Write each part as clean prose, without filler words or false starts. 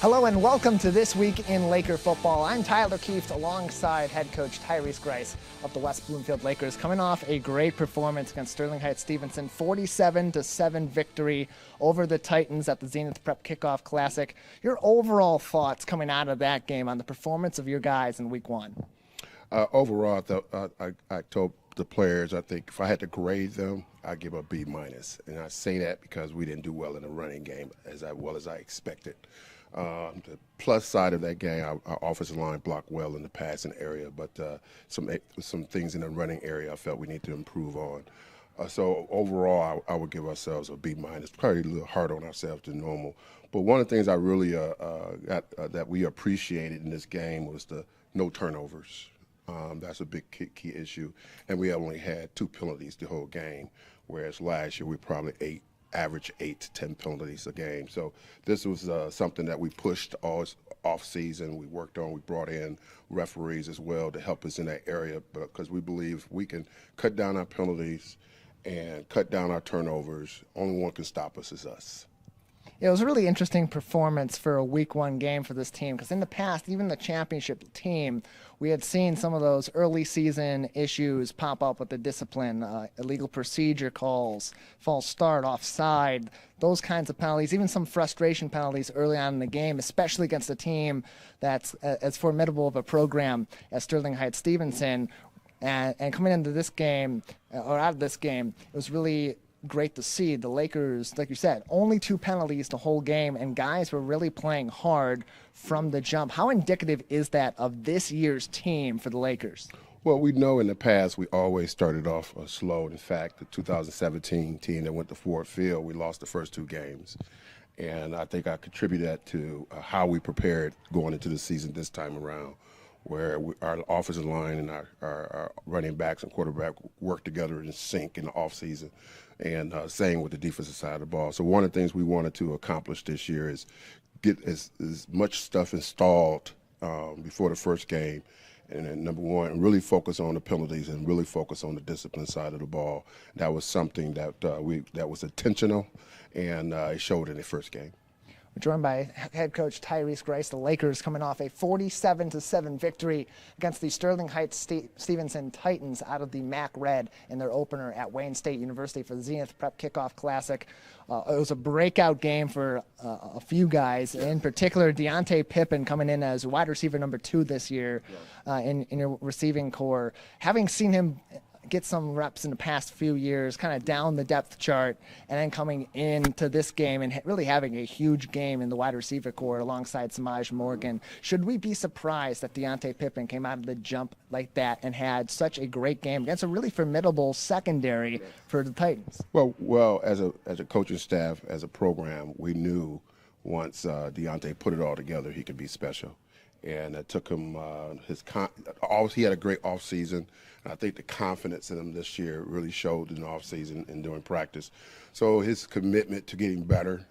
Hello and welcome to This Week in Laker Football. I'm Tyler Keefe alongside head coach Tyrese Grice of the West Bloomfield Lakers, coming off a great performance against Sterling Heights-Stevenson, 47-7 victory over the Titans at the Zenith Prep Kickoff Classic. Your overall thoughts coming out of that game on the performance of your guys in Week 1? Overall, I told the players, I think if I had to grade them, I'd give a B-. And I say that because we didn't do well in the running game as well as I expected. The plus side of that game, our offensive line blocked well in the passing area, but some things in the running area I felt we need to improve on. So overall, I would give ourselves a B-, probably a little hard on ourselves than normal. But one of the things I really got that we appreciated in this game was the no turnovers. That's a big key issue, and we only had 2 penalties the whole game, whereas last year we probably average 8 to 10 penalties a game. So this was something that we pushed all off season. We worked on. We brought in referees as well to help us in that area because we believe we can cut down our penalties and cut down our turnovers. Only one can stop us is us. It was a really interesting performance for a Week 1 game for this team because in the past, even the championship team, we had seen some of those early season issues pop up with the discipline, illegal procedure calls, false start, offside, those kinds of penalties, even some frustration penalties early on in the game, especially against a team that's as formidable of a program as Sterling Heights-Stevenson. And coming into this game, or out of this game, it was really great to see the Lakers, like you said, only 2 penalties the whole game, and guys were really playing hard from the jump. How indicative is that of this year's team for the Lakers? Well, we know in the past we always started off slow. In fact, the 2017 team that went to Ford Field, we lost the first 2 games. And I think I contribute that to how we prepared going into the season this time around, where our offensive line and our running backs and quarterback work together in sync in the offseason, and same with the defensive side of the ball. So one of the things we wanted to accomplish this year is get as much stuff installed before the first game, and then number one, really focus on the penalties and really focus on the discipline side of the ball. That was something that that was intentional, and it showed in the first game. We're joined by head coach Tyrese Grice. The Lakers coming off a 47-7 victory against the Sterling Heights-Stevenson Titans out of the MAC Red in their opener at Wayne State University for the Zenith Prep Kickoff Classic. It was a breakout game for a few guys, in particular Deontay Pippen coming in as wide receiver number 2 this year in your receiving core. Having seen him get some reps in the past few years, kind of down the depth chart, and then coming into this game and really having a huge game in the wide receiver core alongside Samaj Morgan. Should we be surprised that Deontay Pippen came out of the jump like that and had such a great game against a really formidable secondary for the Titans? Well, as a coaching staff, as a program, we knew once Deontay put it all together, he could be special. And it took him he had a great offseason. I think the confidence in him this year really showed in the offseason and during practice. So his commitment to getting better,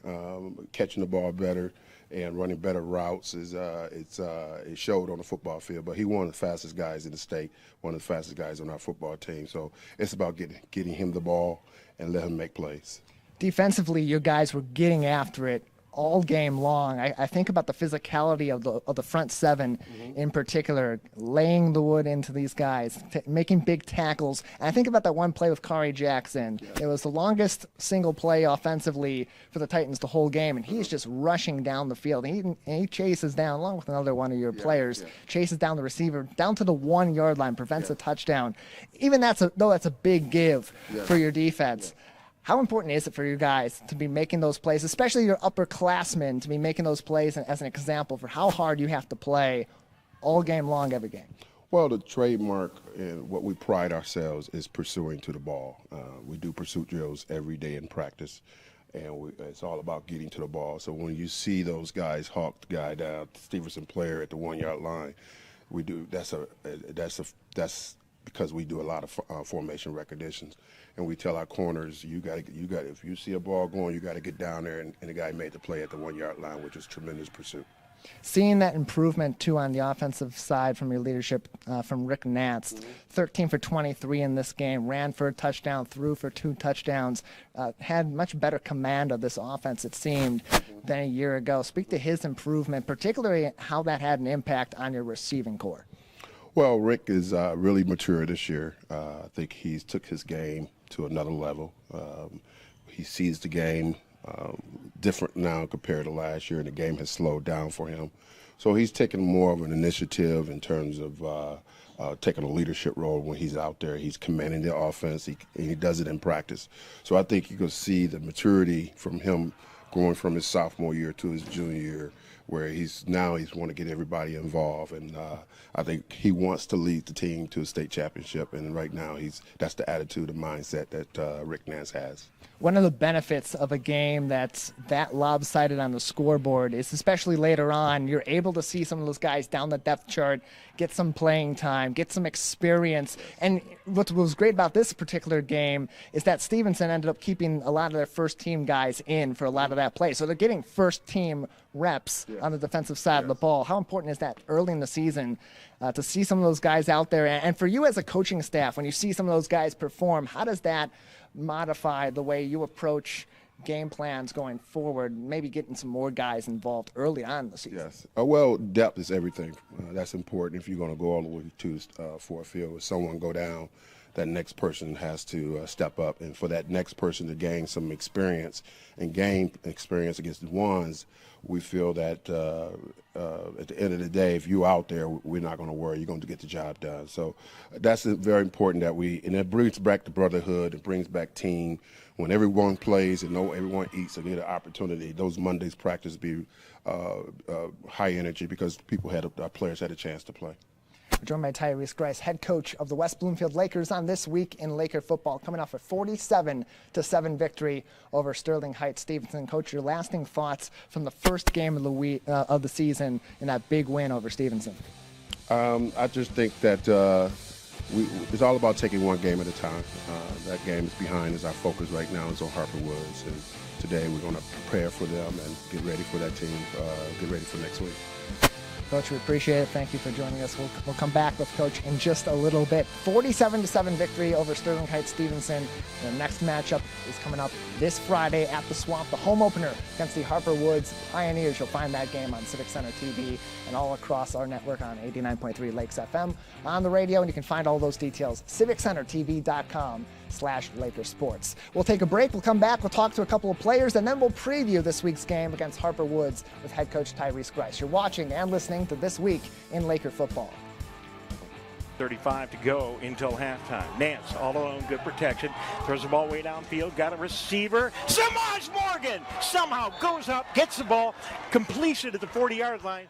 catching the ball better, and running better routes it showed on the football field. But he one of the fastest guys in the state, one of the fastest guys on our football team. So it's about getting him the ball and let him make plays. Defensively, your guys were getting after it all game long. I think about the physicality of the front 7 in particular, laying the wood into these guys, making big tackles. And I think about that one play with Kari Jackson. It was the longest single play offensively for the Titans the whole game, and he's just rushing down the field. He chases down, along with another one of your players, chases down the receiver down to the 1-yard line, prevents a touchdown. Even that's a big give for your defense. How important is it for you guys to be making those plays, especially your upperclassmen, to be making those plays as an example for how hard you have to play all game long, every game? Well, the trademark and what we pride ourselves is pursuing to the ball. We do pursuit drills every day in practice, and it's all about getting to the ball. So when you see those guys hawk the guy down, Stevenson player at the 1-yard line, we do. That's because we do a lot of formation recognitions, and we tell our corners, you got if you see a ball going, you got to get down there, and the guy made the play at the 1-yard line, which is tremendous pursuit. Seeing that improvement, too, on the offensive side from your leadership from Rick Nance, 13 for 23 in this game, ran for a touchdown, threw for 2 touchdowns, had much better command of this offense, it seemed, than a year ago. Speak to his improvement, particularly how that had an impact on your receiving core. Well, Rick is really mature this year. I think he's took his game to another level. He sees the game different now compared to last year, and the game has slowed down for him. So he's taking more of an initiative in terms of taking a leadership role when he's out there. He's commanding the offense, and he does it in practice. So I think you can see the maturity from him going from his sophomore year to his junior year, where he's want to get everybody involved, and I think he wants to lead the team to a state championship, and right now that's the attitude and mindset that Rick Nance has. One of the benefits of a game that's that lopsided on the scoreboard is, especially later on, you're able to see some of those guys down the depth chart get some playing time, get some experience. And what was great about this particular game is that Stevenson ended up keeping a lot of their first-team guys in for a lot of that play. So they're getting first-team reps on the defensive side of the ball. How important is that early in the season to see some of those guys out there? And for you as a coaching staff, when you see some of those guys perform, how does that modify the way you approach game plans going forward, maybe getting some more guys involved early on in the season? Yes. Well, depth is everything. That's important if you're going to go all the way to for a field. If someone go down, that next person has to step up. And for that next person to gain some experience and gain experience against the ones, we feel that at the end of the day, if you're out there, we're not going to worry. You're going to get the job done. So that's very important and it brings back the brotherhood. It brings back team. When everyone plays and everyone eats and get an opportunity, those Mondays practice be high energy because players had a chance to play. We're joined by Tyrese Grice, head coach of the West Bloomfield Lakers, on This Week in Laker Football, coming off a 47-7 victory over Sterling Heights. Stevenson, Coach, your lasting thoughts from the first game of the week of the season in that big win over Stevenson? I just think that it's all about taking one game at a time. That game is behind us. Our focus right now is on Harper Woods, and today we're going to prepare for them and get ready for that team, get ready for next week. Coach, we appreciate it. Thank you for joining us. We'll come back with Coach in just a little bit. 47-7 victory over Sterling Heights Stevenson. The next matchup is coming up this Friday at the Swamp, the home opener against the Harper Woods Pioneers. You'll find that game on Civic Center TV and all across our network on 89.3 Lakes FM on the radio. And you can find all those details, civiccentertv.com/Lakersports. We'll take a break. We'll come back. We'll talk to a couple of players, and then we'll preview this week's game against Harper Woods with head coach Tyrese Grice. You're watching and listening to This Week in Laker Football. 35 to go until halftime. Nance all alone, good protection. Throws the ball way downfield, got a receiver. Samaj Morgan somehow goes up, gets the ball, completion at the 40-yard line.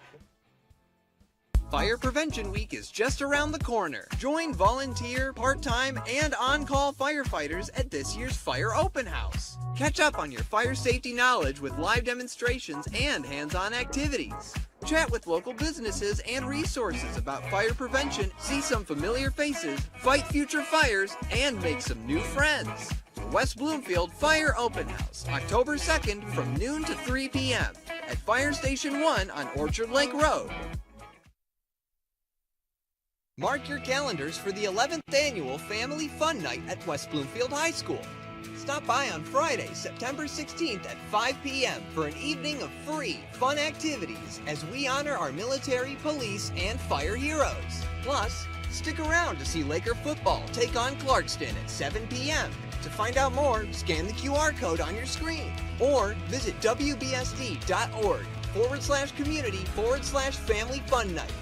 Fire Prevention Week is just around the corner. Join volunteer, part-time, and on-call firefighters at this year's Fire Open House. Catch up on your fire safety knowledge with live demonstrations and hands-on activities. Chat with local businesses and resources about fire prevention, see some familiar faces, fight future fires, and make some new friends. West Bloomfield Fire Open House, October 2nd from noon to 3 p.m. at Fire Station 1 on Orchard Lake Road. Mark your calendars for the 11th annual Family Fun Night at West Bloomfield High School. Stop by on Friday, September 16th at 5 p.m. for an evening of free, fun activities as we honor our military, police, and fire heroes. Plus, stick around to see Laker football take on Clarkston at 7 p.m. To find out more, scan the QR code on your screen or visit wbsd.org/community/Family Fun Night.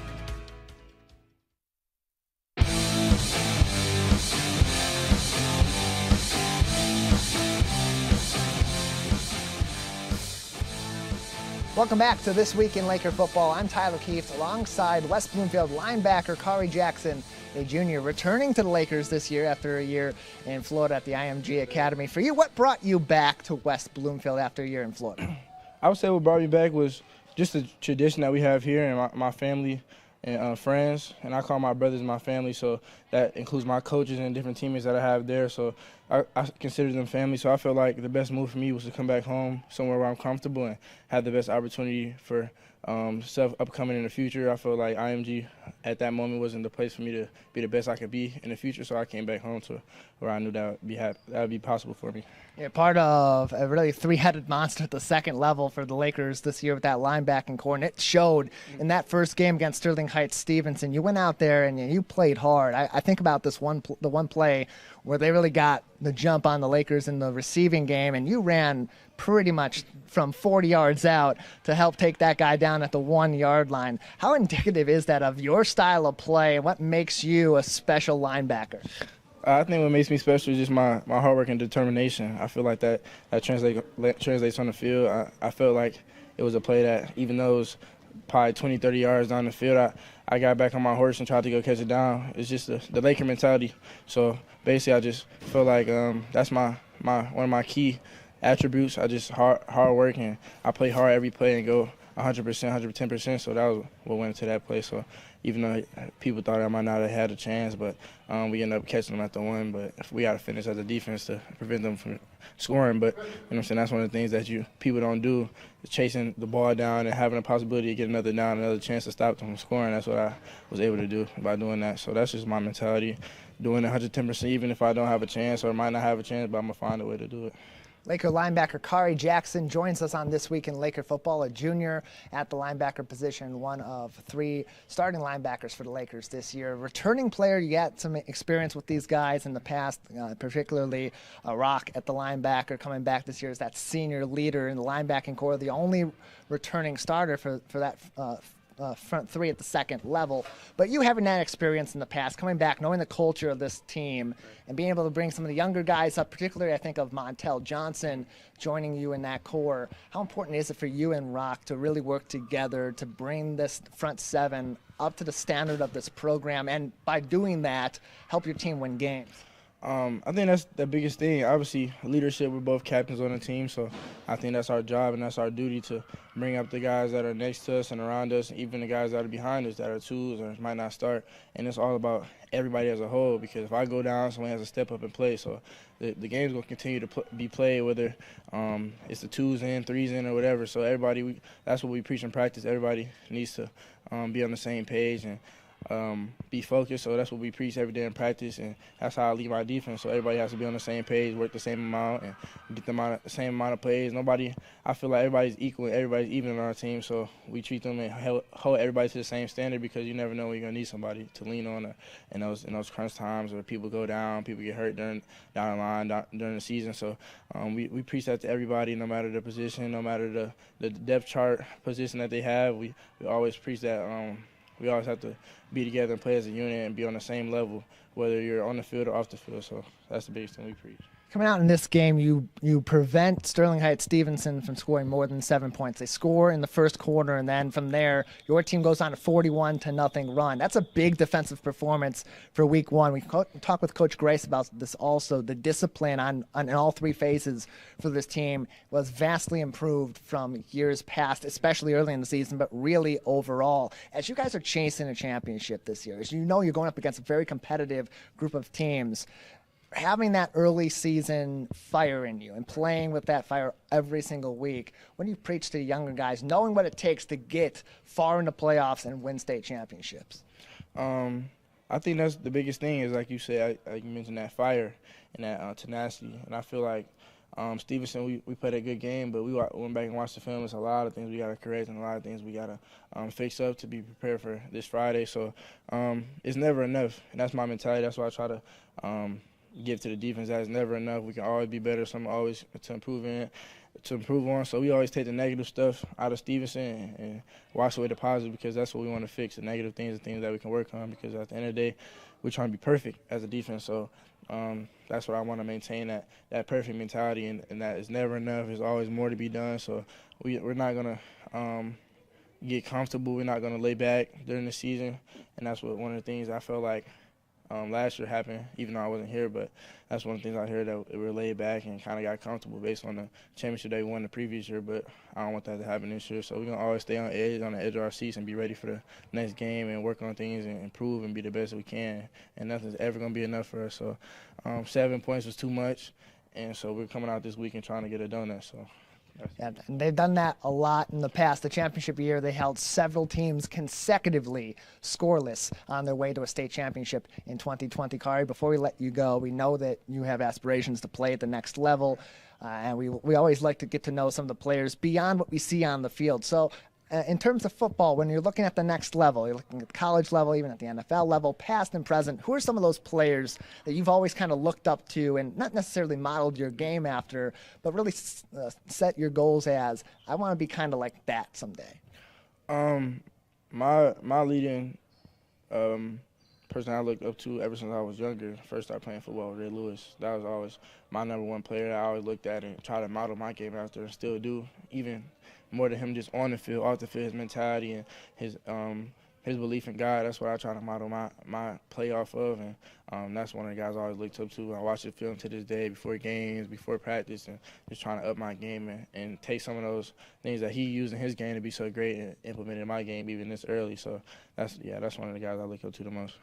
Welcome back to This Week in Laker Football. I'm Tyler Keefe alongside West Bloomfield linebacker Kari Jackson, a junior, returning to the Lakers this year after a year in Florida at the IMG Academy. For you, what brought you back to West Bloomfield after a year in Florida? I would say what brought me back was just the tradition that we have here and my family and friends, and I call my brothers my family, so that includes my coaches and different teammates that I have there, so I consider them family. So I felt like the best move for me was to come back home, somewhere where I'm comfortable and have the best opportunity for stuff upcoming in the future. I feel like IMG at that moment wasn't the place for me to be the best I could be in the future, so I came back home to where I knew that would be possible for me. Yeah, part of a really three-headed monster at the second level for the Lakers this year with that linebacking core, and it showed in that first game against Sterling Heights Stevenson. You went out there and you played hard. I think about the one play where they really got the jump on the Lakers in the receiving game, and you ran pretty much from 40 yards out to help take that guy down at the 1-yard line. How indicative is that of your style of play, and what makes you a special linebacker? I think what makes me special is just my hard work and determination. I feel like that translates on the field. I felt like it was a play that, even though it was probably 20, 30 yards down the field, I got back on my horse and tried to go catch it down. It's just the Laker mentality. So basically I just feel like that's one of my key attributes. I just hard work, and I play hard every play and go 100%, 110%. So that was what went into that play. So even though people thought I might not have had a chance, but we ended up catching them at the one. But we got to finish as a defense to prevent them from scoring. But you know what I'm saying, that's one of the things that people don't do, is chasing the ball down and having a possibility to get another down, another chance to stop them from scoring. That's what I was able to do by doing that. So that's just my mentality, doing 110%, even if I don't have a chance or might not have a chance, but I'm going to find a way to do it. Laker linebacker Kari Jackson joins us on This Week in Laker Football, a junior at the linebacker position, one of 3 starting linebackers for the Lakers this year. Returning player, you got some experience with these guys in the past, particularly Rock at the linebacker coming back this year as that senior leader in the linebacking core, the only returning starter for that front 3 at the second level. But you having that experience in the past, coming back, knowing the culture of this team, and being able to bring some of the younger guys up, particularly I think of Montel Johnson joining you in that core. How important is it for you and Rock to really work together to bring this front 7 up to the standard of this program, and by doing that, help your team win games? I think that's the biggest thing. Obviously, leadership, we're both captains on the team, so I think that's our job and that's our duty to bring up the guys that are next to us and around us, even the guys that are behind us that are twos or might not start. And it's all about everybody as a whole, because if I go down, someone has to step up and play. So the game's going to continue to be played, whether it's the 2s in, 3s in, or whatever. So everybody, that's what we preach in practice. Everybody needs to be on the same page and be focused. So that's what we preach every day in practice, and that's how I lead my defense. So everybody has to be on the same page, work the same amount, and get the same amount of plays. I feel like everybody's equal and everybody's even on our team, so we treat them and hold everybody to the same standard, because you never know when you're going to need somebody to lean on in those crunch times, or people go down, people get hurt down the line during the season. So we preach that to everybody, no matter the position, no matter the depth chart position that they have. We always preach that we always have to be together and play as a unit and be on the same level, whether you're on the field or off the field. So that's the biggest thing we preach. Coming out in this game, you prevent Sterling Heights Stevenson from scoring more than 7 points. They score in the first quarter, and then from there, your team goes on a 41-0 run. That's a big defensive performance for Week 1. We talked with Coach Grace about this also. The discipline on all 3 phases for this team was vastly improved from years past, especially early in the season, but really overall. As you guys are chasing a championship this year, as you know you're going up against a very competitive group of teams, having that early season fire in you and playing with that fire every single week, when you preach to the younger guys, knowing what it takes to get far into playoffs and win state championships? I think that's the biggest thing is, like you said, you mentioned that fire and that tenacity. And I feel like Stevenson, we played a good game, but we went back and watched the film. There's a lot of things we got to correct and a lot of things we got to fix up to be prepared for this Friday. So it's never enough, and that's my mentality. That's why I try to give to the defense. That is never enough. We can always be better. Something always to improve on. So we always take the negative stuff out of Stevenson and wash away the positive, because that's what we want to fix. The negative things, the things that we can work on, because at the end of the day, we're trying to be perfect as a defense. So that's what I want to maintain, that perfect mentality, and that is never enough. There's always more to be done. So we're not going to get comfortable. We're not going to lay back during the season, and that's one of the things I felt like last year happened, even though I wasn't here, but that's one of the things I heard, that we were laid back and kind of got comfortable based on the championship they won the previous year, but I don't want that to happen this year. So we're going to always stay on the edge of our seats and be ready for the next game and work on things and improve and be the best we can, and nothing's ever going to be enough for us. So 7 points was too much, and so we're coming out this week and trying to get it done. So And they've done that a lot in the past. The championship year, they held several teams consecutively scoreless on their way to a state championship in 2020. Kari, before we let you go, we know that you have aspirations to play at the next level, and we always like to get to know some of the players beyond what we see on the field. So in terms of football, when you're looking at the next level, you're looking at the college level, even at the NFL level, past and present, who are some of those players that you've always kind of looked up to and not necessarily modeled your game after, but really set your goals as, I want to be kind of like that someday? My leading person I looked up to ever since I was younger, first started playing football, Ray Lewis. That was always my number one player that I always looked at and tried to model my game after, and still do, even more than him just on the field, off the field, his mentality and his belief in God. That's what I try to model my play off of, and that's one of the guys I always looked up to. I watch the film to this day, before games, before practice, and just trying to up my game and take some of those things that he used in his game to be so great and implement in my game even this early. So that's one of the guys I look up to the most.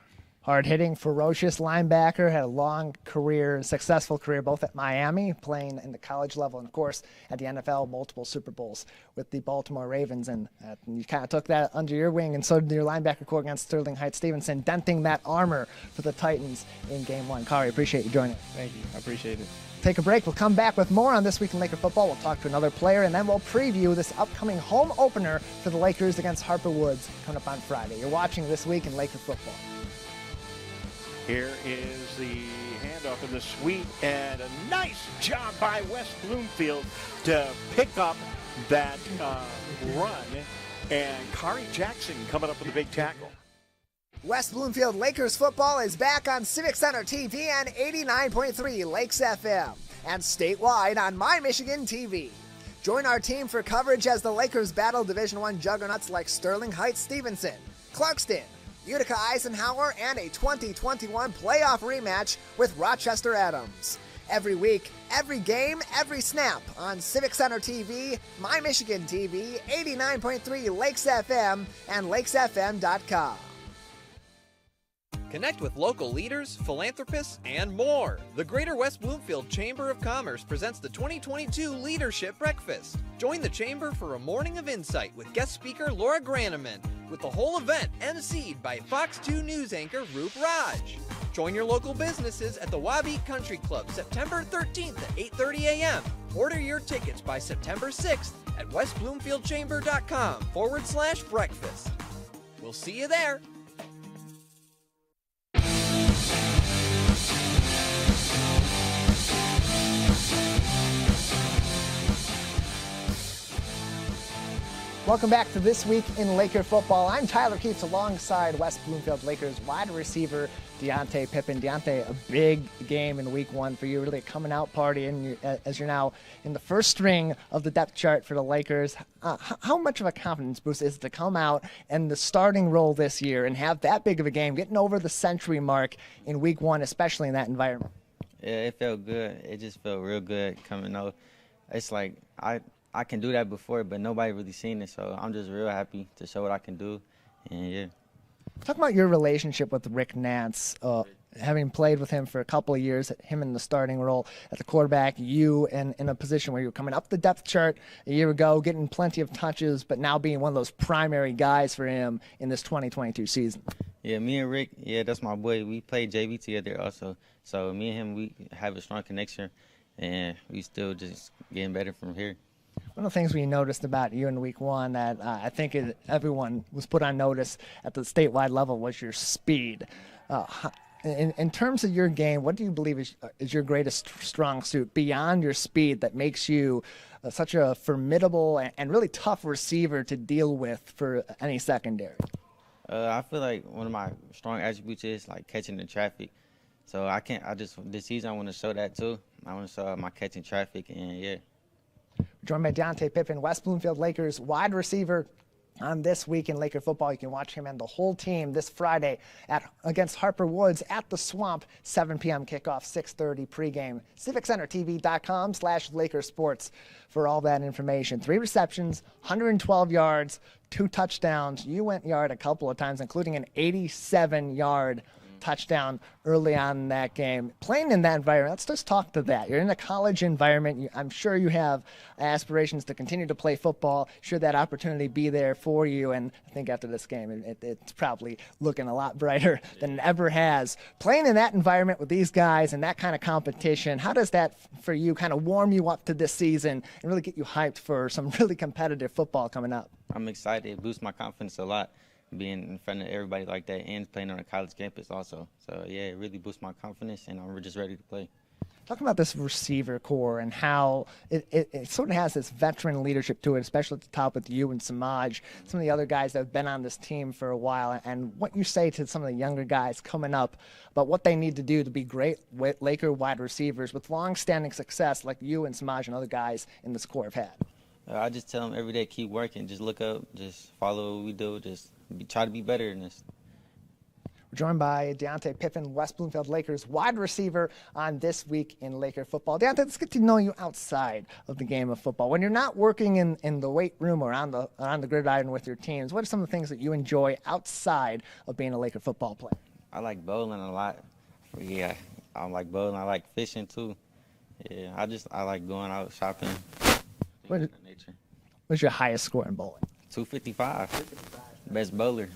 Hard-hitting, ferocious linebacker, had a long career, successful career, both at Miami, playing in the college level, and, of course, at the NFL, multiple Super Bowls with the Baltimore Ravens. And you kind of took that under your wing, and so did your linebacker core against Sterling Heights-Stevenson, denting that armor for the Titans in Game 1. Kari, appreciate you joining us. Thank you. I appreciate it. Take a break. We'll come back with more on This Week in Laker Football. We'll talk to another player, and then we'll preview this upcoming home opener for the Lakers against Harper Woods coming up on Friday. You're watching This Week in Laker Football. Here is the handoff in the sweep, and a nice job by West Bloomfield to pick up that run. And Kari Jackson coming up with a big tackle. West Bloomfield Lakers football is back on Civic Center TV and 89.3 Lakes FM and statewide on My Michigan TV. Join our team for coverage as the Lakers battle Division I juggernauts like Sterling Heights-Stevenson, Clarkston, Utica Eisenhower, and a 2021 playoff rematch with Rochester Adams. Every week, every game, every snap on Civic Center TV, My Michigan TV, 89.3 Lakes FM, and lakesfm.com. Connect with local leaders, philanthropists, and more. The Greater West Bloomfield Chamber of Commerce presents the 2022 Leadership Breakfast. Join the Chamber for a morning of insight with guest speaker Laura Graneman, with the whole event emceed by Fox 2 News anchor Roop Raj. Join your local businesses at the Wabeat Country Club September 13th at 8:30 a.m. Order your tickets by September 6th at westbloomfieldchamber.com/breakfast. We'll see you there. Welcome back to This Week in Laker Football. I'm Tyler Keats alongside West Bloomfield Lakers wide receiver Deontay Pippen. Deontay, a big game in Week 1 for you, really a coming out party, and as you're now in the first string of the depth chart for the Lakers. How much of a confidence boost is it to come out and the starting role this year and have that big of a game, getting over the century mark in Week 1, especially in that environment? Yeah, it felt good. It just felt real good coming out. It's like I can do that before, but nobody really seen it, so I'm just real happy to show what I can do, and yeah. Talk about your relationship with Rick Nance, having played with him for a couple of years, him in the starting role at the quarterback, you in a position where you were coming up the depth chart a year ago, getting plenty of touches, but now being one of those primary guys for him in this 2022 season. Yeah, me and Rick, yeah, that's my boy. We played JV together also, so me and him, we have a strong connection, and we still just getting better from here. One of the things we noticed about you in Week 1 that I think everyone was put on notice at the statewide level was your speed. In terms of your game, what do you believe is your greatest strong suit beyond your speed that makes you such a formidable and really tough receiver to deal with for any secondary? I feel like one of my strong attributes is like catching the traffic. So this season I want to show that too. I want to show my catching traffic, and yeah. Joined by Deontay Pippen, West Bloomfield Lakers wide receiver on This Week in Laker Football. You can watch him and the whole team this Friday against Harper Woods at the Swamp, 7 p.m. kickoff, 6:30 pregame. CivicCenterTV.com/LakerSports for all that information. 3 receptions, 112 yards, 2 touchdowns. You went yard a couple of times, including an 87-yard touchdown early on in that game. Playing in that environment, let's just talk to that. You're in a college environment. I'm sure you have aspirations to continue to play football. Should that opportunity be there for you? And I think after this game, it's probably looking a lot brighter than it ever has. Playing in that environment with these guys and that kind of competition, how does that, for you, kind of warm you up to this season and really get you hyped for some really competitive football coming up? I'm excited. It boosts my confidence a lot, being in front of everybody like that and playing on a college campus also. So, yeah, it really boosts my confidence, and I'm just ready to play. Talking about this receiver core and how it sort of has this veteran leadership to it, especially at the top with you and Samaj, some of the other guys that have been on this team for a while, and what you say to some of the younger guys coming up about what they need to do to be great Laker wide receivers with long-standing success like you and Samaj and other guys in this core have had. I just tell them every day, keep working, just look up, just follow what we do, just try to be better in this. We're joined by Deontay Pippen, West Bloomfield Lakers wide receiver on This Week in Laker Football. Deontay, let's get to know you outside of the game of football. When you're not working in the weight room or on the gridiron with your teams, what are some of the things that you enjoy outside of being a Laker football player? I like bowling a lot. Yeah, I like bowling. I like fishing too. Yeah, I like going out shopping. What's your highest score in bowling? 255. Best bowler.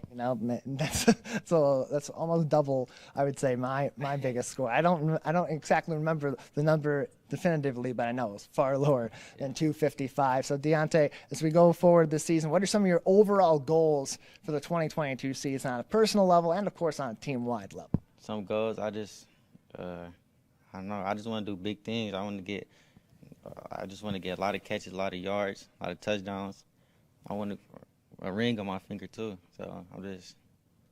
You know, that's almost double, I would say, my biggest score. I don't exactly remember the number definitively, but I know it's far lower than 255. So Deontay, as we go forward this season, what are some of your overall goals for the 2022 season on a personal level and, of course, on a team-wide level? Some goals, I just want to do big things. I just want to get a lot of catches, a lot of yards, a lot of touchdowns. I want a ring on my finger too. So I'm just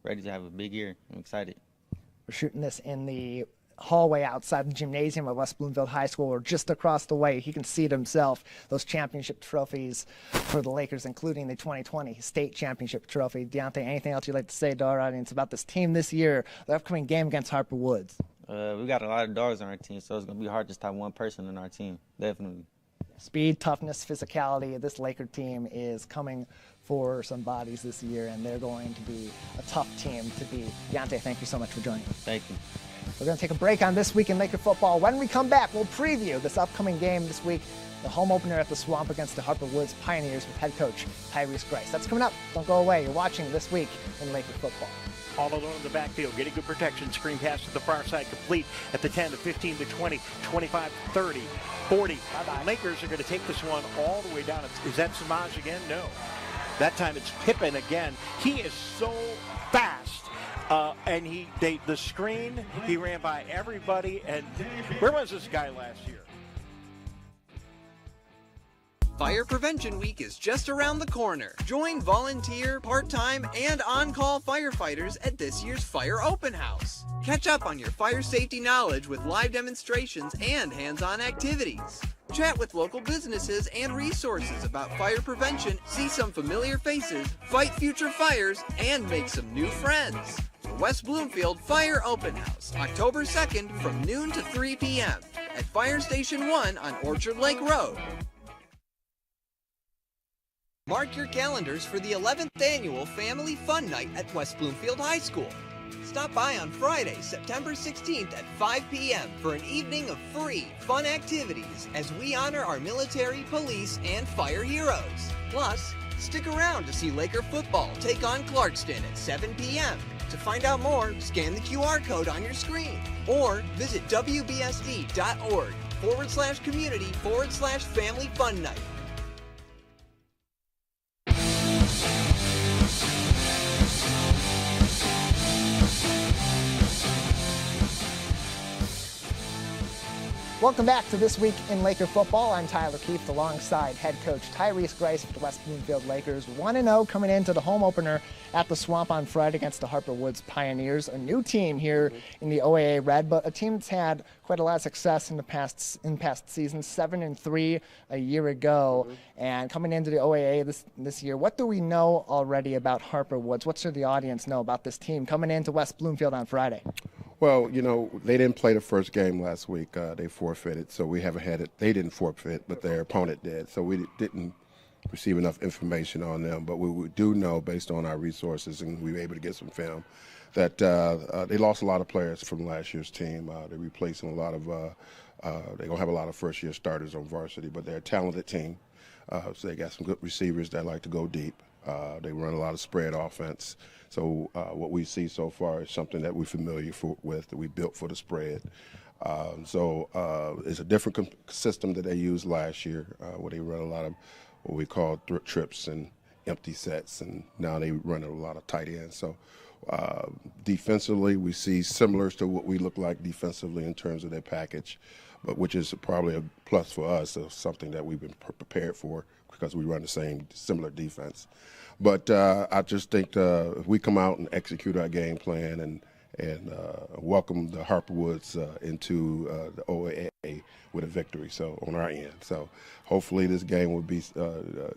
ready to have a big year. I'm excited. We're shooting this in the hallway outside the gymnasium of West Bloomfield High School, or just across the way. He can see it himself, those championship trophies for the Lakers, including the 2020 state championship trophy. Deontay, anything else you'd like to say to our audience about this team this year, the upcoming game against Harper Woods? We got a lot of dogs on our team, so it's going to be hard to stop one person on our team, definitely. Speed, toughness, physicality. This Laker team is coming for some bodies this year, and they're going to be a tough team to beat. Deontay, thank you so much for joining us. Thank you. We're going to take a break on This Week in Laker Football. When we come back, we'll preview this upcoming game this week, the home opener at the Swamp against the Harper Woods Pioneers with head coach Tyrese Grice. That's coming up. Don't go away. You're watching This Week in Laker Football. All alone in the backfield, getting good protection. Screen pass to the far side, complete at the 10, to 15, to 20, 25, 30, 40. Bye-bye. Lakers are going to take this one all the way down. Is that Samaj again? No. That time it's Pippen again. He is so fast. And the screen, he ran by everybody. And where was this guy last year? Fire Prevention Week is just around the corner. Join volunteer, part-time, and on-call firefighters at this year's Fire Open House. Catch up on your fire safety knowledge with live demonstrations and hands-on activities. Chat with local businesses and resources about fire prevention, see some familiar faces, fight future fires, and make some new friends. The West Bloomfield Fire Open House, October 2nd from noon to 3 p.m. at Fire Station 1 on Orchard Lake Road. Mark your calendars for the 11th annual Family Fun Night at West Bloomfield High School. Stop by on Friday, September 16th at 5 p.m. for an evening of free, fun activities as we honor our military, police, and fire heroes. Plus, stick around to see Laker football take on Clarkston at 7 p.m. To find out more, scan the QR code on your screen or visit wbsd.org/community/Family Fun Night. Welcome back to This Week in Laker Football. I'm Tyler Keefe alongside head coach Tyrese Grice with the West Bloomfield Lakers. 1-0 coming into the home opener at the Swamp on Friday against the Harper Woods Pioneers, a new team here in the OAA Red, but a team that's had quite a lot of success in past seasons, 7-3 a year ago, and coming into the OAA this year. What do we know already about Harper Woods? What should the audience know about this team coming into West Bloomfield on Friday? Well, you know, they didn't play the first game last week. They forfeited, so we haven't had it. They didn't forfeit, but their opponent did. So we didn't receive enough information on them. But we do know, based on our resources, and we were able to get some film, that they lost a lot of players from last year's team. They're replacing a lot of they're going to have a lot of first-year starters on varsity, but they're a talented team. So they got some good receivers that like to go deep. They run a lot of spread offense. So what we see so far is something that we're familiar with, that we built for the spread. So it's a different system that they used last year, where they run a lot of what we call trips and empty sets, and now they run a lot of tight ends. So defensively, we see similar to what we look like defensively in terms of their package, but which is probably a plus for us, something that we've been prepared for because we run the similar defense. But I just think if we come out and execute our game plan and welcome the Harper Woods into the OAA with a victory, so on our end. So hopefully this game will be,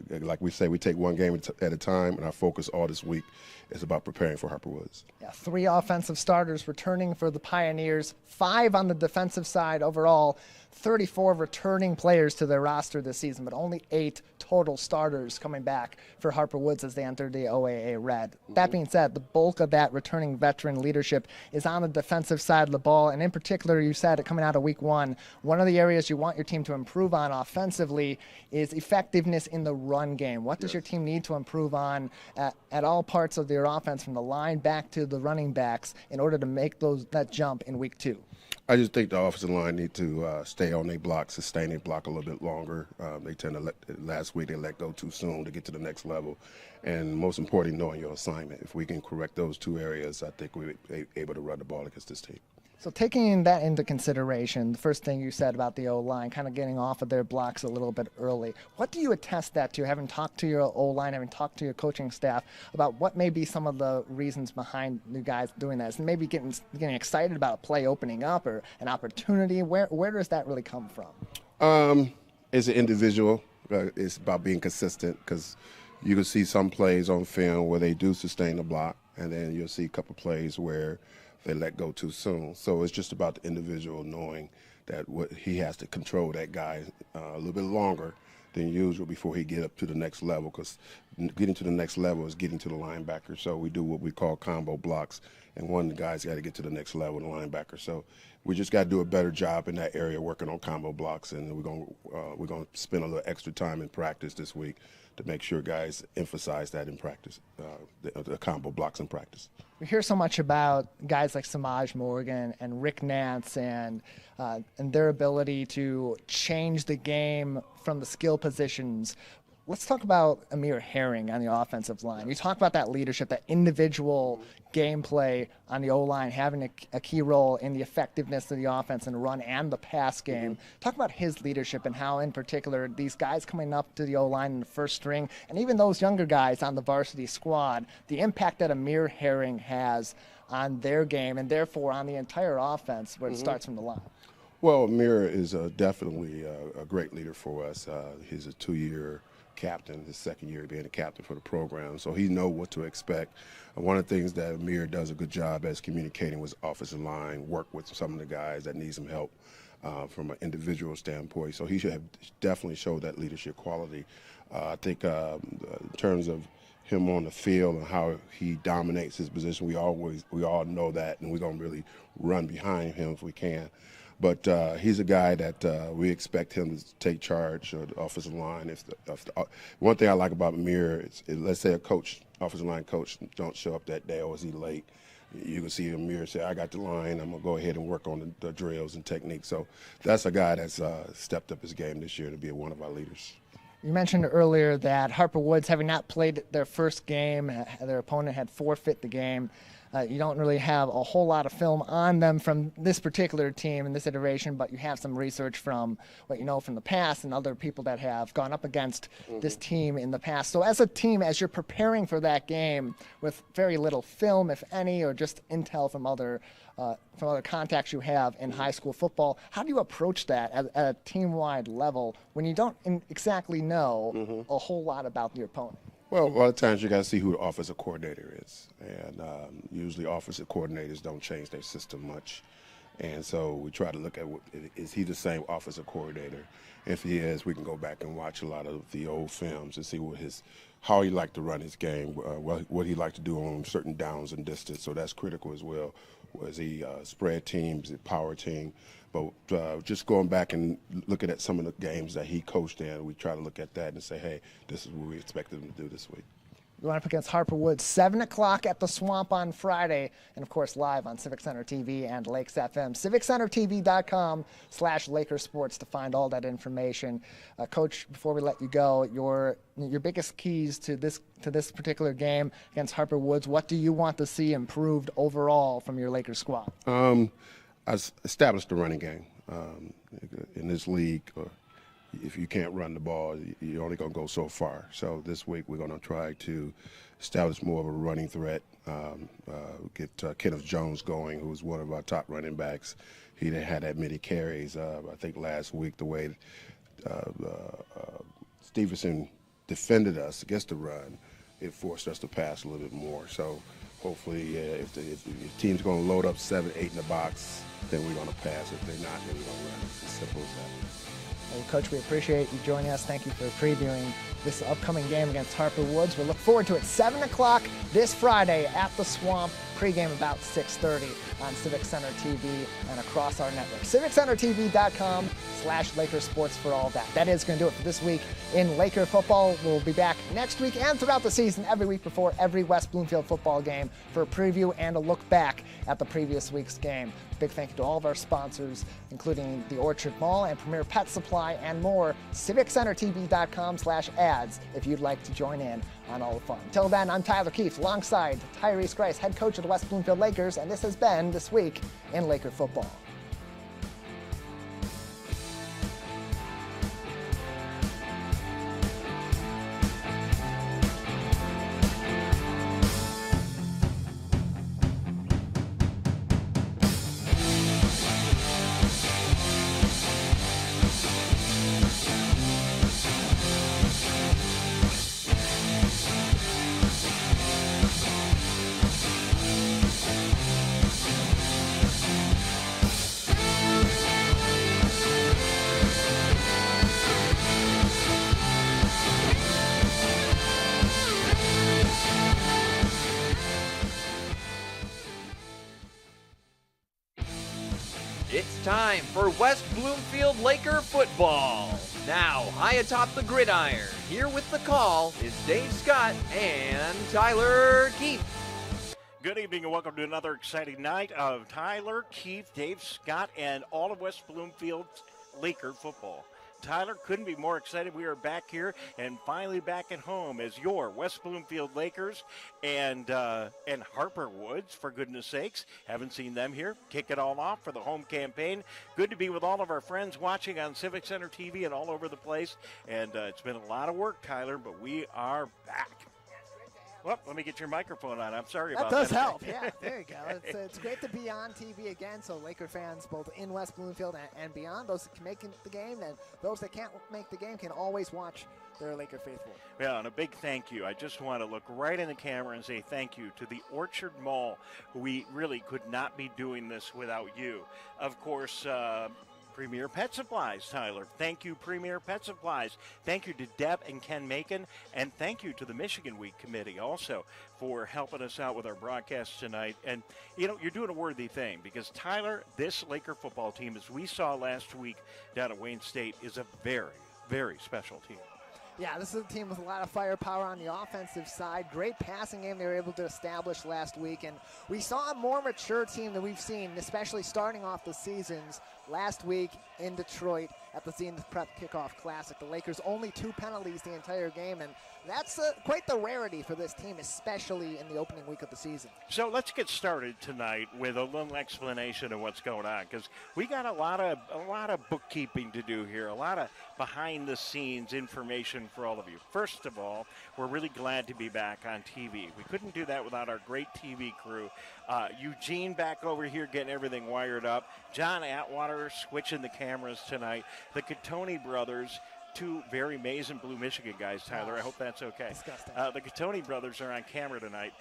like we say, we take one game at a time, and our focus all this week is about preparing for Harper Woods. Yeah, 3 offensive starters returning for the Pioneers, 5 on the defensive side overall, 34 returning players to their roster this season, but only 8 total starters coming back for Harper Woods as they enter the OAA Red. That being said, the bulk of that returning veteran leadership is on the defensive side of the ball, and in particular, you said it coming out of week 1, one of the areas you want your team to improve on offensively is effectiveness in the run game. What does your team need to improve on at all parts of their offense, from the line back to the running backs, in order to make that jump in week 2? I just think the offensive line need to stay on their block, sustain their block a little bit longer. They tend to last week they let go too soon to get to the next level. And most importantly, knowing your assignment. If we can correct those 2 areas, I think we'll be able to run the ball against this team. So taking that into consideration, the first thing you said about the O-line, kind of getting off of their blocks a little bit early, what do you attest that to, having talked to your O-line, having talked to your coaching staff, about what may be some of the reasons behind you guys doing this, and maybe getting excited about a play opening up or an opportunity? Where does that really come from? As an individual, it's about being consistent, because you can see some plays on film where they do sustain the block, and then you'll see a couple plays where they let go too soon. So it's just about the individual knowing that he has to control that guy a little bit longer than usual before he get up to the next level, because getting to the next level is getting to the linebacker. So we do what we call combo blocks, and one of the guys got to get to the next level, the linebacker. So we just got to do a better job in that area working on combo blocks, and we're going to spend a little extra time in practice this week to make sure guys emphasize that in practice, the combo blocks in practice. We hear so much about guys like Samaj Morgan and Rick Nance and their ability to change the game from the skill positions. Let's talk about Amir Herring on the offensive line. You talk about that leadership, that individual gameplay on the O-line having a key role in the effectiveness of the offense and the run and the pass game. Talk about his leadership and how, in particular, these guys coming up to the O-line in the first string, and even those younger guys on the varsity squad, the impact that Amir Herring has on their game and therefore on the entire offense where it starts from the line. Well, Amir is definitely a great leader for us. He's a 2-year captain, his 2nd year being a captain for the program, so he knows what to expect. And one of the things that Amir does a good job as communicating with the offensive line, work with some of the guys that need some help from an individual standpoint. So he should have definitely showed that leadership quality. I think in terms of him on the field and how he dominates his position, we all know that, and we're going to really run behind him if we can. But he's a guy that we expect him to take charge of the offensive line. One thing I like about Amir is, let's say a offensive line coach don't show up that day, or is he late, you can see Amir say, I got the line, I'm going to go ahead and work on the drills and techniques. So that's a guy that's stepped up his game this year to be one of our leaders. You mentioned earlier that Harper Woods, having not played their first game, their opponent had forfeit the game. You don't really have a whole lot of film on them from this particular team in this iteration, but you have some research from what you know from the past and other people that have gone up against this team in the past. So as a team, as you're preparing for that game with very little film, if any, or just intel from other contacts you have in high school football, how do you approach that at a team-wide level when you don't exactly know a whole lot about your opponent? Well, a lot of times you got to see who the offensive coordinator is, and usually offensive coordinators don't change their system much. And so we try to look at is he the same offensive coordinator? If he is, we can go back and watch a lot of the old films and see how he liked to run his game, what he liked to do on certain downs and distance. So that's critical as well. Was he spread teams, power team? But just going back and looking at some of the games that he coached in, we try to look at that and say, hey, this is what we expected him to do this week. We line up against Harper Woods, 7 o'clock at the Swamp on Friday, and, of course, live on Civic Center TV and Lakes FM. CivicCenterTV.com/LakersSports to find all that information. Coach, before we let you go, your biggest keys to this particular game against Harper Woods, what do you want to see improved overall from your Lakers squad? I established the running game in this league. If you can't run the ball, you're only going to go so far. So this week we're going to try to establish more of a running threat, get Kenneth Jones going, who's one of our top running backs. He didn't have that many carries. I think last week the way Stevenson defended us against the run, it forced us to pass a little bit more. So hopefully if the team's going to load up 7, 8 in the box, then we're going to pass. If they're not, then we're going to run. It's as simple as that. Well, Coach, we appreciate you joining us. Thank you for previewing this upcoming game against Harper Woods. We look forward to it. 7 o'clock this Friday at the Swamp. Pregame about 6:30 on Civic Center TV and across our network. CivicCenterTV.com/LakersSports for all that. That is going to do it for this week in Laker football. We'll be back next week and throughout the season, every week before every West Bloomfield football game for a preview and a look back at the previous week's game. Big thank you to all of our sponsors, including the Orchard Mall and Premier Pet Supply and more. CivicCenterTV.com/ads if you'd like to join in on all the fun. Until then, I'm Tyler Keefe alongside Tyrese Grice, head coach of the West Bloomfield Lakers, and this has been This Week in Laker Football. It's time for West Bloomfield Laker football. Now, high atop the gridiron, here with the call is Dave Scott and Tyler Keefe. Good evening and welcome to another exciting night of Tyler Keefe, Dave Scott, and all of West Bloomfield Laker football. Tyler, couldn't be more excited. We are back here and finally back at home as your West Bloomfield Lakers and Harper Woods, for goodness sakes. Haven't seen them here. Kick it all off for the home campaign. Good to be with all of our friends watching on Civic Center TV and all over the place. And it's been a lot of work, Tyler, but we are back. Well, let me get your microphone on. I'm sorry about that. That does help. Yeah, there you go. It's great to be on TV again, so Laker fans both in West Bloomfield and beyond, those that can make the game and those that can't make the game can always watch their Laker faithful. Yeah, and a big thank you. I just want to look right in the camera and say thank you to the Orchard Mall. We really could not be doing this without you. Of course, Premier Pet Supplies, Tyler. Thank you, Premier Pet Supplies. Thank you to Deb and Ken Macon, and thank you to the Michigan Week Committee also for helping us out with our broadcast tonight. And, you know, you're doing a worthy thing because, Tyler, this Laker football team, as we saw last week down at Wayne State, is a very, very special team. Yeah, this is a team with a lot of firepower on the offensive side. Great passing game they were able to establish last week. And we saw a more mature team than we've seen, especially starting off the seasons last week in Detroit at the Zenith Prep Kickoff Classic. The Lakers only 2 penalties the entire game, and that's quite the rarity for this team, especially in the opening week of the season. So let's get started tonight with a little explanation of what's going on, because we got a lot of bookkeeping to do here, a lot of behind-the-scenes information for all of you. First of all, we're really glad to be back on TV. We couldn't do that without our great TV crew. Eugene back over here getting everything wired up. John Atwater switching the cameras tonight. The Catoni brothers two very maize and blue Michigan guys, Tyler. I hope that's okay. Disgusting. The Catoni brothers are on camera tonight.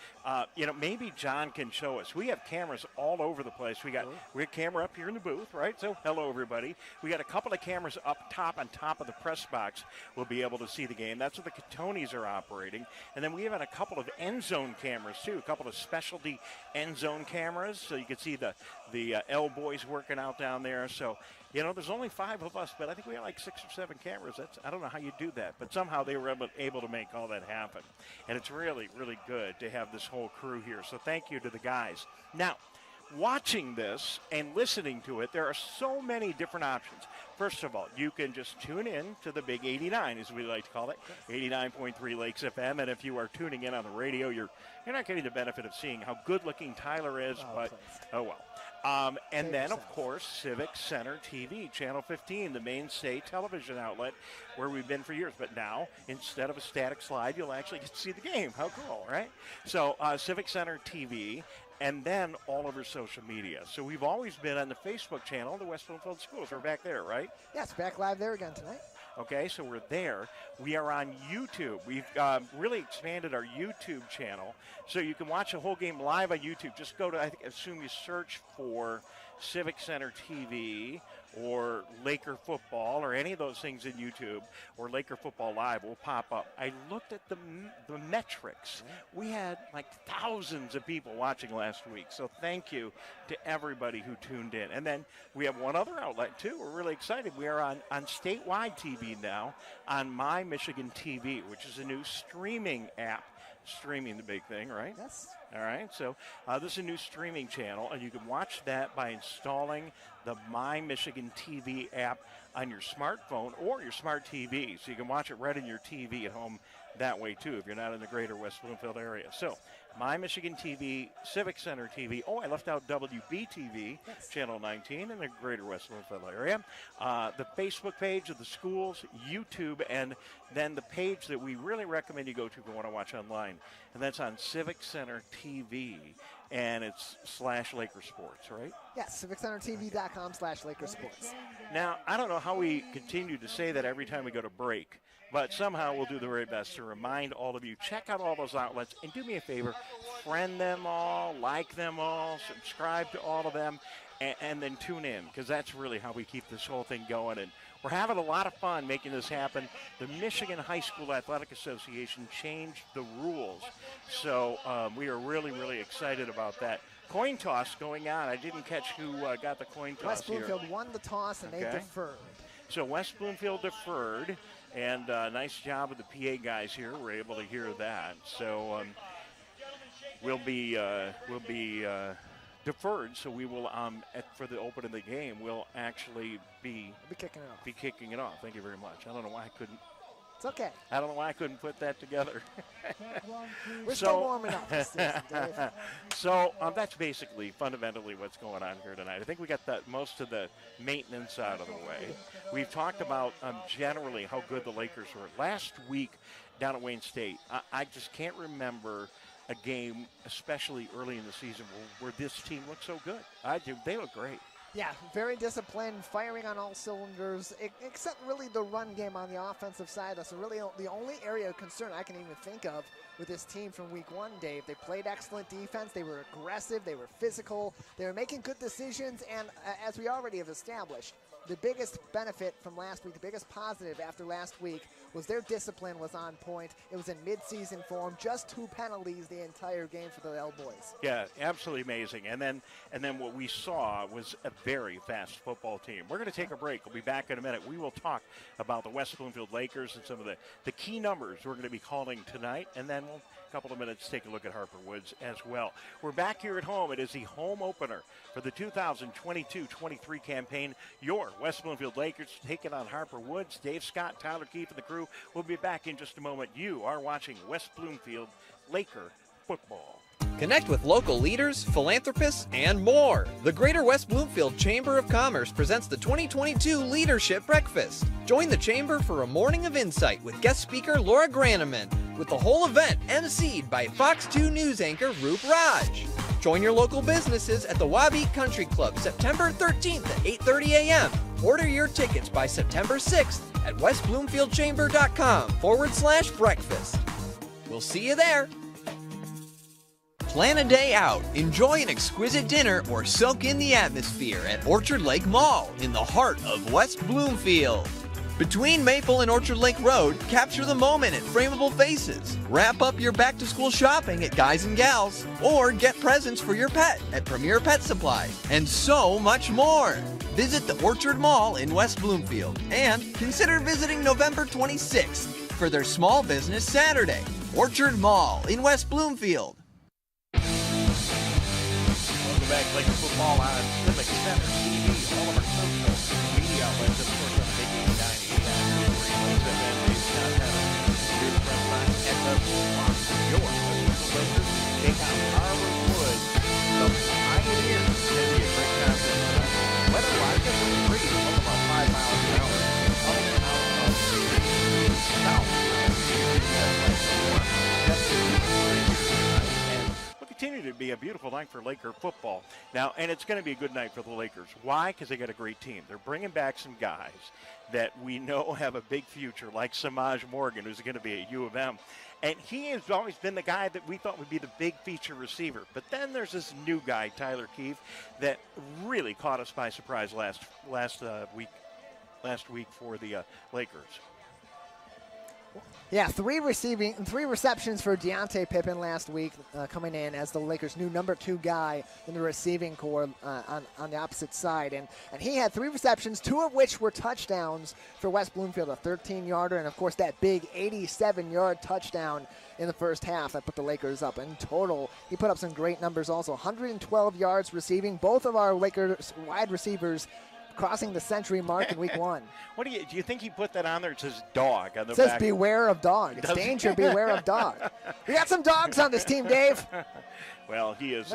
Maybe John can show us. We have cameras all over the place. We got a camera up here in the booth, right? So hello, everybody. We got a couple of cameras up top on top of the press box. We'll be able to see the game. That's what the Catonis are operating. And then we have a couple of end zone cameras, too, a couple of specialty end zone cameras. So you can see the L-BOYZ working out down there. So, there's only 5 of us, but I think we have like 6 or 7 cameras. I don't know how you do that, but somehow they were able to make all that happen. And it's really, really good to have this whole crew here. So thank you to the guys. Now, watching this and listening to it, there are so many different options. First of all, you can just tune in to the Big 89, as we like to call it, 89.3 Lakes FM. And if you are tuning in on the radio, you're not getting the benefit of seeing how good-looking Tyler is, oh well. And then, of course, Civic Center TV, Channel 15, the mainstay television outlet where we've been for years. But now, instead of a static slide, you'll actually get to see the game. How cool, right? So, Civic Center TV, and then all over social media. So we've always been on the Facebook channel, the West Bloomfield Schools. We're back there, right? Yes, back live there again tonight. Okay, so we're there. We are on YouTube. We've really expanded our YouTube channel, so you can watch the whole game live on YouTube. Just go to, I assume you search for Civic Center TV or Laker football or any of those things in YouTube, or Laker football live will pop up. I looked at the metrics. We had like thousands of people watching last week, so thank you to everybody who tuned in. And then we have one other outlet too. We're really excited. We are on statewide TV now on My Michigan TV, which is a new streaming app. Streaming, the big thing, right? Yes. All right, so this is a new streaming channel, and you can watch that by installing the My Michigan TV app on your smartphone or your smart TV. So you can watch it right in your TV at home that way, too, if you're not in the greater West Bloomfield area. So My Michigan TV, Civic Center TV. Oh, I left out WBTV, yes. Channel 19 in the greater West Bloomfield area. The Facebook page of the schools, YouTube, and then the page that we really recommend you go to if you want to watch online. And that's on Civic Center TV, and it's /Laker Sports, right? Yes, civiccentertv.com/Laker Sports. Now, I don't know how we continue to say that every time we go to break, but somehow we'll do the very best to remind all of you, check out all those outlets, and do me a favor, friend them all, like them all, subscribe to all of them, and then tune in, because that's really how we keep this whole thing going. And we're having a lot of fun making this happen. The Michigan High School Athletic Association changed the rules, so we are really, really excited about that. Coin toss going on. I didn't catch who got the coin toss West Bloomfield won the toss, and they deferred. So West Bloomfield deferred, and nice job of the PA guys here. We're able to hear that. So we'll be deferred. So we will for the open of the game, we'll actually be kicking it off. Be kicking it off. Thank you very much. I don't know why I couldn't. It's okay. I don't know why I couldn't put that together. We're still warming up this season, Dave. So that's basically fundamentally what's going on here tonight. I think we got most of the maintenance out of the way. We've talked about generally how good the Lakers were. Last week down at Wayne State, I just can't remember a game, especially early in the season, where this team looked so good. They look great. Yeah, very disciplined, firing on all cylinders, except really the run game on the offensive side. That's really the only area of concern I can even think of with this team from week one, Dave. They played excellent defense. They were aggressive. They were physical. They were making good decisions. And as we already have established, the biggest benefit from last week, the biggest positive after last week, was their discipline was on point. It was in midseason form, just 2 penalties the entire game for the L-BOYZ. Yeah, absolutely amazing. And then what we saw was a very fast football team. We're going to take a break. We'll be back in a minute. We will talk about the West Bloomfield Lakers and some of the key numbers we're going to be calling tonight, and then we'll couple of minutes take a look at Harper Woods as well. We're back here at home. It is the home opener for the 2022-23 campaign. Your West Bloomfield Lakers taking on Harper Woods. Dave Scott, Tyler Keefe, and the crew will be back in just a moment. You are watching West Bloomfield Laker football. Connect with local leaders, philanthropists, and more. The Greater West Bloomfield Chamber of Commerce presents the 2022 Leadership Breakfast. Join the Chamber for a morning of insight with guest speaker Laura Graneman, with the whole event emceed by Fox 2 News anchor Roop Raj. Join your local businesses at the Wabeat Country Club September 13th at 8:30 a.m. Order your tickets by September 6th at westbloomfieldchamber.com/breakfast. We'll see you there. Plan a day out, enjoy an exquisite dinner, or soak in the atmosphere at Orchard Lake Mall in the heart of West Bloomfield. Between Maple and Orchard Lake Road, capture the moment at Frameable Faces. Wrap up your back-to-school shopping at Guys and Gals, or get presents for your pet at Premier Pet Supply, and so much more. Visit the Orchard Mall in West Bloomfield, and consider visiting November 26th for their Small Business Saturday. Orchard Mall in West Bloomfield. Welcome back, Laker football on Civic Center TV, all of our social media outlets, of course, on Big 89. And the sponsor, your listeners, take out Harper Woods, the Pioneers. It's going to be a great contest. Weather-wise, it's going to be pretty, up about 5 miles an hour. Coming out of south. And will continue to be a beautiful night for Laker football. Now, and it's going to be a good night for the Lakers. Why? Because they got a great team. They're bringing back some guys that we know have a big future, like Samaj Morgan, who's going to be at U of M. And he has always been the guy that we thought would be the big feature receiver. But then there's this new guy, Tyler Keefe, that really caught us by surprise last week for the Lakers. Yeah, three receptions for Deontay Pippen last week, coming in as the Lakers' new number 2 guy in the receiving corps on the opposite side. And he had 3 receptions, 2 of which were touchdowns for West Bloomfield, a 13-yarder, and, of course, that big 87-yard touchdown in the first half that put the Lakers up. In total, he put up some great numbers also, 112 yards receiving. Both of our Lakers wide receivers crossing the century mark in week 1. What do you think he put that on there? It says dog on the back. It says back. beware of dog. It's danger, beware of dog. We got some dogs on this team, Dave. Well, he is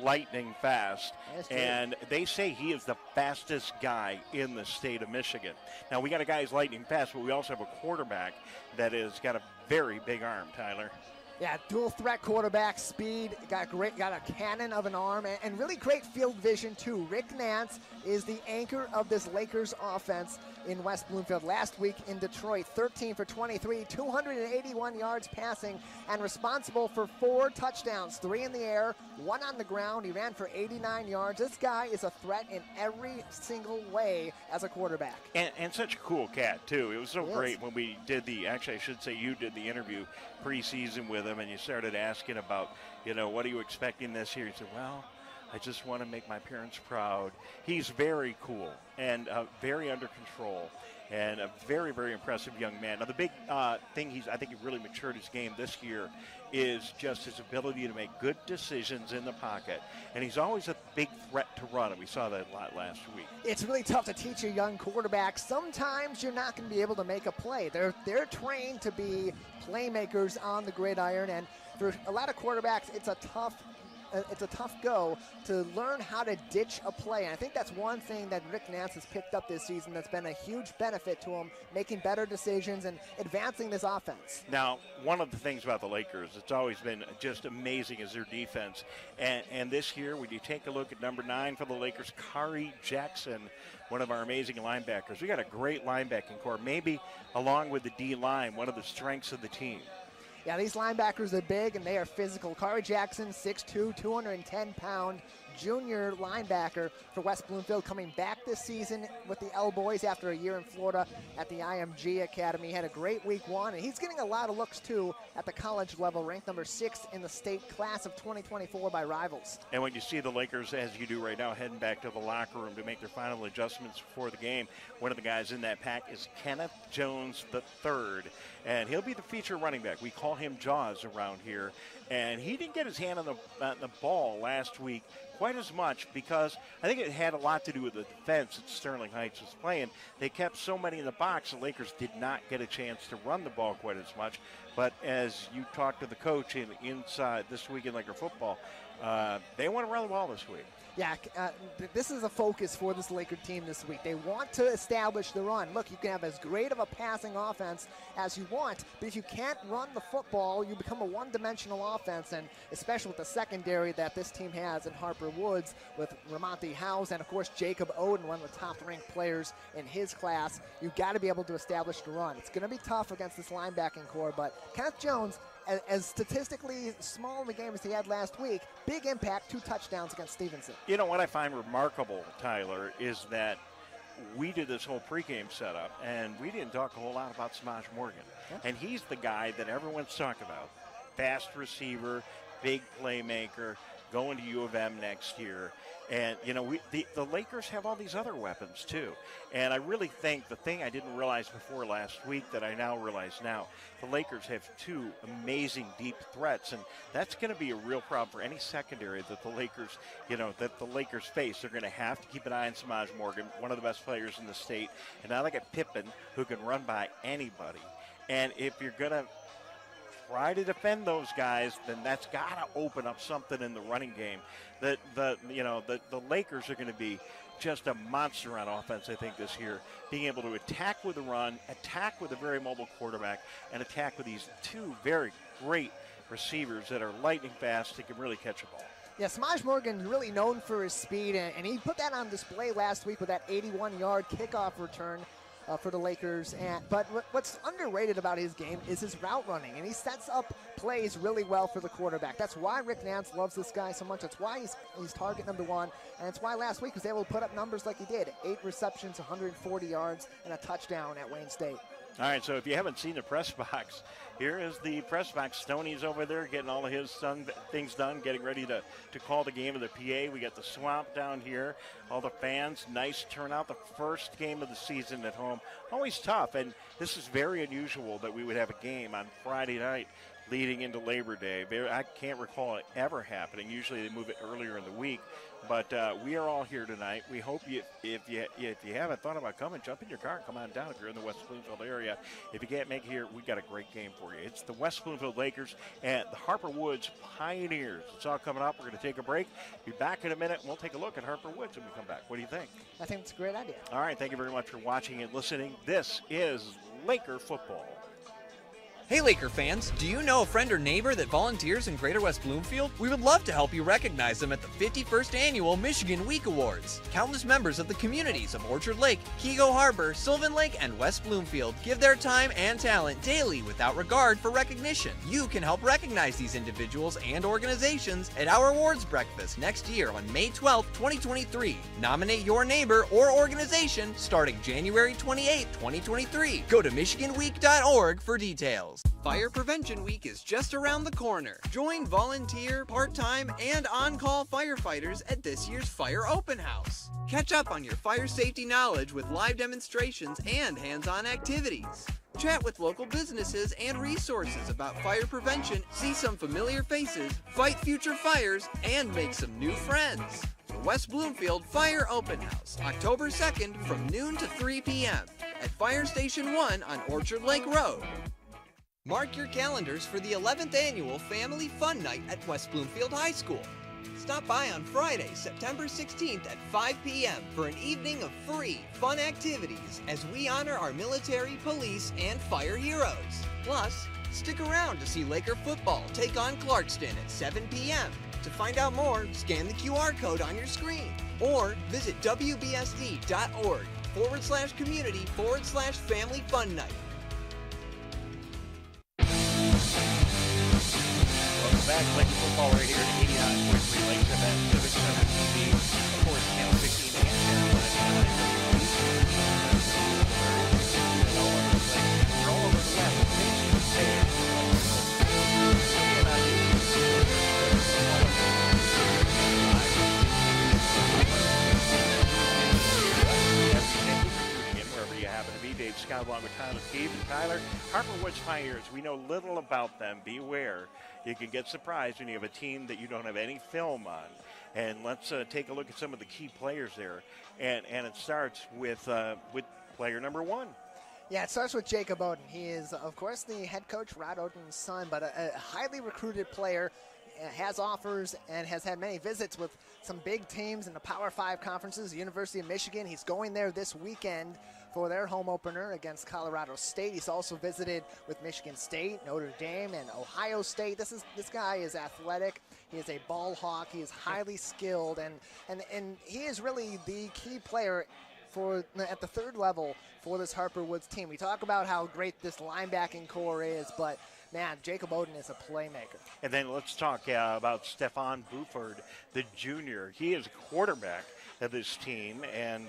lightning fast, and they say he is the fastest guy in the state of Michigan. Now, we got a guy who's lightning fast, but we also have a quarterback that has got a very big arm, Tyler. Yeah, dual threat quarterback, speed, got a cannon of an arm, and really great field vision too. Rick Nance is the anchor of this Lakers offense in West Bloomfield. Last week in Detroit, 13 for 23, 281 yards passing, and responsible for 4 touchdowns, 3 in the air, 1 on the ground. He ran for 89 yards. This guy is a threat in every single way as a quarterback. And such a cool cat too. It was so great when we did actually I should say you did the interview preseason with him, and you started asking about, what are you expecting this year? He said, well, I just want to make my parents proud. He's very cool and very under control and a very, very impressive young man. Now, the big thing I think he really matured his game this year is just his ability to make good decisions in the pocket. And he's always a big threat to run, and we saw that a lot last week. It's really tough to teach a young quarterback. Sometimes you're not going to be able to make a play. They're trained to be playmakers on the gridiron, and for a lot of quarterbacks, it's a tough go to learn how to ditch a play. And I think that's one thing that Rick Nance has picked up this season that's been a huge benefit to him, making better decisions and advancing this offense. Now, one of the things about the Lakers, it's always been just amazing, is their defense. And this year, when you take a look at number 9 for the Lakers, Kari Jackson, one of our amazing linebackers. We got a great linebacking core, maybe along with the D-line, one of the strengths of the team. Yeah, these linebackers are big and they are physical. Kari Jackson, 6'2", 210-pound junior linebacker for West Bloomfield, coming back this season with the L-BOYZ after a year in Florida at the IMG Academy. He had a great week 1, and he's getting a lot of looks too at the college level, ranked number 6 in the state class of 2024 by Rivals. And when you see the Lakers, as you do right now, heading back to the locker room to make their final adjustments before the game, one of the guys in that pack is Kenneth Jones III, and he'll be the feature running back. We call him Jaws around here, and he didn't get his hand on the ball last week quite as much because I think it had a lot to do with the defense that Sterling Heights was playing. They kept so many in the box, the Lakers did not get a chance to run the ball quite as much. But as you talk to the coach inside this week in Laker football, They want to run the ball this week. Yeah, this is a focus for this Laker team this week. They want to establish the run. Look, you can have as great of a passing offense as you want, but if you can't run the football, you become a one-dimensional offense, and especially with the secondary that this team has in Harper Woods with Ramonte Howes and, of course, Jacob Oden, one of the top-ranked players in his class, you've got to be able to establish the run. It's going to be tough against this linebacking core, but Kenneth Jones, as statistically small in the game as he had last week, big impact, 2 touchdowns against Stevenson. You know, what I find remarkable, Tyler, is that we did this whole pregame setup, and we didn't talk a whole lot about Samaj Morgan. Yeah. And he's the guy that everyone's talking about. Fast receiver, big playmaker, going to U of M next year. And, you know, the Lakers have all these other weapons, too. And I really think the thing I didn't realize before last week that I now realize now, the Lakers have 2 amazing deep threats. And that's going to be a real problem for any secondary that the Lakers, face. They're going to have to keep an eye on Samaj Morgan, one of the best players in the state. And now they got Pippen, who can run by anybody. And if you're going to try to defend those guys, then that's got to open up something in the running game. The Lakers are going to be just a monster on offense, I think, this year, being able to attack with a run, attack with a very mobile quarterback, and attack with these 2 very great receivers that are lightning fast that can really catch a ball. Yeah, Samaj Morgan really known for his speed, and he put that on display last week with that 81-yard kickoff return for the Lakers. But what's underrated about his game is his route running, and he sets up plays really well for the quarterback. That's why Rick Nance loves this guy so much. That's why he's target number 1, and it's why last week he was able to put up numbers like he did. 8 receptions, 140 yards, and a touchdown at Wayne State. All right, so if you haven't seen the press box, here is the press box. Stoney's over there getting all of his things done, getting ready to call the game of the PA. We got the Swamp down here, all the fans, nice turnout. The first game of the season at home, always tough, and this is very unusual that we would have a game on Friday night leading into Labor Day. I can't recall it ever happening. Usually they move it earlier in the week. But we are all here tonight. We hope if you haven't thought about coming, jump in your car and come on down if you're in the West Bloomfield area. If you can't make it here, we got a great game for you. It's the West Bloomfield Lakers and the Harper Woods Pioneers. It's all coming up. We're going to take a break. Be back in a minute, and we'll take a look at Harper Woods when we come back. What do you think? I think it's a great idea. All right, thank you very much for watching and listening. This is Laker football. Hey Laker fans, do you know a friend or neighbor that volunteers in Greater West Bloomfield? We would love to help you recognize them at the 51st Annual Michigan Week Awards. Countless members of the communities of Orchard Lake, Keego Harbor, Sylvan Lake, and West Bloomfield give their time and talent daily without regard for recognition. You can help recognize these individuals and organizations at our awards breakfast next year on May 12, 2023. Nominate your neighbor or organization starting January 28, 2023. Go to michiganweek.org for details. Fire Prevention Week is just around the corner. Join volunteer, part-time, and on-call firefighters at this year's Fire Open House. Catch up on your fire safety knowledge with live demonstrations and hands-on activities. Chat with local businesses and resources about fire prevention, see some familiar faces, fight future fires, and make some new friends. The West Bloomfield Fire Open House, October 2nd from noon to 3 p.m. at Fire Station 1 on Orchard Lake Road. Mark your calendars for the 11th Annual Family Fun Night at West Bloomfield High School. Stop by on Friday, September 16th at 5 p.m. for an evening of free, fun activities as we honor our military, police, and fire heroes. Plus, stick around to see Laker football take on Clarkston at 7 p.m. To find out more, scan the QR code on your screen or visit wbsd.org/community/family fun night. Welcome back. Laker football right here at 89.3 Lakes FM, Civic Center TV. Of course, Channel 16 and Channel 99. We're all over the web. Wherever you happen to be, Dave Scott along with Tyler Steve and Tyler. Harper Woods Pioneers, we know little about them. Beware. You can get surprised when you have a team that you don't have any film on. And let's take a look at some of the key players there. And it starts with player number 1. Yeah, it starts with Jacob Oden. He is, of course, the head coach, Rod Oden's son, but a highly recruited player. has offers and has had many visits with some big teams in the Power 5 conferences. The University of Michigan, he's going there this weekend for their home opener against Colorado State. He's also visited with Michigan State, Notre Dame, and Ohio State. This guy is athletic. He is a ball hawk. He is highly skilled, and he is really the key player at the third level for this Harper Woods team. We talk about how great this linebacking core is, but man, Jacob Oden is a playmaker. And then let's talk about Stephon Buford, the junior. He is a quarterback of this team, and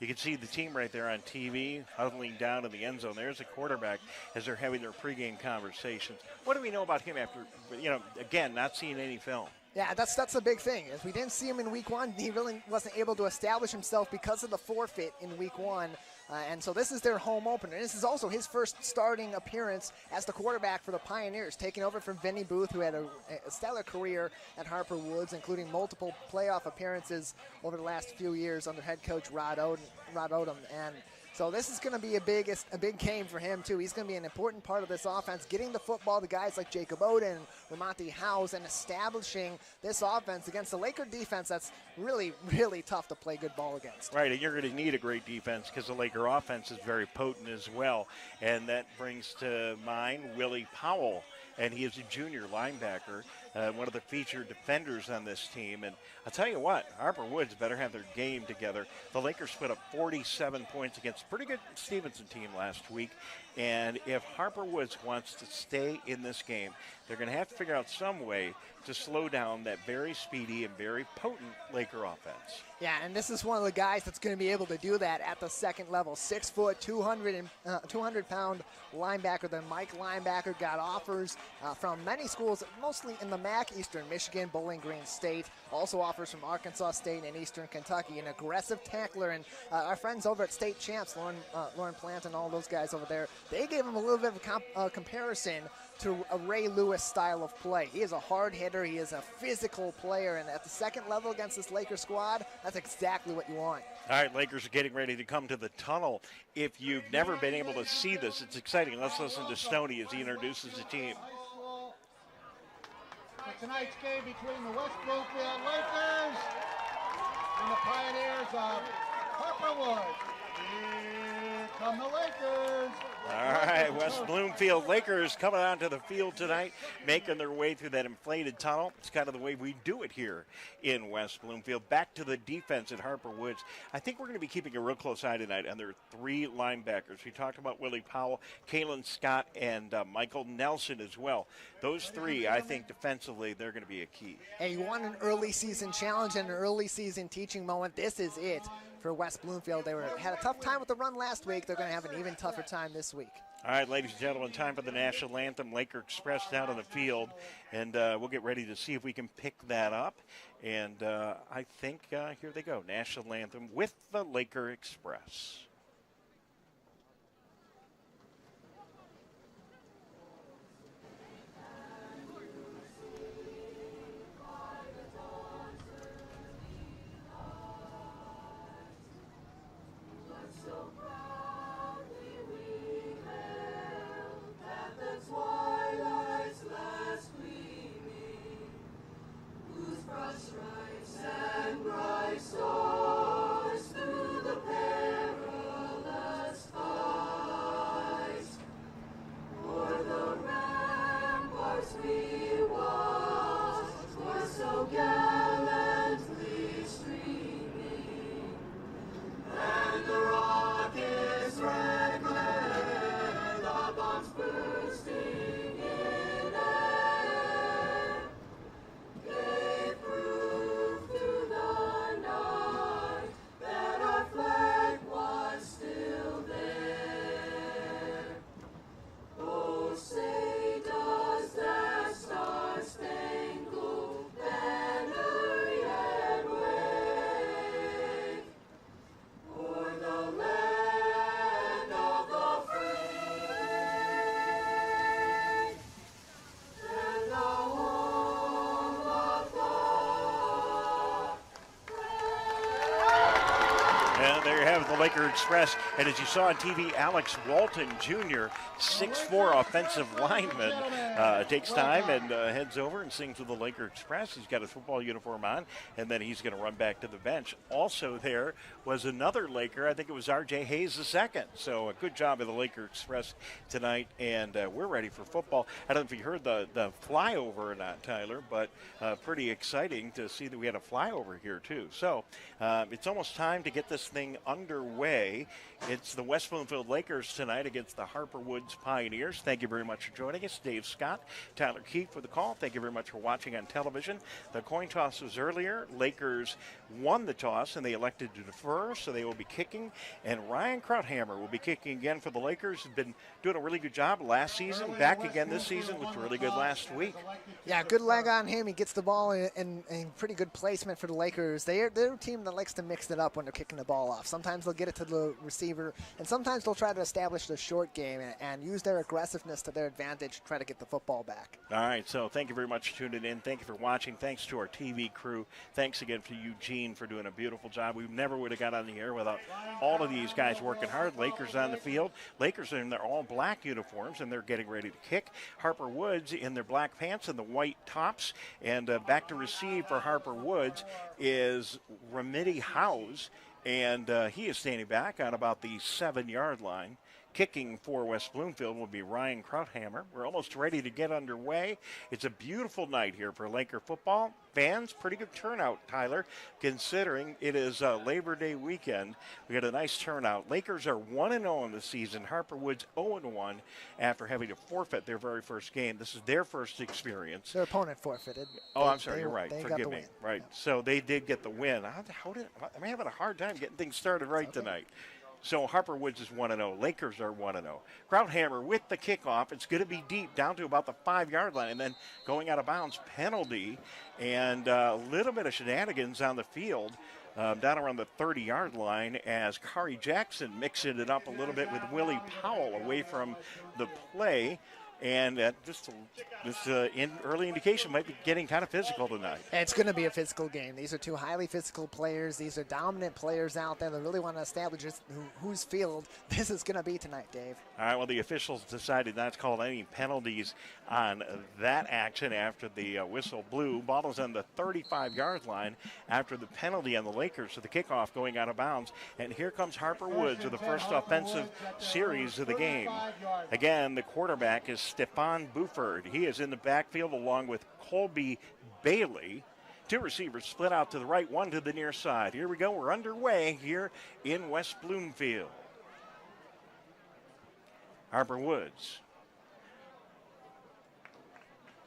you can see the team right there on TV huddling down in the end zone. There's a quarterback as they're having their pregame conversations. What do we know about him after, again, not seeing any film? Yeah, that's a big thing. If we didn't see him in week one, he really wasn't able to establish himself because of the forfeit in week one. And so this is their home opener. This is also his first starting appearance as the quarterback for the Pioneers, taking over from Vinny Booth, who had a stellar career at Harper Woods, including multiple playoff appearances over the last few years under head coach Rod Odom. And so this is going to be a big game for him, too. He's going to be an important part of this offense, getting the football to guys like Jacob Oden, Ramonte House, and establishing this offense against the Laker defense that's really, really tough to play good ball against. Right, and you're going to need a great defense because the Laker offense is very potent as well. And that brings to mind Willie Powell, and he is a junior linebacker, one of the featured defenders on this team. And I'll tell you what, Harper Woods better have their game together. The Lakers put up 47 points against a pretty good Stevenson team last week. And if Harper Woods wants to stay in this game, they're going to have to figure out some way to slow down that very speedy and very potent Laker offense. Yeah, and this is one of the guys that's going to be able to do that at the second level. 6 foot, 200-pound linebacker. The Mike linebacker got offers from many schools, mostly in the MAC, Eastern Michigan, Bowling Green State. Also offers from Arkansas State and Eastern Kentucky. An aggressive tackler, and our friends over at State Champs, Lauren Plant and all those guys over there, they gave him a little bit of a comparison to a Ray Lewis style of play. He is a hard hitter. He is a physical player, and at the second level against this Laker squad, that's exactly what you want. All right, Lakers are getting ready to come to the tunnel. If you've never been able to see this, it's exciting. Let's listen to Stoney as he introduces the team. For tonight's game between the West Bloomfield Lakers and the Pioneers of Harper Woods. Here come the Lakers. All right, West Bloomfield Lakers coming onto the field tonight, making their way through that inflated tunnel. It's kind of the way we do it here in West Bloomfield. Back to the defense at Harper Woods. I think we're going to be keeping a real close eye tonight on their three linebackers. We talked about Willie Powell, Kalen Scott, and Michael Nelson as well. Those three, I think, defensively, they're going to be a key. Hey, you want an early season challenge and an early season teaching moment? This is it for West Bloomfield. They had a tough time with the run last week. They're going to have an even tougher time this week. All right, ladies and gentlemen, time for the national anthem. Laker Express down on the field, and we'll get ready to see if we can pick that up. And I think here they go, national anthem with the Laker Express. Stripes and bright stars through the perilous And there you have it, the Laker Express. And as you saw on TV, Alex Walton Jr., 6'4" offensive lineman, takes time and heads over and sings with the Laker Express. He's got his football uniform on, and then he's going to run back to the bench. Also there was another Laker. I think it was R.J. Hayes II. So a good job of the Laker Express tonight, and we're ready for football. I don't know if you heard the flyover or not, Tyler, but pretty exciting to see that we had a flyover here, too. So it's almost time to get this thing underway. It's the West Bloomfield Lakers tonight against the Harper Woods Pioneers. Thank you very much for joining us. Dave Scott, Tyler Keefe for the call. Thank you very much for watching on television. The coin toss was earlier. Lakers won the toss, and they elected to defer, so they will be kicking. And Ryan Krauthammer will be kicking again for the Lakers. Has been doing a really good job last season, back again this season. Looked really good last week. Yeah, good leg on him. He gets the ball in pretty good placement for the Lakers. They're a team that likes to mix it up when they're kicking the ball off. Sometimes they'll get it to the receiver, and sometimes they'll try to establish the short game and use their aggressiveness to their advantage to try to get the football back. All right, so thank you very much for tuning in. Thank you for watching. Thanks to our TV crew. Thanks again to Eugene for doing a beautiful job. We never would have got on the air without all of these guys working hard. Lakers on the field. Lakers are in their all-black uniforms, and they're getting ready to kick. Harper Woods in their black pants and the white tops. And back to receive for Harper Woods is Remedy Howes, and he is standing back on about the 7-yard line. Kicking for West Bloomfield will be Ryan Krauthammer. We're almost ready to get underway. It's a beautiful night here for Laker football. Fans, pretty good turnout, Tyler, considering it is Labor Day weekend. We got a nice turnout. Lakers are 1-0 in the season. Harper Woods 0-1 after having to forfeit their very first game. This is their first experience. Their opponent forfeited. I'm sorry, you're right. Forgive me. Right. Yeah. So they did get the win. I'm having a hard time getting things started right tonight. So Harper Woods is 1-0. Lakers are 1-0. Krauthammer with the kickoff. It's going to be deep down to about the 5-yard line, and then going out of bounds, penalty, and a little bit of shenanigans on the field down around the 30-yard line as Kari Jackson mixing it up a little bit with Willie Powell away from the play. And just this early indication might be getting kind of physical tonight. It's going to be a physical game. These are two highly physical players. These are dominant players out there that really want to establish whose field this is going to be tonight, Dave. All right, well, the officials decided not to call any penalties on that action after the whistle blew. Ball is on the 35-yard line after the penalty on the Lakers. So the kickoff going out of bounds. And here comes Harper Woods with the first offensive series of the game. Again, the quarterback is Stephon Buford. He is in the backfield along with Colby Bailey. Two receivers split out to the right, one to the near side. Here we go. We're underway here in West Bloomfield. Harper Woods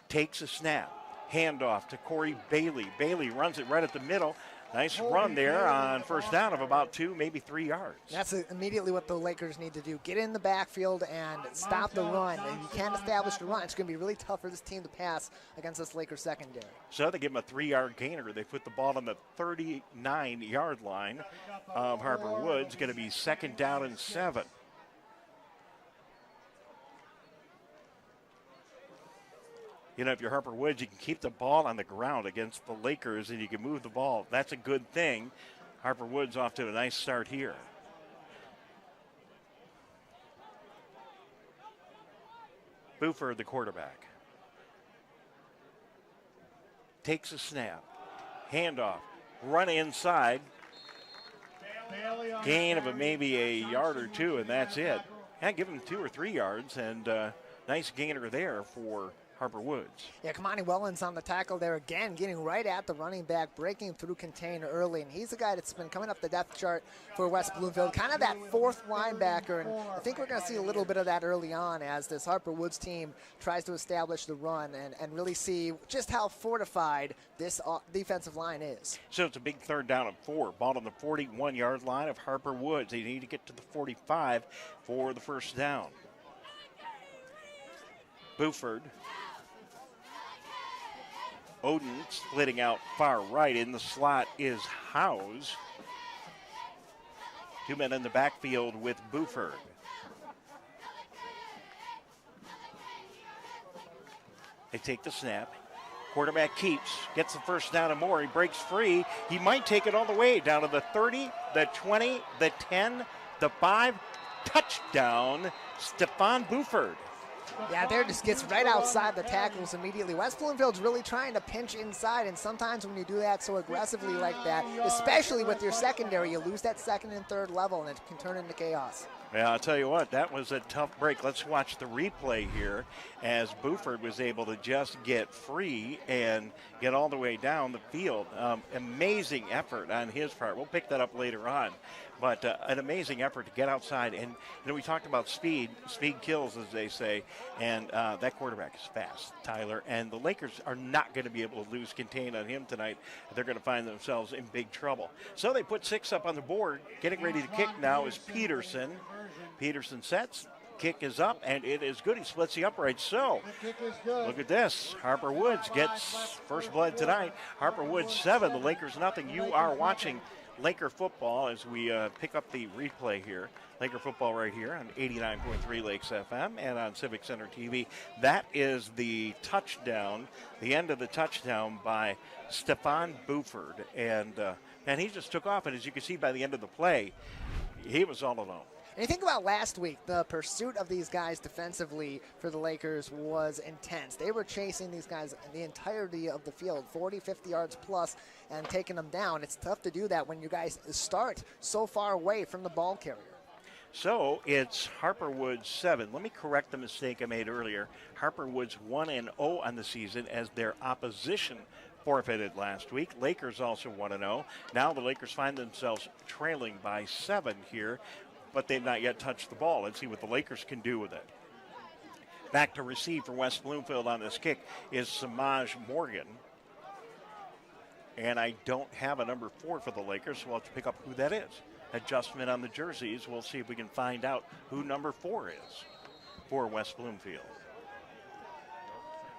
takes a snap. Handoff to Corey Bailey. Bailey runs it right at the middle. Nice run there on first down of about 2, maybe 3 yards. That's immediately what the Lakers need to do. Get in the backfield and stop the run. And you can't establish the run. It's going to be really tough for this team to pass against this Lakers secondary. So they give him a 3-yard gainer. They put the ball on the 39-yard line of Harper Woods. Going to be 2nd down and 7. You know, if you're Harper Woods, you can keep the ball on the ground against the Lakers and you can move the ball. That's a good thing. Harper Woods off to a nice start here. Buford, the quarterback, takes a snap. Handoff. Run inside. Gain of maybe a yard or 2, and that's it. And give him 2 or 3 yards, and nice gainer there for Harper Woods. Yeah, Kamani Wellens on the tackle there again, getting right at the running back, breaking through contain early, and he's the guy that's been coming up the depth chart for West Bloomfield, kind of that 4th linebacker, and I think we're going to see a little bit of that early on as this Harper Woods team tries to establish the run and really see just how fortified this defensive line is. So it's a big 3rd down and 4. Ball on the 41-yard line of Harper Woods. They need to get to the 45 for the first down. Buford. Oden splitting out far right. In the slot is Howes. 2 men in the backfield with Buford. They take the snap. Quarterback keeps, gets the first down and more. He breaks free. He might take it all the way down to the 30, the 20, the 10, the 5. Touchdown, Stephon Buford. Yeah, there just gets right outside the tackles immediately. West Bloomfield's really trying to pinch inside, and sometimes when you do that so aggressively like that, especially with your secondary, you lose that second and third level, and it can turn into chaos. Yeah, I'll tell you what, that was a tough break. Let's watch the replay here as Buford was able to just get free and get all the way down the field. Amazing effort on his part. We'll pick that up later on. But an amazing effort to get outside. And, we talked about speed. Speed kills, as they say. And that quarterback is fast, Tyler. And the Lakers are not going to be able to lose contain on him tonight. They're going to find themselves in big trouble. So they put 6 up on the board. Getting ready to kick now is Peterson. Peterson sets. Kick is up, and it is good. He splits the upright. So, look at this. Harper Woods gets first blood tonight. Harper Woods 7, the Lakers nothing. You are watching Laker football as we pick up the replay here. Laker football right here on 89.3 Lakes FM and on Civic Center TV. That is the touchdown, the end of the touchdown by Stephon Buford. And he just took off, and as you can see by the end of the play, he was all alone. And you think about last week, the pursuit of these guys defensively for the Lakers was intense. They were chasing these guys the entirety of the field, 40, 50 yards plus, and taking them down. It's tough to do that when you guys start so far away from the ball carrier. So it's Harper Woods 7. Let me correct the mistake I made earlier. Harper Woods 1-0 on the season as their opposition forfeited last week. Lakers also 1-0. Now the Lakers find themselves trailing by 7 here, but they've not yet touched the ball. Let's see what the Lakers can do with it. Back to receive for West Bloomfield on this kick is Samaj Morgan. And I don't have a number 4 for the Lakers, so I'll have to pick up who that is. Adjustment on the jerseys. We'll see if we can find out who number 4 is for West Bloomfield.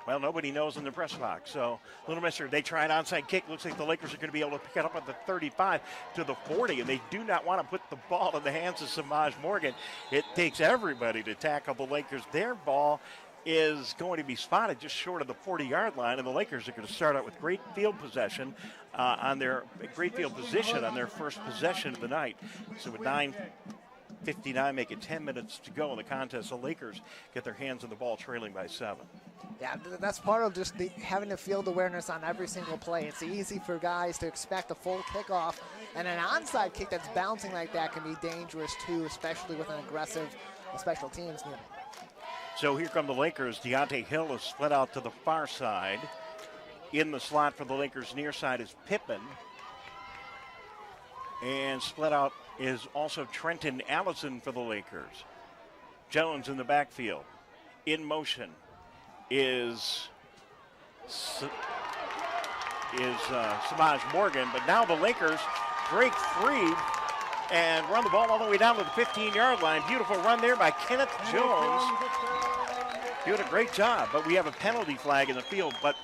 Well, nobody knows in the press box. So, little mister, they try an onside kick. Looks like the Lakers are going to be able to pick it up at the 35 to the 40, and they do not want to put the ball in the hands of Samaj Morgan. It takes everybody to tackle the Lakers. Their ball is going to be spotted just short of the 40-yard line, and the Lakers are going to start out with great field possession on their first possession of the night. So with 9:59, make it 10 minutes to go in the contest. The Lakers get their hands on the ball, trailing by 7. Yeah, that's part of just having the field awareness on every single play. It's easy for guys to expect a full kickoff, and an onside kick that's bouncing like that can be dangerous too, especially with an aggressive special teams unit. So here come the Lakers. Deontay Hill is split out to the far side. In the slot for the Lakers near side is Pippen. And split out is also Trenton Allison for the Lakers. Jones in the backfield. In motion is Samaj Morgan, but now the Lakers break free and run the ball all the way down to the 15-yard line. Beautiful run there by Kenneth Jones. Doing a great job, but we have a penalty flag in the field, but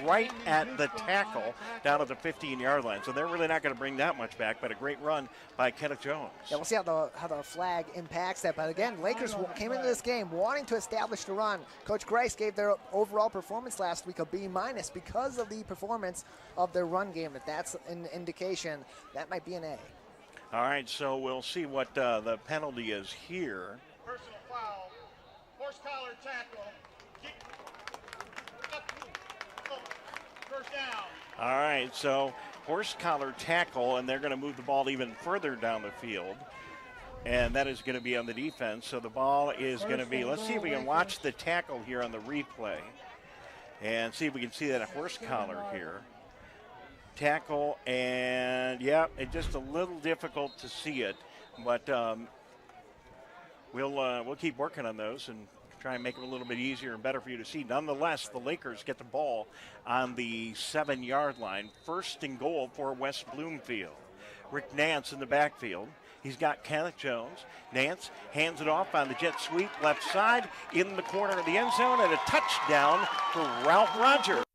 right at the tackle down at the 15-yard line. So they're really not going to bring that much back, but a great run by Kenneth Jones. Yeah, we'll see how the flag impacts that. But again, Lakers came into this game wanting to establish the run. Coach Grice gave their overall performance last week a B- because of the performance of their run game. If that's an indication, that might be an A. All right, so we'll see what the penalty is here. Personal foul, horse collar tackle, first down. All right, so horse collar tackle, and they're going to move the ball even further down the field. And that is going to be on the defense. So the ball is going to be, let's see if we can watch the tackle here on the replay and see if we can see that horse collar here. Tackle, and yeah, it's just a little difficult to see it, but we'll keep working on those and try and make it a little bit easier and better for you to see. Nonetheless, the Lakers get the ball on the 7-yard line. First and goal for West Bloomfield. Rick Nance in the backfield. He's got Kenneth Jones. Nance hands it off on the jet sweep left side in the corner of the end zone, and a touchdown for Ralph Rogers.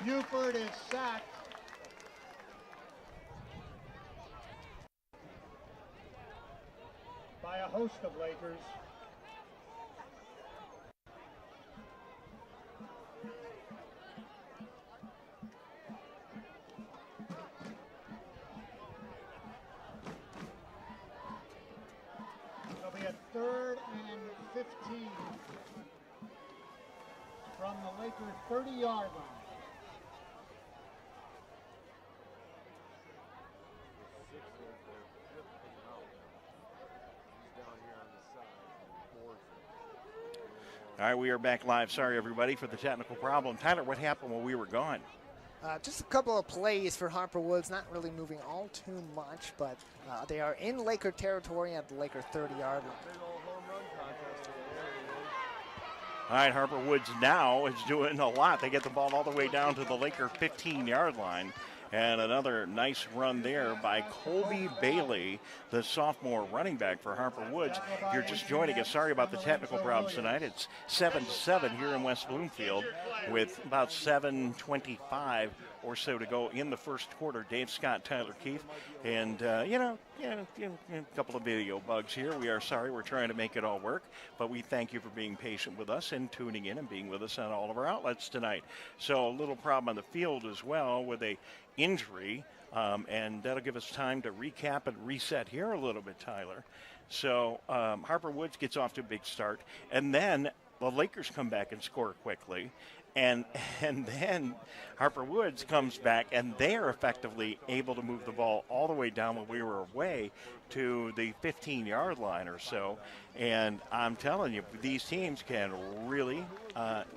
Buford is sacked. By a host of Lakers. It'll be a 3rd and 15 from the Lakers 30-yard line. All right, we are back live. Sorry, everybody, for the technical problem. Tyler, what happened while we were gone? Just a couple of plays for Harper Woods, not really moving all too much, but they are in Laker territory at the Laker 30-yard line. All right, Harper Woods now is doing a lot. They get the ball all the way down to the Laker 15-yard line. And another nice run there by Colby Bailey, the sophomore running back for Harper Woods. If you're just joining us, sorry about the technical problems tonight. It's 7-7 here in West Bloomfield with about 7:25 or so to go in the first quarter. Dave Scott, Tyler Keefe, and a couple of video bugs here. We are sorry. We're trying to make it all work, but we thank you for being patient with us and tuning in and being with us on all of our outlets tonight. So a little problem on the field as well with a injury, and that'll give us time to recap and reset here a little bit, Tyler. So Harper Woods gets off to a big start, and then the Lakers come back and score quickly. And then Harper Woods comes back, and they are effectively able to move the ball all the way down when we were away to the 15-yard line or so. And I'm telling you, these teams can really,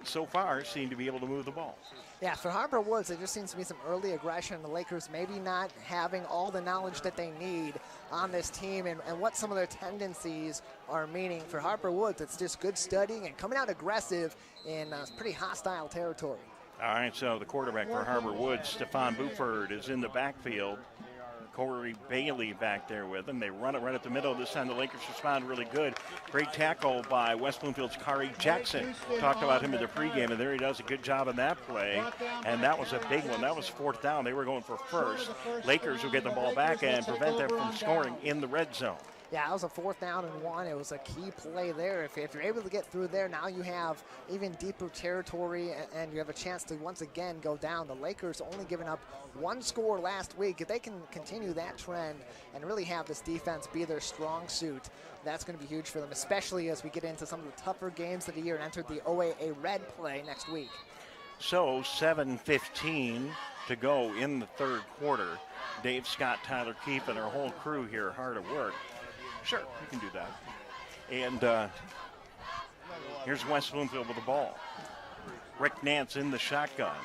so far, seem to be able to move the ball. Yeah, for Harper Woods, there just seems to be some early aggression. The Lakers maybe not having all the knowledge that they need on this team and what some of their tendencies are meaning. For Harper Woods, it's just good studying and coming out aggressive in pretty hostile territory. All right, so the quarterback for Harper Woods, Stephon Buford, is in the backfield. Corey Bailey back there with him. They run it right at the middle. This time the Lakers respond really good. Great tackle by West Bloomfield's Kari Jackson. Talked about him in the pregame, and there he does a good job in that play. And that was a big one. That was 4th down. They were going for first. Lakers will get the ball back and prevent them from scoring in the red zone. Yeah, it was a 4th down and 1. It was a key play there. If you're able to get through there, now you have even deeper territory and you have a chance to once again go down. The Lakers only giving up 1 score last week. If they can continue that trend and really have this defense be their strong suit, that's going to be huge for them, especially as we get into some of the tougher games of the year and enter the OAA Red play next week. So 7:15 to go in the third quarter. Dave Scott, Tyler Keefe, and our whole crew here hard at work. Sure, we can do that. And here's West Bloomfield with the ball. Rick Nance in the shotgun.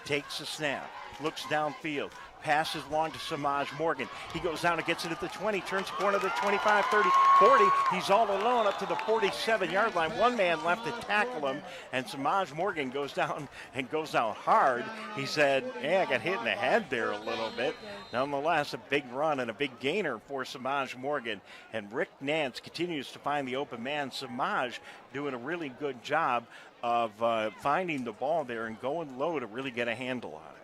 Takes a snap. Looks downfield. Passes long to Samaj Morgan. He goes down and gets it at the 20. Turns the corner to the 25, 30, 40. He's all alone up to the 47-yard line. One man left to tackle him. And Samaj Morgan goes down and goes down hard. He said, hey, I got hit in the head there a little bit. Nonetheless, a big run and a big gainer for Samaj Morgan. And Rick Nance continues to find the open man. Samaj doing a really good job of finding the ball there and going low to really get a handle on it.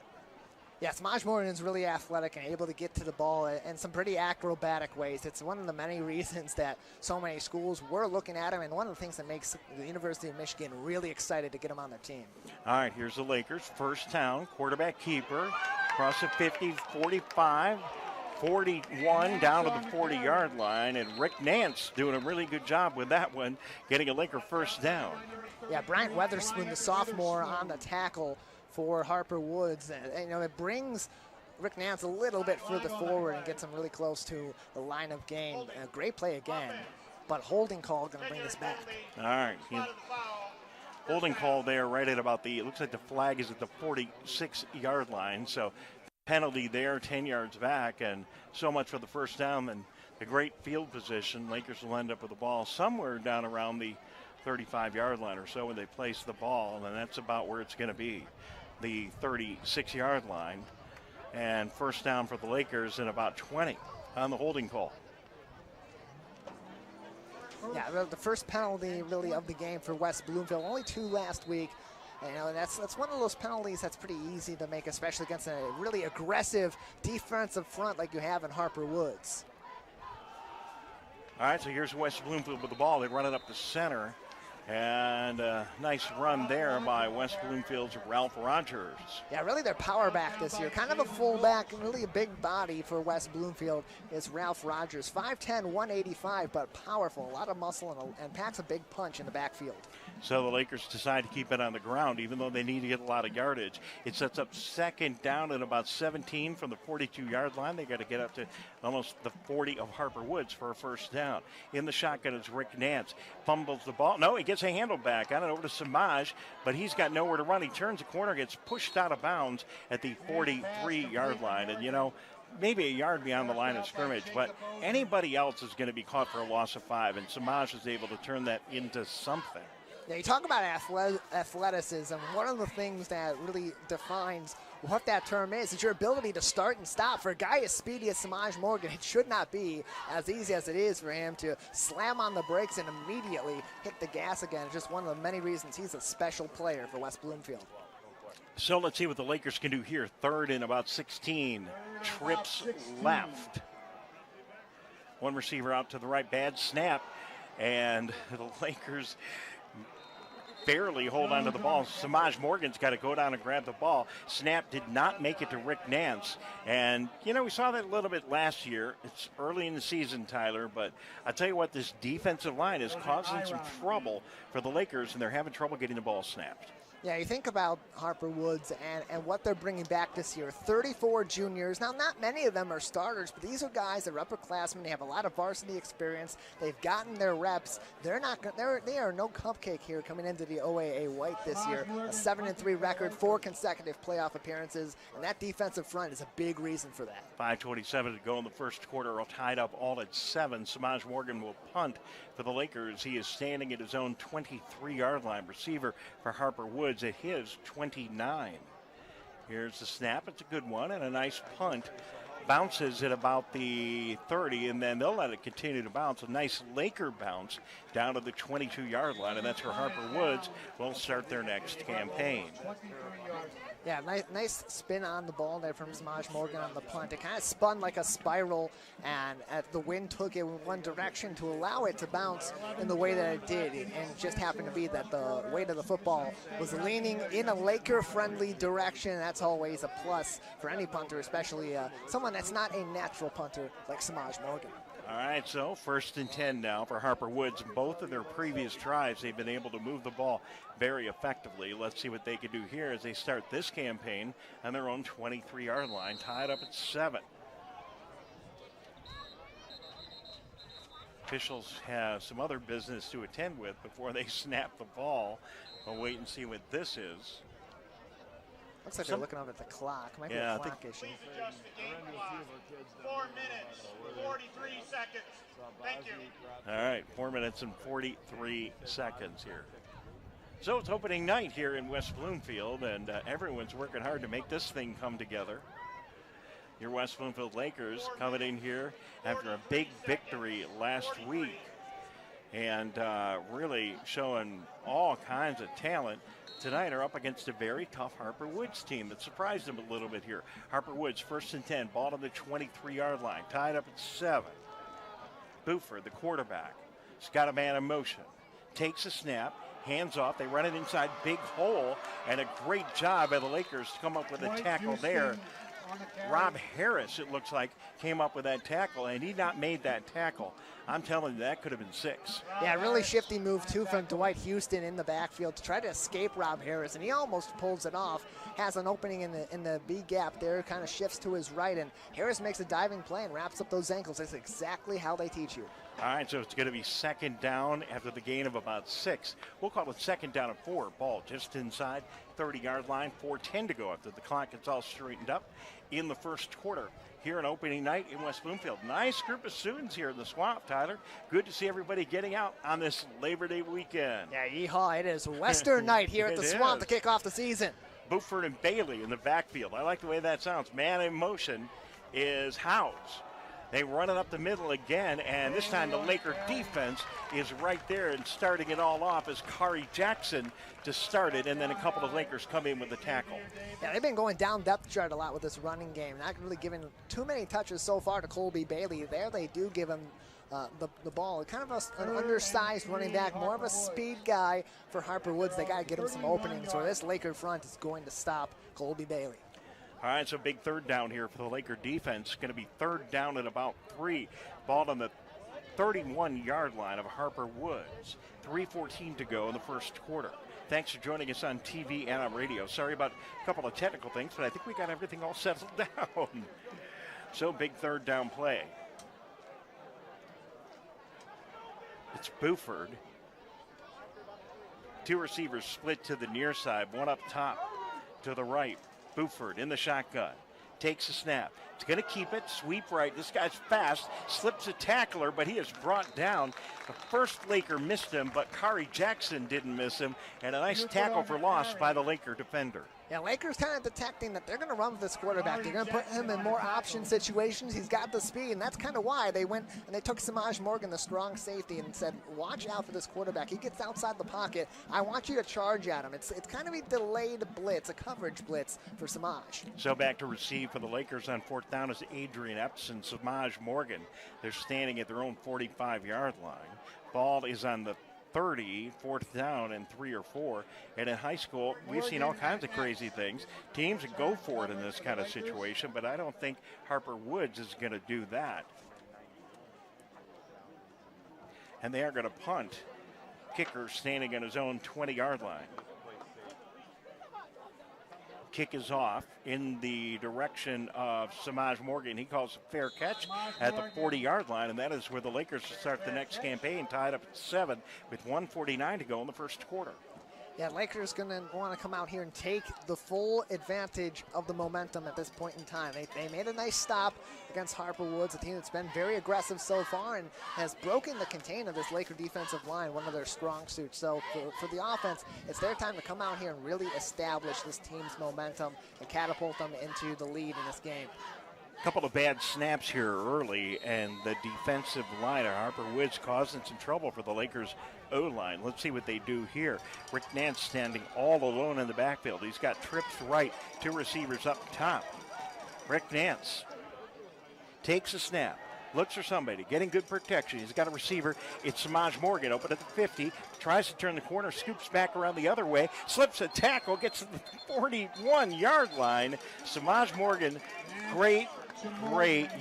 Yeah, Samaj Morgan is really athletic and able to get to the ball in some pretty acrobatic ways. It's one of the many reasons that so many schools were looking at him, and one of the things that makes the University of Michigan really excited to get him on their team. All right, here's the Lakers. First down, quarterback keeper, across the 50, 45, 41, down to the 40-yard line, and Rick Nance doing a really good job with that one, getting a Laker first down. Yeah, Bryant Weatherspoon, the sophomore, on the tackle for Harper Woods. And, it brings Rick Nance a little bit further forward and gets him really close to the line of game. A great play again, but holding call going to bring this back. All right. Holding call there right at about it looks like the flag is at the 46-yard line. So penalty there, 10 yards back, and so much for the first down and the great field position. Lakers will end up with the ball somewhere down around the 35-yard line or so when they place the ball, and that's about where it's going to be. The 36-yard line, and first down for the Lakers in about 20 on the holding call. Yeah, the first penalty really of the game for West Bloomfield. Only 2 last week. And that's one of those penalties that's pretty easy to make, especially against a really aggressive defensive front like you have in Harper Woods. All right, so here's West Bloomfield with the ball. They run it up the center. And a nice run there by West Bloomfield's Ralph Rogers. Yeah, really their power back this year. Kind of a fullback, really a big body for West Bloomfield is Ralph Rogers. 5'10", 185, but powerful. A lot of muscle and packs a big punch in the backfield. So the Lakers decide to keep it on the ground, even though they need to get a lot of yardage. It sets up second down at about 17 from the 42-yard line. They got to get up to almost the 40 of Harper Woods for a first down. In the shotgun is Rick Nance. Fumbles the ball. No, he gets a handle back on it over to Samaj, but he's got nowhere to run. He turns the corner, gets pushed out of bounds at the 43-yard line. And, you know, maybe a yard beyond the line of scrimmage, but anybody else is going to be caught for a loss of 5, and Samaj is able to turn that into something. Yeah, you talk about athleticism. One of the things that really defines what that term is your ability to start and stop. For a guy as speedy as Samaj Morgan, it should not be as easy as it is for him to slam on the brakes and immediately hit the gas again. It's just one of the many reasons he's a special player for West Bloomfield. So let's see what the Lakers can do here. Third and about 16. Trips left. One receiver out to the right. Bad snap. And the Lakers barely hold on to the ball. Samaj Morgan's got to go down and grab the ball. Snap did not make it to Rick Nance. And, you know, we saw that a little bit last year. It's early in the season, Tyler, but I'll tell you what, this defensive line is causing some trouble for the Lakers, and they're having trouble getting the ball snapped. Yeah, you think about Harper Woods and what they're bringing back this year. 34 juniors. Now, not many of them are starters, but these are guys that are upperclassmen. They have a lot of varsity experience. They've gotten their reps. They are no cupcake here coming into the OAA White this year. A 7-3 record, 4 consecutive playoff appearances, and that defensive front is a big reason for that. 5:27 to go in the first quarter. All tied up all at 7. Samaj Morgan will punt for the Lakers. He is standing at his own 23-yard line. Receiver for Harper Woods at his 29. Here's the snap. It's a good one and a nice punt. Bounces at about the 30, and then they'll let it continue to bounce. A nice Laker bounce down to the 22-yard line, and that's where Harper Woods will start their next campaign. Yeah, nice spin on the ball there from Samaj Morgan on the punt. It kind of spun like a spiral, and the wind took it in one direction to allow it to bounce in the way that it did. And it just happened to be that the weight of the football was leaning in a Laker-friendly direction. That's always a plus for any punter, especially someone that's not a natural punter like Samaj Morgan. All right, so 1st and 10 now for Harper Woods. Both of their previous tries, they've been able to move the ball very effectively. Let's see what they can do here as they start this campaign on their own 23-yard line, tied up at 7. Officials have some other business to attend with before they snap the ball. We'll wait and see what this is. Looks like they're looking up at the clock. Might be a clock issue. 4 minutes, 43 seconds. Thank you. All right, 4 minutes and 43 seconds here. So it's opening night here in West Bloomfield, and everyone's working hard to make this thing come together. Your West Bloomfield Lakers coming in here after a big victory last week and really showing all kinds of talent. Tonight are up against a very tough Harper Woods team that surprised them a little bit here. Harper Woods, 1st and 10, ball to the 23-yard line, tied up at 7. Buford, the quarterback, has got a man in motion, takes a snap, hands off, they run it inside, big hole, and a great job by the Lakers to come up with a tackle there. Rob Harris, it looks like, came up with that tackle, and he not made that tackle. I'm telling you, that could have been 6. Yeah, really shifty move, too, from Dwight Houston in the backfield to try to escape Rob Harris, and he almost pulls it off. Has an opening in the B gap there, kind of shifts to his right, and Harris makes a diving play and wraps up those ankles. That's exactly how they teach you. All right, so it's going to be 2nd down after the gain of about 6. We'll call it 2nd down and 4. Ball just inside 30-yard line, 4:10 to go after the clock gets all straightened up in the first quarter. Here on opening night in West Bloomfield. Nice group of students here in the swamp, Tyler. Good to see everybody getting out on this Labor Day weekend. Yeah, yeehaw, it is Western night here at the swamp to kick off the season. Buford and Bailey in the backfield. I like the way that sounds. Man in motion is Howes. They run it up the middle again, and this time the Laker defense is right there and starting it all off as Kari Jackson to start it, and then a couple of Lakers come in with the tackle. Yeah, they've been going down depth chart a lot with this running game. Not really giving too many touches so far to Colby Bailey. There they do give him the ball. Kind of an undersized running back, more of a speed guy for Harper Woods. They got to get him some openings, or this Laker front is going to stop Colby Bailey. All right, so big third down here for the Laker defense. Going to be third down at about 3. Ball on the 31-yard line of Harper Woods. 3:14 to go in the first quarter. Thanks for joining us on TV and on radio. Sorry about a couple of technical things, but I think we got everything all settled down. So big third down play. It's Buford. 2 receivers split to the near side, one up top to the right. Buford in the shotgun, takes a snap. It's going to keep it, sweep right. This guy's fast, slips a tackler, but he is brought down. The first Laker missed him, but Kari Jackson didn't miss him, and a nice tackle for loss by the Laker defender. Yeah, Lakers kind of detecting that they're going to run with this quarterback. They're going to put him in more option situations. He's got the speed, and that's kind of why they went and they took Samaj Morgan, the strong safety, and said, watch out for this quarterback. He gets outside the pocket. I want you to charge at him. It's kind of a delayed blitz, a coverage blitz for Samaj. So back to receive for the Lakers on fourth down is Adrian Epps and Samaj Morgan. They're standing at their own 45-yard line. Ball is on the 30, fourth down and 3 or 4. And in high school, we've seen all kinds of crazy things. Teams that go for it in this kind of situation, but I don't think Harper Woods is going to do that. And they are going to punt. Kicker standing on his own 20-yard line. Kick is off in the direction of Samaj Morgan. He calls a fair catch at the 40-yard line, and that is where the Lakers start the next campaign, tied up at 7 with 1:49 to go in the first quarter. Yeah, Lakers going to want to come out here and take the full advantage of the momentum at this point in time. They made a nice stop against Harper Woods, a team that's been very aggressive so far and has broken the contain of this Laker defensive line, one of their strong suits. So for the offense, it's their time to come out here and really establish this team's momentum and catapult them into the lead in this game. Couple of bad snaps here early, and the defensive line of Harper Woods causing some trouble for the Lakers O-line. Let's see what they do here. Rick Nance standing all alone in the backfield. He's got trips right, 2 receivers up top. Rick Nance takes a snap, looks for somebody, getting good protection. He's got a receiver. It's Samaj Morgan, open at the 50, tries to turn the corner, scoops back around the other way, slips a tackle, gets to the 41-yard line. Samaj Morgan, great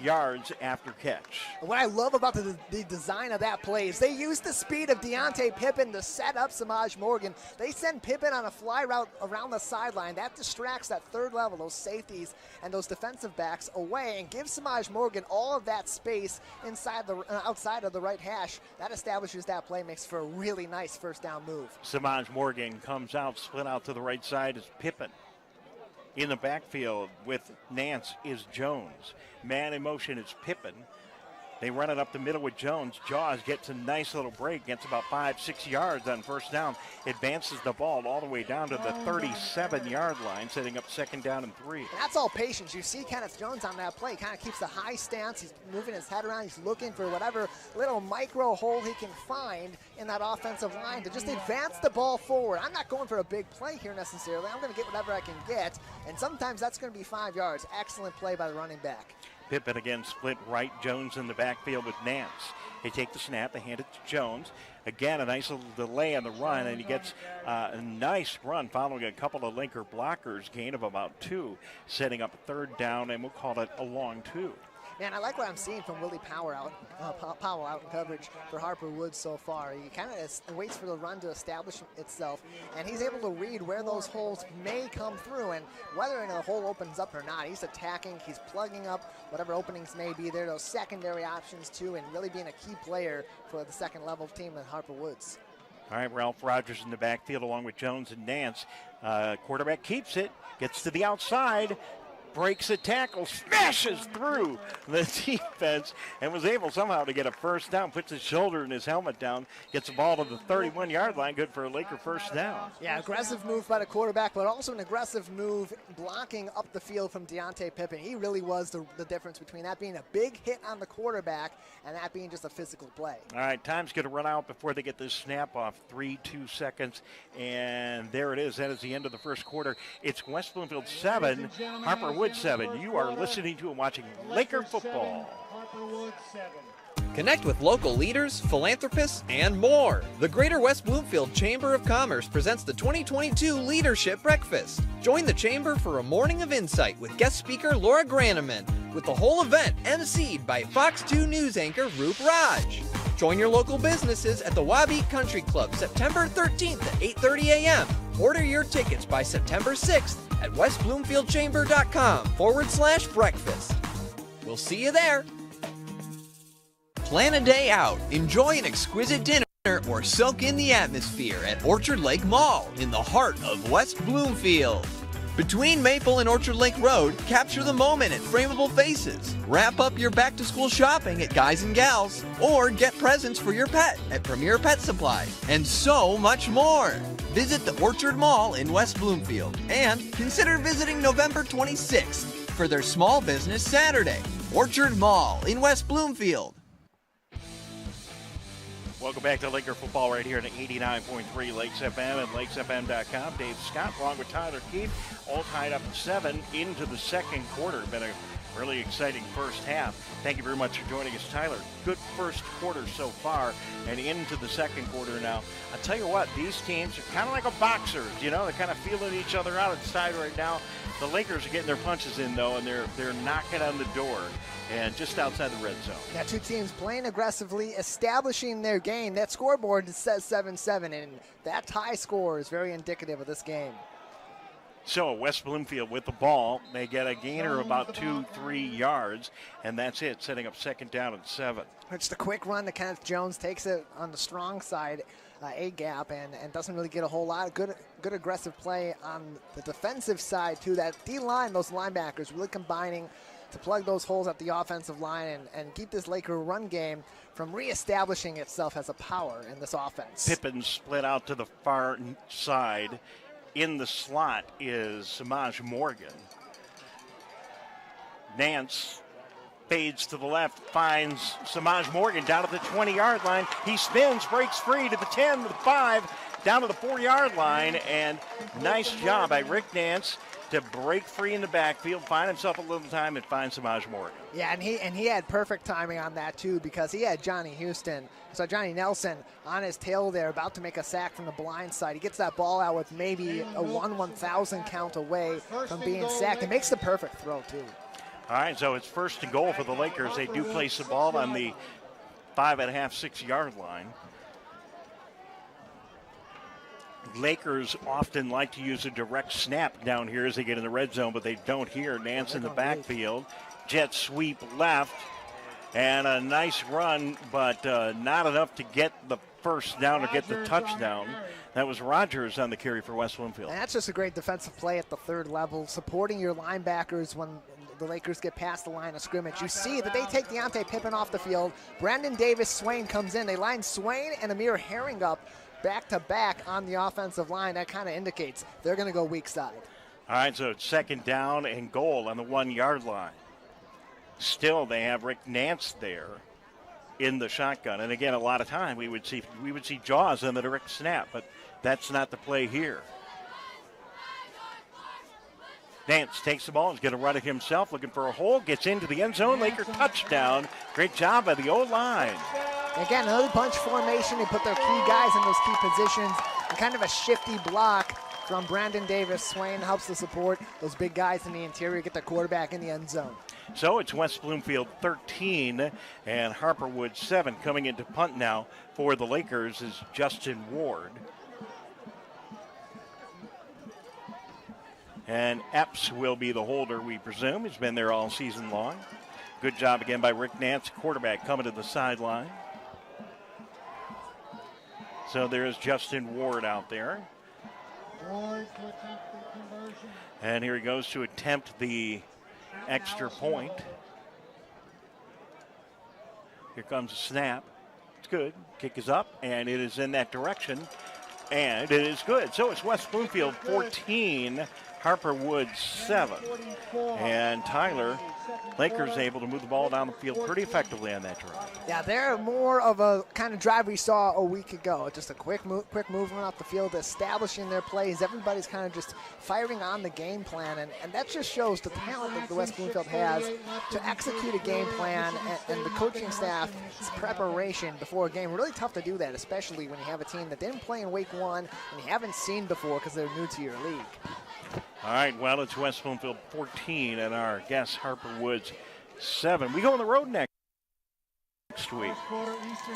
yards after catch. What I love about the design of that play is they use the speed of Deontay Pippen to set up Samaj Morgan. They send Pippen on a fly route around the sideline. That distracts that third level, those safeties and those defensive backs away, and gives Samaj Morgan all of that space inside outside of the right hash. That establishes that play, makes for a really nice first down move. Samaj Morgan comes out, split out to the right side is Pippen. In the backfield with Nance is Jones. Man in motion is Pippen. They run it up the middle with Jones. Jaws gets a nice little break, gets about 5-6 yards on first down. Advances the ball all the way down to the 37-yard line, setting up second down and 3. That's all patience. You see Kenneth Jones on that play. Kind of keeps a high stance. He's moving his head around. He's looking for whatever little micro hole he can find in that offensive line to just advance the ball forward. I'm not going for a big play here necessarily. I'm going to get whatever I can get, and sometimes that's going to be 5 yards. Excellent play by the running back. Pippen again split right. Jones in the backfield with Nance. They take the snap. They hand it to Jones. Again, a nice little delay on the run, and he gets a nice run following a couple of Laker blockers, gain of about 2, setting up a third down, and we'll call it a long 2. Man, I like what I'm seeing from Willie Powell out in coverage for Harper Woods so far. He kind of waits for the run to establish itself, and he's able to read where those holes may come through, and whether a hole opens up or not, he's attacking, he's plugging up whatever openings may be there, those secondary options too, and really being a key player for the second level team at Harper Woods. All right, Ralph Rogers in the backfield along with Jones and Nance. Quarterback keeps it, gets to the outside. breaks a tackle, smashes through the defense, and was able somehow to get a first down, puts his shoulder and his helmet down, gets the ball to the 31-yard line, good for a Laker first down. Yeah, aggressive move by the quarterback, but also an aggressive move blocking up the field from Deontay Pippen. He really was the difference between that being a big hit on the quarterback and that being just a physical play. All right, time's going to run out before they get this snap off. 2 seconds, and there it is. That is the end of the first quarter. It's West Bloomfield 7, Harper Woods 7. You are listening to and watching Laker football. Harper Woods 7. Connect with local leaders, philanthropists, and more. The Greater West Bloomfield Chamber of Commerce presents the 2022 Leadership Breakfast. Join the Chamber for a morning of insight with guest speaker Laura Graneman, with the whole event emceed by Fox 2 News anchor Roop Raj. Join your local businesses at the Wabeat Country Club September 13th at 8:30 a.m. Order your tickets by September 6th at westbloomfieldchamber.com/breakfast. We'll see you there. Plan a day out, enjoy an exquisite dinner, or soak in the atmosphere at Orchard Lake Mall in the heart of West Bloomfield. Between Maple and Orchard Lake Road, capture the moment at Frameable Faces. Wrap up your back-to-school shopping at Guys and Gals, or get presents for your pet at Premier Pet Supply, and so much more. Visit the Orchard Mall in West Bloomfield, and consider visiting November 26th for their Small Business Saturday. Orchard Mall in West Bloomfield. Welcome back to Laker football right here at 89.3 Lakes FM and lakesfm.com. Dave Scott along with Tyler Keefe, all tied up 7 into the second quarter. Been a really exciting first half. Thank you very much for joining us, Tyler. Good first quarter so far and into the second quarter now. I'll tell you what, these teams are kind of like a boxers, you know, they're kind of feeling each other out inside right now. The Lakers are getting their punches in, though, and they're knocking on the door and just outside the red zone. Yeah, two teams playing aggressively, establishing their game. That scoreboard says 7-7, and that tie score is very indicative of this game. So West Bloomfield with the ball. They get a gainer of about 2-3 yards, and that's it, setting up second down and 7. It's the quick run that Kenneth Jones takes it on the strong side, A gap, and doesn't really get a whole lot. Good aggressive play on the defensive side, too. That D-line, those linebackers really combining to plug those holes at the offensive line and keep this Laker run game from reestablishing itself as a power in this offense. Pippen split out to the far side. In the slot is Samaj Morgan. Nance fades to the left, finds Samaj Morgan down at the 20-yard line. He spins, breaks free to the 10, to the 5, down to the 4-yard line, and nice job by Rick Nance to break free in the backfield, find himself a little time, and find Samaj Morgan. Yeah, and he had perfect timing on that, too, because he had Johnny Nelson on his tail there, about to make a sack from the blind side. He gets that ball out with maybe a 1/1000 count away from being sacked. It makes the perfect throw, too. All right, so it's first and goal for the Lakers. They do place the ball on the 5.5, 6-yard line. Lakers often like to use a direct snap down here as they get in the red zone, but they don't here. Nance in the backfield. Jet sweep left. And a nice run, but not enough to get the first down or get the touchdown. That was Rogers on the carry for West Bloomfield. And that's just a great defensive play at the third level, supporting your linebackers when the Lakers get past the line of scrimmage. You see that they take Deontay Pippen off the field. Brandon Davis-Swain comes in. They line Swain and Amir Herring up back-to-back on the offensive line. That kind of indicates they're going to go weak side. All right, so it's second down and goal on the 1-yard line. Still, they have Rick Nance there in the shotgun. And again, a lot of time we would see Jaws on the direct snap, but that's not the play here. Nance takes the ball, is going to run it himself, looking for a hole, gets into the end zone. Laker touchdown. Great job by the O-line. Again, another bunch formation. They put their key guys in those key positions. And kind of a shifty block from Brandon Davis-Swain helps to support those big guys in the interior, get the quarterback in the end zone. So it's West Bloomfield 13 and Harper Woods 7. Coming into punt now for the Lakers is Justin Ward. And Epps will be the holder, we presume. He's been there all season long. Good job again by Rick Nance, quarterback, coming to the sideline. So there's Justin Ward out there. Ward to attempt the conversion. And here he goes to attempt the extra point. Here comes a snap. It's good. Kick is up, and it is in that direction, and it is good. So it's West Bloomfield 14, Harper Woods 7. And Tyler, Lakers able to move the ball down the field pretty effectively on that drive. Yeah, they're more of a kind of drive we saw a week ago. Just a quick movement off the field, establishing their plays. Everybody's kind of just firing on the game plan, and that just shows the talent that the West Bloomfield has to execute a game plan, and the coaching staff's preparation before a game. Really tough to do that, especially when you have a team that didn't play in week 1 and you haven't seen before because they're new to your league. All right, well, it's West Bloomfield 14 and our guest Harper Woods 7. We go on the road next week.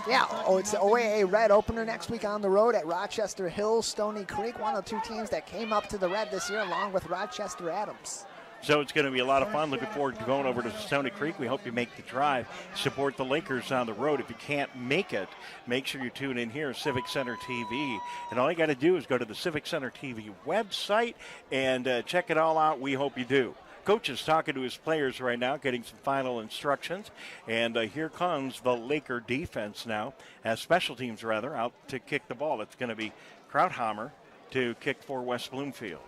Yeah, it's the OAA Red opener next week on the road at Rochester Hills, Stony Creek, one of the 2 teams that came up to the Red this year along with Rochester Adams. So it's going to be a lot of fun. Looking forward to going over to Stony Creek. We hope you make the drive. Support the Lakers on the road. If you can't make it, make sure you tune in here, Civic Center TV. And all you got to do is go to the Civic Center TV website and check it all out. We hope you do. Coach is talking to his players right now, getting some final instructions. And here comes the Laker defense now, as special teams rather, out to kick the ball. It's going to be Krauthammer to kick for West Bloomfield.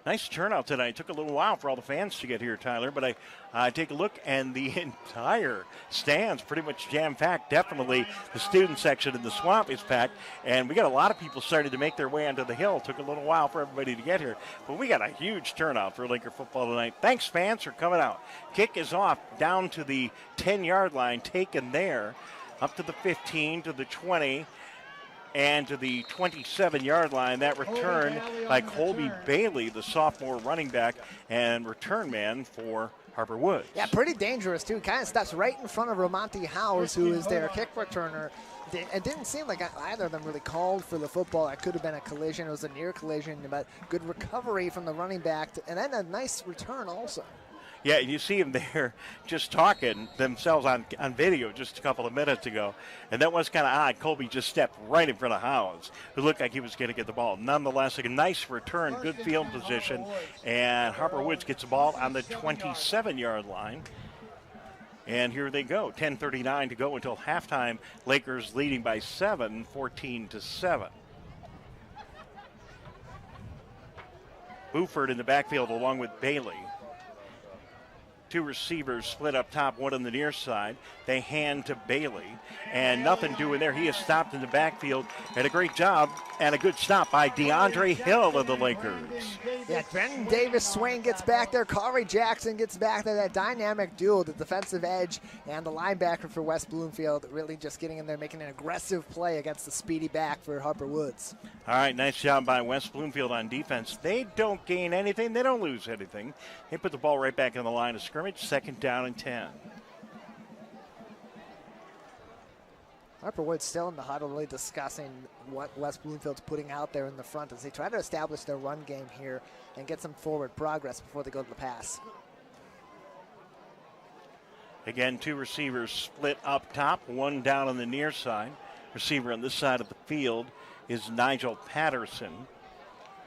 Nice turnout tonight. It took a little while for all the fans to get here, Tyler, but I take a look, and the entire stand's pretty much jam-packed. Definitely the student section in the swamp is packed, and we got a lot of people starting to make their way onto the hill. It took a little while for everybody to get here, but we got a huge turnout for Laker football tonight. Thanks, fans, for coming out. Kick is off down to the 10-yard line, taken there, up to the 15, to the 20, and to the 27-yard line. That return by Colby Bailey, the sophomore running back and return man for Harper Woods. Yeah, pretty dangerous, too. Kind of steps right in front of Ramonte Howes, who is their kick returner. It didn't seem like either of them really called for the football. It could have been a collision. It was a near collision, but good recovery from the running back, and then a nice return also. Yeah, you see them there just talking themselves on video just a couple of minutes ago. And that was kind of odd. Colby just stepped right in front of Howes, who looked like he was going to get the ball. Nonetheless, a nice return, good field position. And Harper Woods gets the ball on the 27-yard line. And here they go. 10:39 to go until halftime. Lakers leading by 7, 14-7. Buford in the backfield along with Bailey. 2 receivers split up top, one on the near side. They hand to Bailey, and nothing doing there. He is stopped in the backfield, and a great job and a good stop by DeAndre Hill of the Lakers. Yeah, Brenton Davis Swain gets back there. Kari Jackson gets back there. That dynamic duo, the defensive edge and the linebacker for West Bloomfield, really just getting in there, making an aggressive play against the speedy back for Harper Woods. All right, nice job by West Bloomfield on defense. They don't gain anything. They don't lose anything. They put the ball right back in the line of scrimmage. 2nd down and 10. Harper Woods still in the huddle, really discussing what West Bloomfield's putting out there in the front as they try to establish their run game here and get some forward progress before they go to the pass. Again, 2 receivers split up top, 1 down on the near side. Receiver on this side of the field is Nigel Patterson.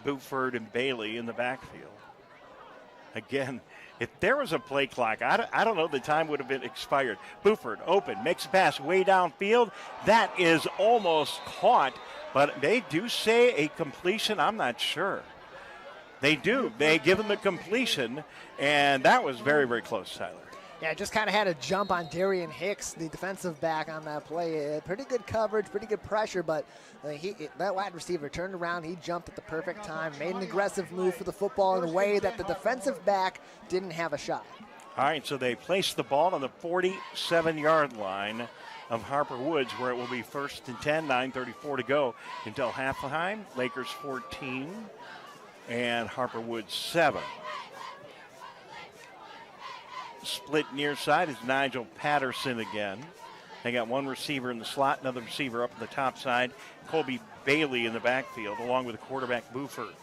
Buford and Bailey in the backfield. Again, if there was a play clock, I don't know, the time would have been expired. Buford open, makes a pass way downfield. That is almost caught, but they do say a completion. I'm not sure. They do. They give him the completion, and that was very, very close, Tyler. Yeah, just kind of had a jump on Darian Hicks, the defensive back on that play. Pretty good coverage, pretty good pressure, but that wide receiver turned around. He jumped at the perfect time, made an aggressive move for the football in a way that the defensive back didn't have a shot. All right, so they placed the ball on the 47-yard line of Harper Woods, where it will be 1st and 10, 9:34 to go until halftime. Lakers 14 and Harper Woods 7. Split near side is Nigel Patterson again. They got 1 receiver in the slot, another receiver up on the top side. Colby Bailey in the backfield, along with the quarterback Buford.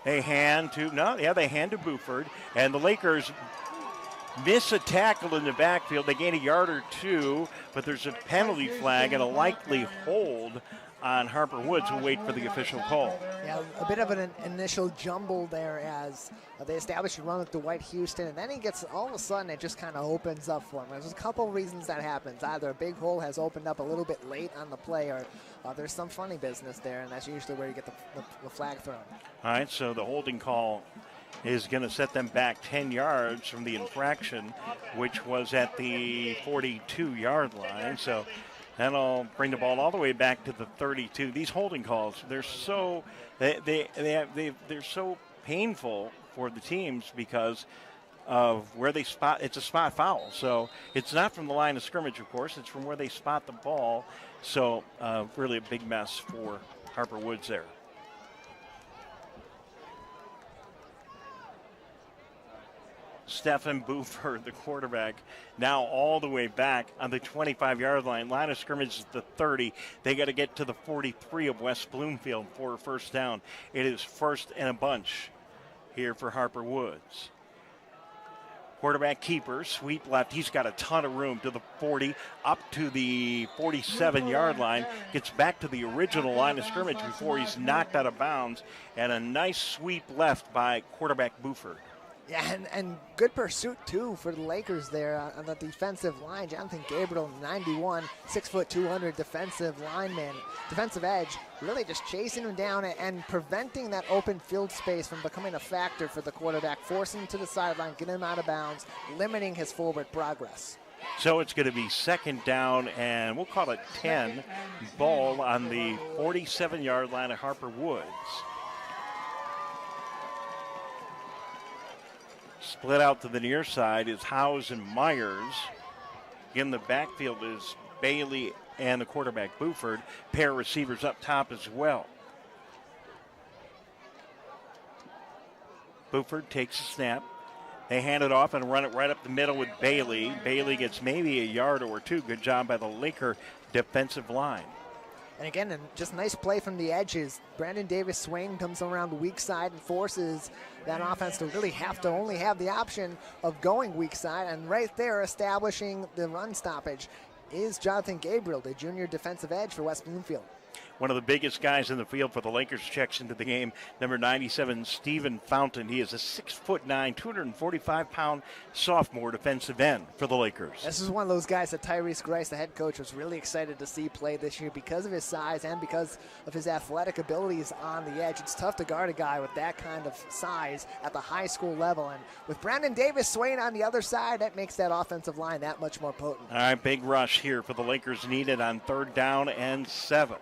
They hand to Buford, and the Lakers miss a tackle in the backfield. They gain a yard or two, but there's a penalty flag and a likely hold on Harper Woods, who wait for the official call. Yeah, a bit of an initial jumble there as they establish a run with Dwight Houston, and then he gets, all of a sudden, it just kind of opens up for him. There's a couple reasons that happens. Either a big hole has opened up a little bit late on the play, or there's some funny business there, and that's usually where you get the flag thrown. All right, so the holding call is going to set them back 10 yards from the infraction, which was at the 42-yard line. So that'll bring the ball all the way back to the 32. These holding calls, they're so they're so painful for the teams because of where they spot. It's a spot foul, so it's not from the line of scrimmage, of course. It's from where they spot the ball. So really a big mess for Harper Woods there. Stephen Buford, the quarterback, now all the way back on the 25-yard line. Line of scrimmage is the 30. They got to get to the 43 of West Bloomfield for a first down. It is first and a bunch here for Harper Woods. Quarterback keeper, sweep left. He's got a ton of room to the 40, up to the 47-yard line. Gets back to the original line of scrimmage before he's knocked out of bounds. And a nice sweep left by quarterback Buford. Yeah, and good pursuit, too, for the Lakers there on the defensive line. Jonathan Gabriel, 91, 6', 200 defensive lineman, defensive edge, really just chasing him down and preventing that open field space from becoming a factor for the quarterback, forcing him to the sideline, getting him out of bounds, limiting his forward progress. So it's going to be second down, and we'll call it 10, ball on the 47-yard line of Harper Woods. Split out to the near side is Howes and Myers. In the backfield is Bailey and the quarterback Buford. Pair of receivers up top as well. Buford takes a snap. They hand it off and run it right up the middle with Bailey. Bailey gets maybe a yard or two. Good job by the Laker defensive line. And again, just nice play from the edges. Brandon Davis Swain comes around the weak side and forces that offense to really have to only have the option of going weak side. And right there, establishing the run stoppage, is Jonathan Gabriel, the junior defensive edge for West Bloomfield. One of the biggest guys in the field for the Lakers checks into the game. Number 97, Stephen Fountain. He is a 6'9", 245-pound sophomore defensive end for the Lakers. This is one of those guys that Tyrese Grice, the head coach, was really excited to see play this year because of his size and because of his athletic abilities on the edge. It's tough to guard a guy with that kind of size at the high school level. And with Brandon Davis Swain on the other side, that makes that offensive line that much more potent. All right, big rush here for the Lakers needed on 3rd down and 7.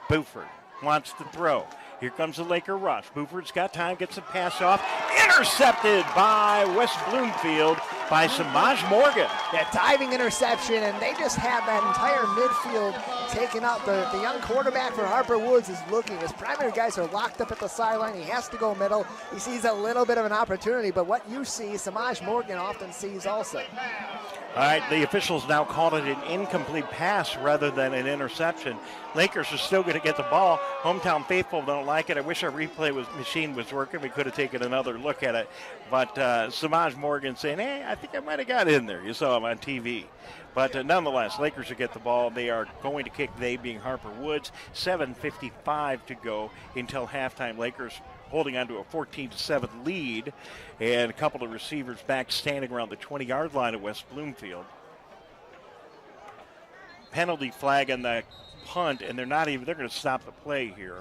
Buford wants to throw. Here comes the Laker rush. Buford's got time, gets a pass off. Intercepted by West Bloomfield by Samaj Morgan. That diving interception, and they just have that entire midfield taken up. The young quarterback for Harper Woods is looking. His primary guys are locked up at the sideline. He has to go middle. He sees a little bit of an opportunity, but what you see, Samaj Morgan often sees also. All right, the officials now called it an incomplete pass rather than an interception. Lakers are still going to get the ball. Hometown faithful don't like it. I wish our replay machine was working. We could have taken another look at it. But Samaj Morgan saying, hey, I think I might have got in there. You saw him on TV. But nonetheless, Lakers will get the ball. They are going to kick, they being Harper Woods. 7:55 to go until halftime. Lakers holding on to a 14-7 lead, and a couple of receivers back standing around the 20-yard line at West Bloomfield. Penalty flag on the punt, and they're going to stop the play here.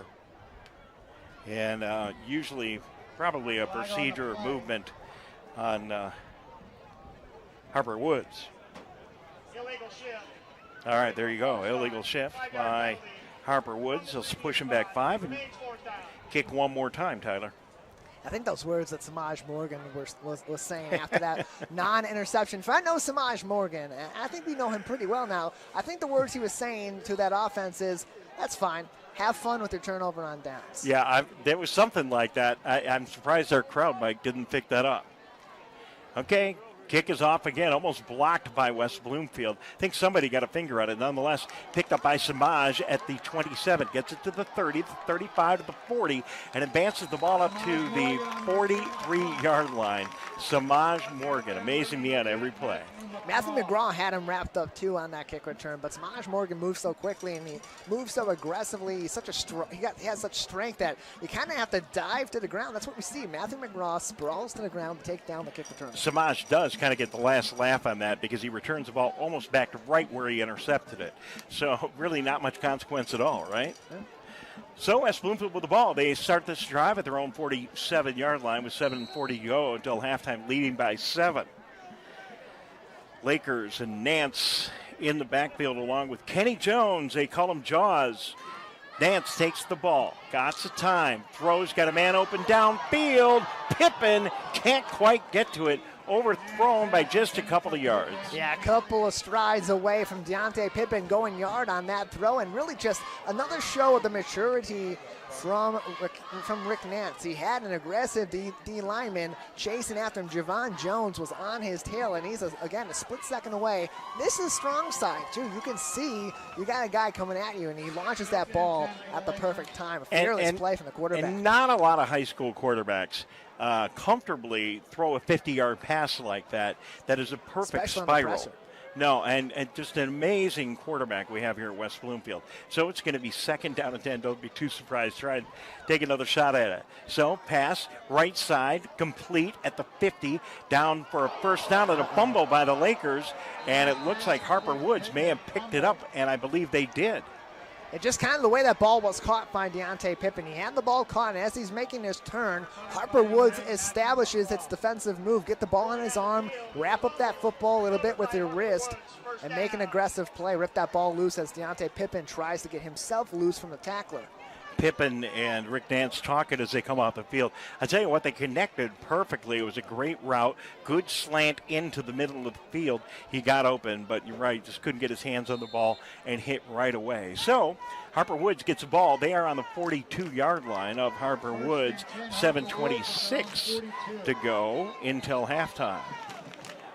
And usually probably a procedure or movement on Harper Woods. All right, there you go. Illegal shift by Harper Woods. He'll push him back 5 and kick one more time, Tyler. I think those words that Samaj Morgan was saying after that non-interception. If I know Samaj Morgan, I think we know him pretty well now. I think the words he was saying to that offense is, that's fine. Have fun with your turnover on downs. Yeah, there was something like that. I'm surprised our crowd, Mike, didn't pick that up. Okay, Kick is off again, almost blocked by West Bloomfield. I think somebody got a finger on it. Nonetheless, picked up by Samaj at the 27. Gets it to the 30, the 35 to the 40, and advances the ball up to the 43-yard line. Samaj Morgan, amazing me on every play. Matthew McGraw had him wrapped up too on that kick return, but Samaj Morgan moves so quickly and he moves so aggressively. He's such a he has such strength that you kind of have to dive to the ground. That's what we see. Matthew McGraw sprawls to the ground to take down the kick return. Samaj does kind of get the last laugh on that because he returns the ball almost back to right where he intercepted it. So really not much consequence at all, right? Yeah. So West Bloomfield with the ball. They start this drive at their own 47-yard line with 7:40 to go until halftime, leading by 7. Lakers and Nance in the backfield along with Kenny Jones. They call him Jaws. Nance takes the ball. Got the time. Throws. Got a man open downfield. Pippen can't quite get to it. Overthrown by just a couple of yards. Yeah, a couple of strides away from Deontay Pippen going yard on that throw, and really just another show of the maturity from Rick Nance. He had an aggressive D lineman chasing after him. Javon Jones was on his tail, and he's, again, a split second away. This is strong side, too. You can see you got a guy coming at you, and he launches that ball at the perfect time. A fearless play from the quarterback. And not a lot of high school quarterbacks comfortably throw a 50-yard pass like that. That is a perfect Especially spiral. No, and just an amazing quarterback we have here at West Bloomfield. So it's going to be 2nd down and 10. Don't be too surprised. Try and take another shot at it. So pass, right side, complete at the 50. Down for a first down and a fumble by the Lakers. And it looks like Harper Woods may have picked it up, and I believe they did. It just kind of the way that ball was caught by Deontay Pippen. He had the ball caught, and as he's making his turn, Harper Woods establishes its defensive move. Get the ball in his arm, wrap up that football a little bit with your wrist, and make an aggressive play. Rip that ball loose as Deontay Pippen tries to get himself loose from the tackler. Pippen and Rick Nance talking as they come off the field. I tell you what, they connected perfectly. It was a great route, good slant into the middle of the field. He got open, but you're right, just couldn't get his hands on the ball and hit right away. So Harper Woods gets the ball. They are on the 42-yard line of Harper Woods. 7:26 to go until halftime.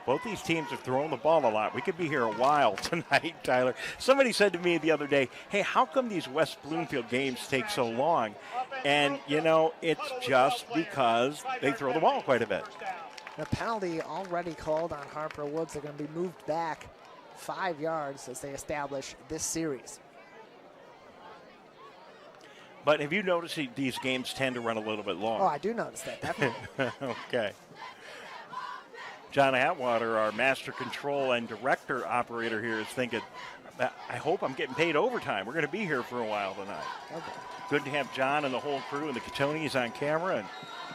Both these teams have thrown the ball a lot. We could be here a while tonight, Tyler. Somebody said to me the other day, hey, how come these West Bloomfield games take so long? And, you know, it's just because they throw the ball quite a bit. The penalty already called on Harper Woods. They're going to be moved back 5 yards as they establish this series. But have you noticed these games tend to run a little bit long? Oh, I do notice that, definitely. Okay. John Atwater, our master control and director operator here, is thinking, I hope I'm getting paid overtime. We're going to be here for a while tonight. Okay. Good to have John and the whole crew and the Catonis on camera.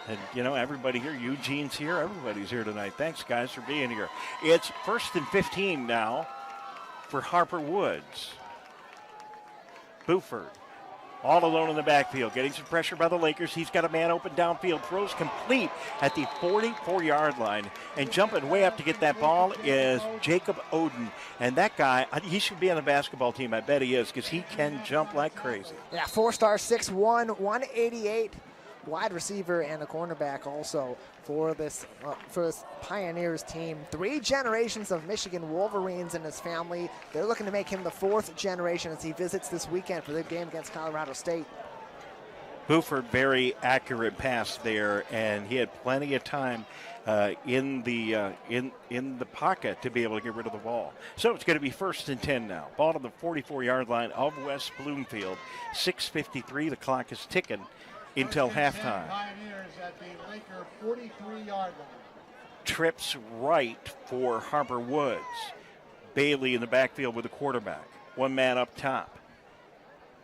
And you know, everybody here. Eugene's here. Everybody's here tonight. Thanks, guys, for being here. It's 1st and 15 now for Harper Woods. Buford. All alone in the backfield, getting some pressure by the Lakers. He's got a man open downfield, throws complete at the 44-yard line. And jumping way up to get that ball is Jacob Oden. And that guy, he should be on the basketball team. I bet he is, because he can jump like crazy. Yeah, 4-star, 6'1", 188. Wide receiver and a cornerback also for this Pioneers team. 3 generations of Michigan Wolverines in his family. They're looking to make him the 4th generation as he visits this weekend for the game against Colorado State. Buford, very accurate pass there, and he had plenty of time in the pocket to be able to get rid of the ball. So it's going to be 1st and 10 now. Ball to the 44-yard line of West Bloomfield. 6:53. The clock is ticking until halftime. Pioneers at the Laker 43-yard line. Trips right for Harper Woods. Bailey in the backfield with the quarterback. One man up top.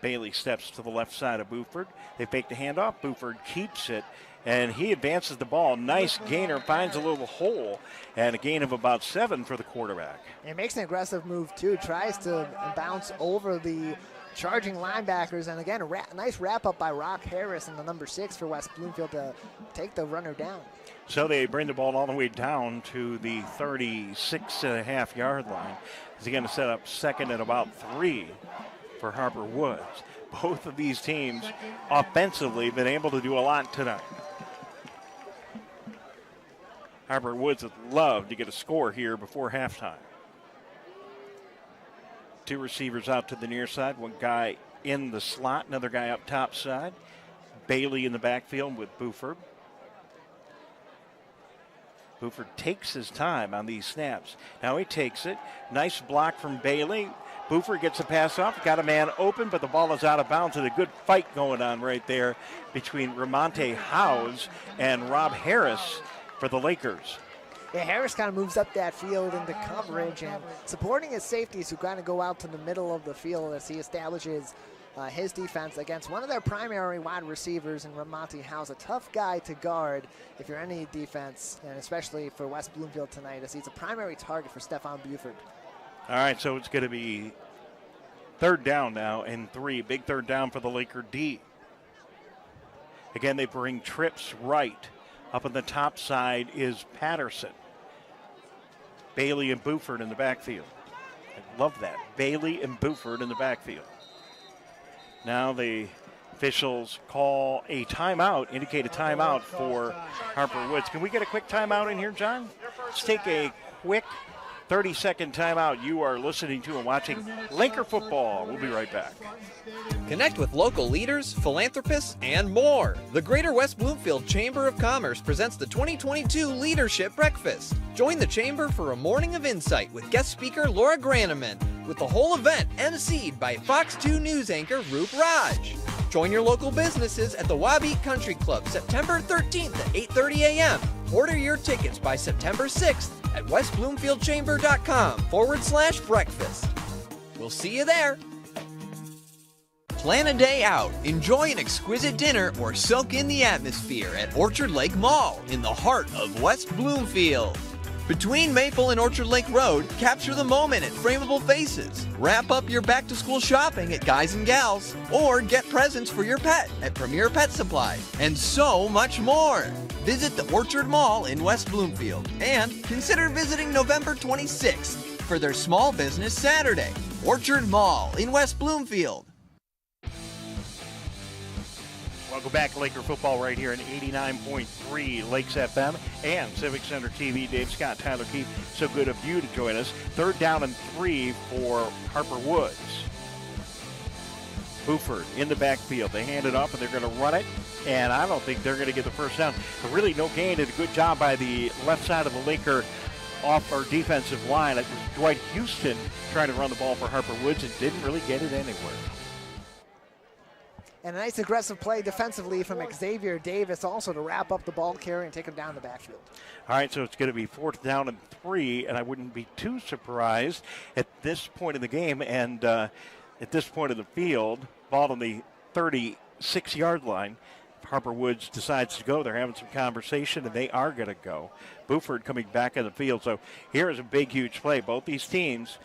Bailey steps to the left side of Buford. They fake the handoff. Buford keeps it, and he advances the ball. Nice gainer, finds a little hole, and a gain of about 7 for the quarterback. He makes an aggressive move, too. Tries to bounce over the charging linebackers, and again, a nice wrap-up by Rock Harris in the number 6 for West Bloomfield to take the runner down. So they bring the ball all the way down to the 36.5-yard line. He's going to set up 2nd and about 3 for Harper Woods. Both of these teams offensively been able to do a lot tonight. Harper Woods would love to get a score here before halftime. Two receivers out to the near side, one guy in the slot, another guy up top side. Bailey in the backfield with Buford. Buford takes his time on these snaps. Now he takes it. Nice block from Bailey. Buford gets the pass off, got a man open, but the ball is out of bounds, and a good fight going on right there between Ramonte Howes and Rob Harris for the Lakers. Yeah, Harris kind of moves up that field into coverage and supporting his safeties who kind of go out to the middle of the field as he establishes his defense against one of their primary wide receivers in Ramonte Howes, a tough guy to guard if you're any defense, and especially for West Bloomfield tonight, as he's a primary target for Stephon Buford. All right, so it's going to be third down now and 3. Big third down for the Laker D. Again, they bring trips right. Up on the top side is Patterson. Bailey and Buford in the backfield. I love that. Bailey and Buford in the backfield. Now the officials call a timeout, indicate a timeout for Harper Woods. Can we get a quick timeout in here, John? Let's take a quick 30-second timeout. You are listening to and watching Laker football. We'll be right back. Connect with local leaders, philanthropists, and more. The Greater West Bloomfield Chamber of Commerce presents the 2022 Leadership Breakfast. Join the Chamber for a morning of insight with guest speaker Laura Graneman, with the whole event emceed by Fox 2 News anchor Roop Raj. Join your local businesses at the Wabeat Country Club September 13th at 8:30 a.m. Order your tickets by September 6th at westbloomfieldchamber.com/breakfast. We'll see you there. Plan a day out, enjoy an exquisite dinner, or soak in the atmosphere at Orchard Lake Mall in the heart of West Bloomfield. Between Maple and Orchard Lake Road, capture the moment at Frameable Faces. Wrap up your back-to-school shopping at Guys and Gals, or get presents for your pet at Premier Pet Supply, and so much more. Visit the Orchard Mall in West Bloomfield, and consider visiting November 26th for their Small Business Saturday. Orchard Mall in West Bloomfield. Welcome back to Laker football right here in 89.3 Lakes FM and Civic Center TV. Dave Scott, Tyler Keith, so good of you to join us. Third down and 3 for Harper Woods. Buford in the backfield. They hand it off and they're going to run it, and I don't think they're going to get the first down. But really no gain. Did a good job by the left side of the Laker off our defensive line. It was Dwight Houston trying to run the ball for Harper Woods and didn't really get it anywhere. And a nice aggressive play defensively from Xavier Davis also to wrap up the ball carry and take him down the backfield. All right, so it's going to be fourth down and 3, and I wouldn't be too surprised at this point in the game and at this point of the field, ball on the 36-yard line. If Harper Woods decides to go, they're having some conversation, and they are going to go. Buford coming back in the field. So here is a big, huge play. Both these teams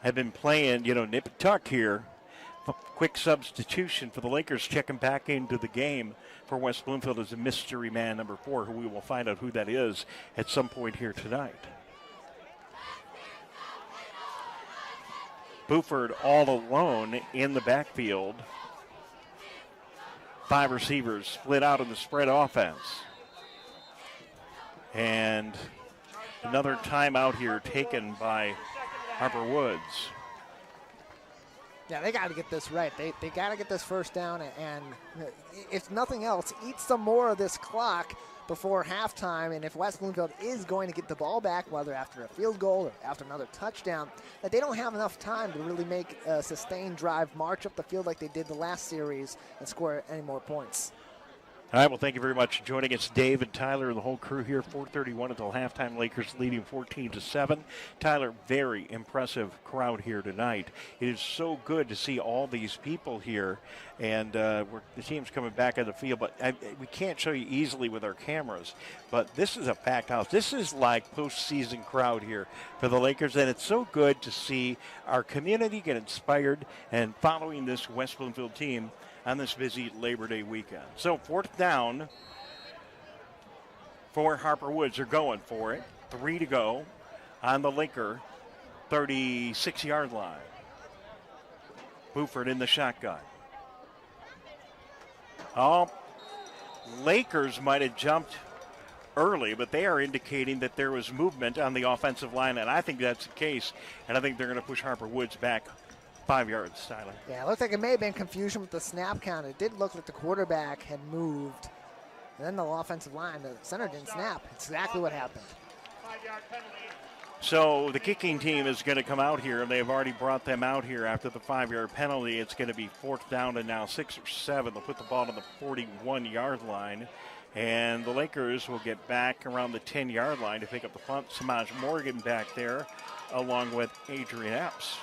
have been playing, nip and tuck here. Quick substitution for the Lakers, checking back into the game for West Bloomfield is a mystery man, number 4, who we will find out who that is at some point here tonight. Buford all alone in the backfield. 5 receivers split out in the spread offense. And another timeout here taken by Harper Woods. Yeah, they got to get this right. They got to get this first down and, if nothing else, eat some more of this clock before halftime. And if West Bloomfield is going to get the ball back, whether after a field goal or after another touchdown, that they don't have enough time to really make a sustained drive, march up the field like they did the last series, and score any more points. All right, well, thank you very much for joining us, Dave and Tyler and the whole crew here. 4:31 until halftime. Lakers leading 14-7. Tyler, very impressive crowd here tonight. It is so good to see all these people here, and the team's coming back on the field. But we can't show you easily with our cameras, but this is a packed house. This is like postseason crowd here for the Lakers, and it's so good to see our community get inspired and following this West Bloomfield team on this busy Labor Day weekend. So fourth down for Harper Woods. They're going for it. 3 to go on the Laker 36-yard line. Buford in the shotgun. Oh, Lakers might have jumped early, but they are indicating that there was movement on the offensive line, and I think that's the case, and I think they're going to push Harper Woods back 5 yards, Tyler. Yeah, it looked like it may have been confusion with the snap count. It did look like the quarterback had moved, and then the offensive line, the center didn't snap. It's exactly what happened. So the kicking team is going to come out here, and they've already brought them out here after the 5-yard penalty. It's going to be 4th down and now 6 or 7. They'll put the ball on the 41-yard line, and the Lakers will get back around the 10-yard line to pick up the punt. Samaj Morgan back there along with Adrian Epps.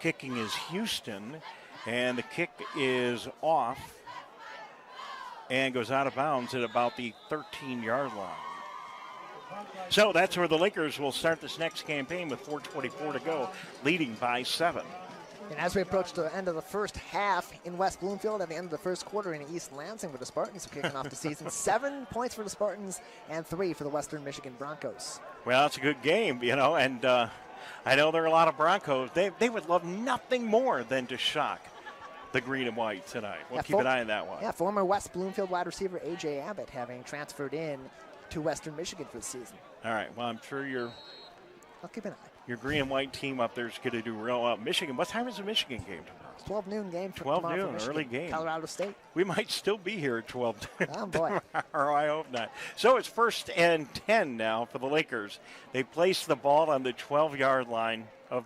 Kicking is Houston, and the kick is off and goes out of bounds at about the 13-yard line. So that's where the Lakers will start this next campaign with 4:24 to go, leading by 7. And as we approach the end of the first half in West Bloomfield, at the end of the first quarter in East Lansing, where the Spartans are kicking off the season, 7 points for the Spartans and 3 for the Western Michigan Broncos. Well, it's a good game, you know, and I know there are a lot of Broncos. They would love nothing more than to shock the green and white tonight. We'll keep an eye on that one. Yeah, former West Bloomfield wide receiver A.J. Abbott having transferred in to Western Michigan for the season. All right, well, I'm sure I'll keep an eye. Your green and white team up there is going to do real well. Michigan, what time is the Michigan game tomorrow? It's 12 noon game for 12 tomorrow noon, for early game. Colorado State. We might still be here at 12 Oh, boy. tomorrow. I hope not. So it's 1st and 10 now for the Lakers. They place the ball on the 12-yard line of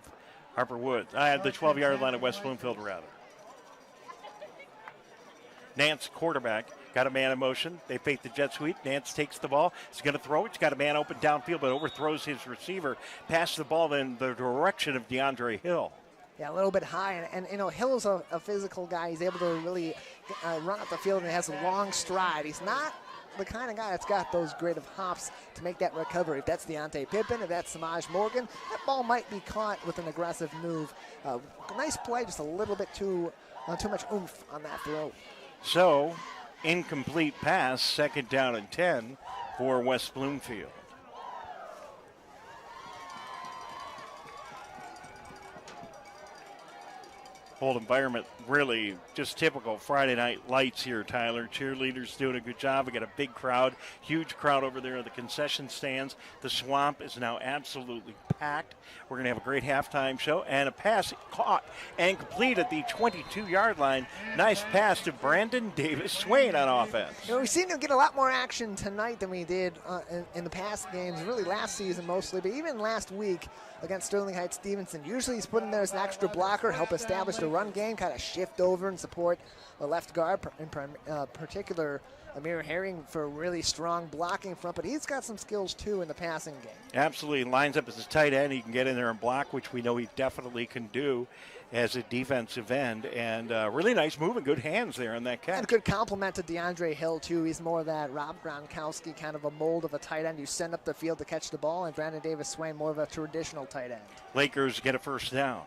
Harper Woods. The 12-yard line of West Bloomfield, rather. Nance, quarterback, got a man in motion. They fake the jet sweep. Nance takes the ball. He's going to throw it. He's got a man open downfield, but overthrows his receiver. Passes the ball in the direction of DeAndre Hill. Yeah, a little bit high. And you know, Hill's a physical guy. He's able to really run up the field and has a long stride. He's not the kind of guy that's got those great of hops to make that recovery. If that's Deontay Pippen, if that's Samaj Morgan, that ball might be caught with an aggressive move. Nice play, just a little bit too much oomph on that throw. So, incomplete pass, 2nd down and 10 for West Bloomfield. Whole environment really just typical Friday night lights here, Tyler. Cheerleaders doing a good job. We got a big crowd, huge crowd over there at the concession stands. The swamp is now absolutely packed. We're going to have a great halftime show, and a pass caught and complete at the 22-yard line. Nice pass to Brandon Davis Swain on offense. You know, we seem to get a lot more action tonight than we did in the past games, really last season mostly, but even last week against Sterling Heights Stevenson. Usually he's put in there as an extra blocker, help establish the run game, kind of shift over and support the left guard, in particular Amir Herring, for really strong blocking front, but he's got some skills too in the passing game. Absolutely, lines up as a tight end. He can get in there and block, which we know he definitely can do as a defensive end, and really nice move and good hands there on that catch. And a good compliment to DeAndre Hill too. He's more that Rob Gronkowski kind of a mold of a tight end. You send up the field to catch the ball, and Brandon Davis Swain more of a traditional tight end. Lakers get a 1st down.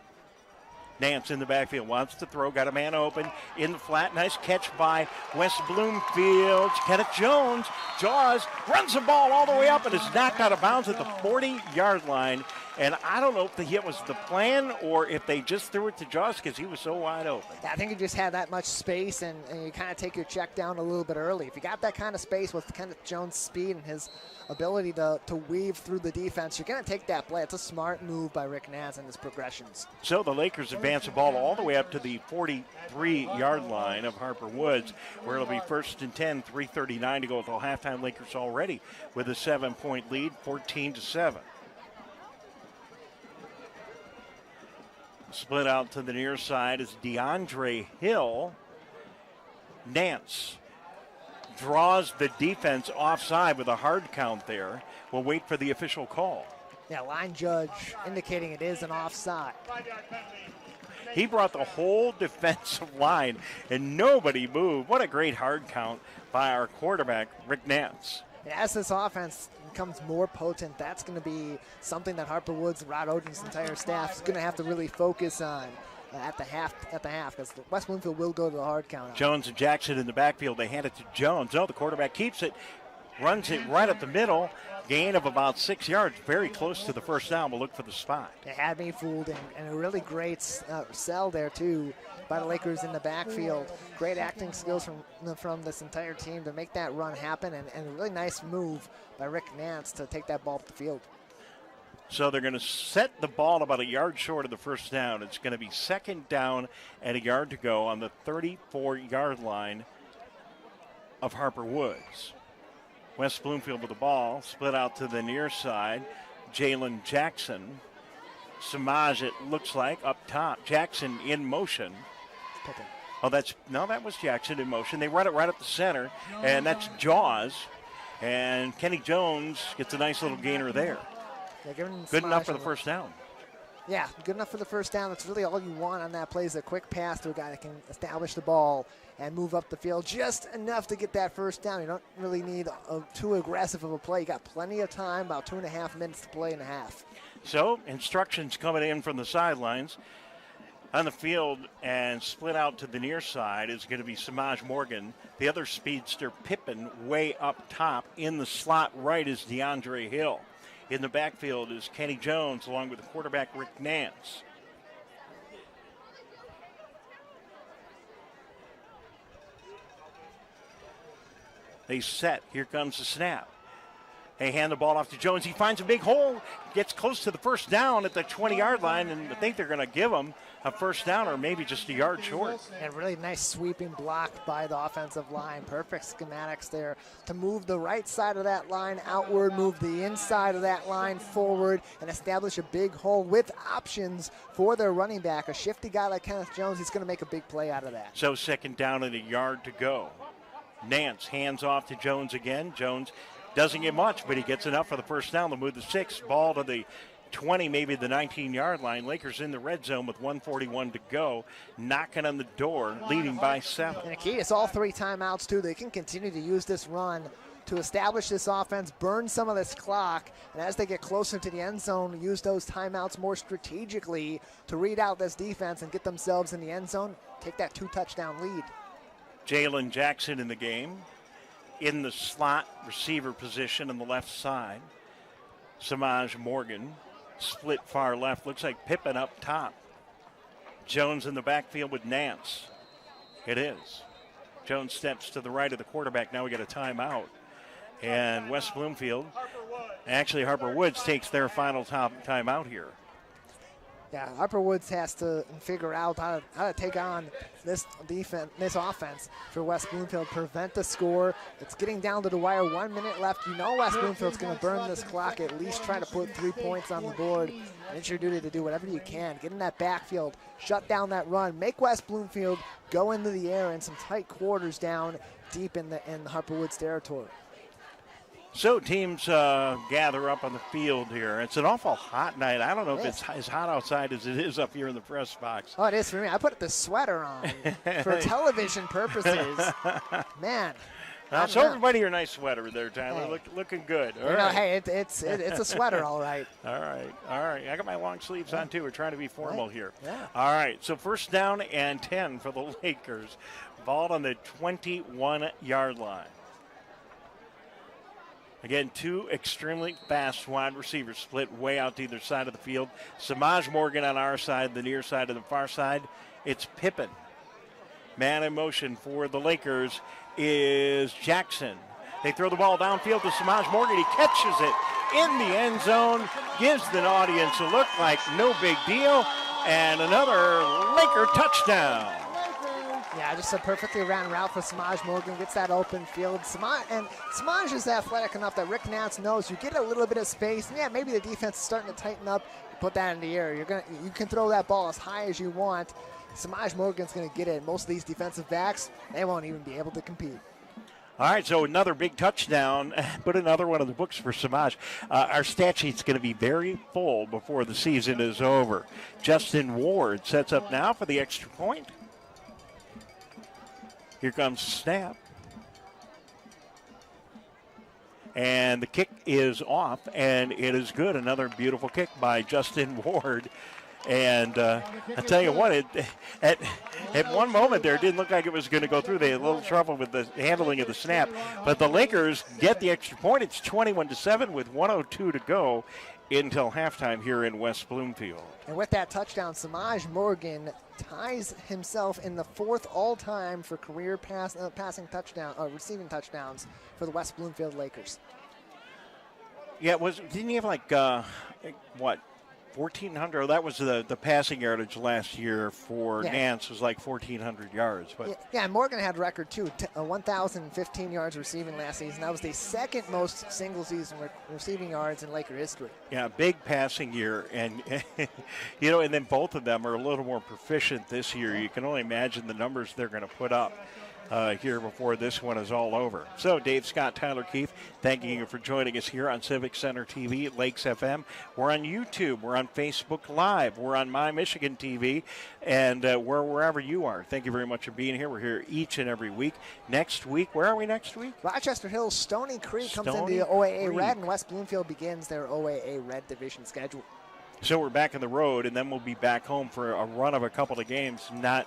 Nance in the backfield, wants to throw, got a man open in the flat. Nice catch by West Bloomfield. Kenneth Jones, Jaws, runs the ball all the way up and is knocked out of bounds at the 40-yard line. And I don't know if the hit was the plan or if they just threw it to Jaws because he was so wide open. Yeah, I think he just had that much space, and you kind of take your check down a little bit early. If you got that kind of space with Kenneth Jones' speed and his ability to weave through the defense, you're going to take that play. It's a smart move by Rick Naz and his progressions. So the Lakers advance the ball all the way up to the 43-yard line of Harper Woods, where it'll be 1st and 10, 3:39 to go until halftime. Lakers already with a 7-point lead, 14-7. Split out to the near side is DeAndre Hill. Nance draws the defense offside with a hard count there. We'll wait for the official call. Yeah, line judge indicating it is an offside. He brought the whole defensive line, and nobody moved. What a great hard count by our quarterback, Rick Nance. As this offense becomes more potent, that's going to be something that Harper Woods and Rod Oden's entire staff is going to have to really focus on at the half, because West Bloomfield will go to the hard count. Jones and Jackson in the backfield. They hand it to Jones. No, the quarterback keeps it. runs it right up the middle, gain of about 6 yards, very close to the first down. We'll look for the spot. They had me fooled, and a really great sell there, too, by the Lakers in the backfield. Great acting skills from this entire team to make that run happen, and a really nice move by Rick Nance to take that ball up the field. So they're going to set the ball about a yard short of the first down. It's going to be second down and a yard to go on the 34-yard line of Harper Woods. West Bloomfield with the ball, split out to the near side. Jalen Jackson. Samaj, it looks like, up top. Jackson in motion. Oh, that was Jackson in motion. They run it right up the center, and that's Jaws. And Kenny Jones gets a nice little gainer there. Yeah, good enough for the first down. Yeah, good enough for the first down. That's really all you want on that play is a quick pass to a guy that can establish the ball and move up the field just enough to get that first down. You don't really need too aggressive of a play. You got plenty of time, about 2.5 minutes to play and a half. So instructions coming in from the sidelines. On the field and split out to the near side is going to be Samaj Morgan. The other speedster, Pippen, way up top. In the slot right is DeAndre Hill. In the backfield is Kenny Jones along with the quarterback Rick Nance. They set. Here comes the snap. They hand the ball off to Jones. He finds a big hole, gets close to the first down at the 20-yard line, and I think they're going to give him a first down or maybe just a yard short. And really nice sweeping block by the offensive line. Perfect schematics there to move the right side of that line outward, move the inside of that line forward, and establish a big hole with options for their running back. A shifty guy like Kenneth Jones, he's going to make a big play out of that. So second down and a yard to go. Nance hands off to Jones again. Jones doesn't get much, but he gets enough for the first down. They'll move the 6 ball to the 20, maybe the 19-yard line. Lakers in the red zone with 1:41 to go, knocking on the door, leading by 7. And the key is all 3 timeouts, too. They can continue to use this run to establish this offense, burn some of this clock, and as they get closer to the end zone, use those timeouts more strategically to read out this defense and get themselves in the end zone, take that 2-touchdown lead. Jalen Jackson in the game. In the slot receiver position on the left side. Samaj Morgan, split far left. Looks like Pippen up top. Jones in the backfield with Nance. It is. Jones steps to the right of the quarterback. Now we get a timeout. And West Bloomfield, actually Harper Woods takes their final timeout here. Yeah, Harper Woods has to figure out how to take on this defense, this offense for West Bloomfield, prevent the score. It's getting down to the wire, 1 minute left. You know West Bloomfield's going to burn this clock, at least try to put 3 points on the board. And it's your duty to do whatever you can. Get in that backfield, shut down that run, make West Bloomfield go into the air in some tight quarters down deep in the Harper Woods territory. So teams gather up on the field here. It's an awful hot night. I don't know if it's as hot outside as it is up here in the press box. Oh, it is for me. I put the sweater on for television purposes. Man. So everybody your nice sweater there, Tyler. Hey. Looking good. All right. Hey, it's a sweater, all right. All right. I got my long sleeves on, too. We're trying to be formal here. Yeah. All right, so first down and 10 for the Lakers. Ball on the 21-yard line. Again, 2 extremely fast wide receivers split way out to either side of the field. Samaj Morgan on our side, the near side, and the far side, it's Pippen. Man in motion for the Lakers is Jackson. They throw the ball downfield to Samaj Morgan. He catches it in the end zone, gives the audience a look like no big deal, and another Laker touchdown. Yeah, just a perfectly ran route for Samaj Morgan. Gets that open field. Samaj is athletic enough that Rick Nance knows you get a little bit of space. And yeah, maybe the defense is starting to tighten up. Put that in the air. You can throw that ball as high as you want. Samaj Morgan's going to get it. Most of these defensive backs, they won't even be able to compete. All right, so another big touchdown. Put another one in the books for Samaj. Our stat sheet's going to be very full before the season is over. Justin Ward sets up now for the extra point. Here comes snap. And the kick is off, and it is good. Another beautiful kick by Justin Ward. And I tell you what, at one moment there, it didn't look like it was going to go through. They had a little trouble with the handling of the snap. But the Lakers get the extra point. It's 21-7 with 1:02 to go until halftime here in West Bloomfield. And with that touchdown, Samaj Morgan ties himself in the 4th all-time for career passing touchdown, receiving touchdowns for the West Bloomfield Lakers. Yeah, didn't he have like 1,400? That was the passing yardage last year for Nance was like 1,400 yards. But yeah, Morgan had a record too, 1,015 yards receiving last season. That was the second most single-season receiving yards in Laker history. Yeah, big passing year, and and then both of them are a little more proficient this year. You can only imagine the numbers they're going to put up here before this one is all over. So, Dave Scott, Tyler Keefe, thanking you for joining us here on Civic Center TV at Lakes FM. We're on YouTube. We're on Facebook Live. We're on My Michigan TV, and we're wherever you are. Thank you very much for being here. We're here each and every week. Next week, where are we next week? Rochester Hills, Stony Creek comes into the OAA Red, and West Bloomfield begins their OAA Red division schedule. So we're back on the road, and then we'll be back home for a run of a couple of games, not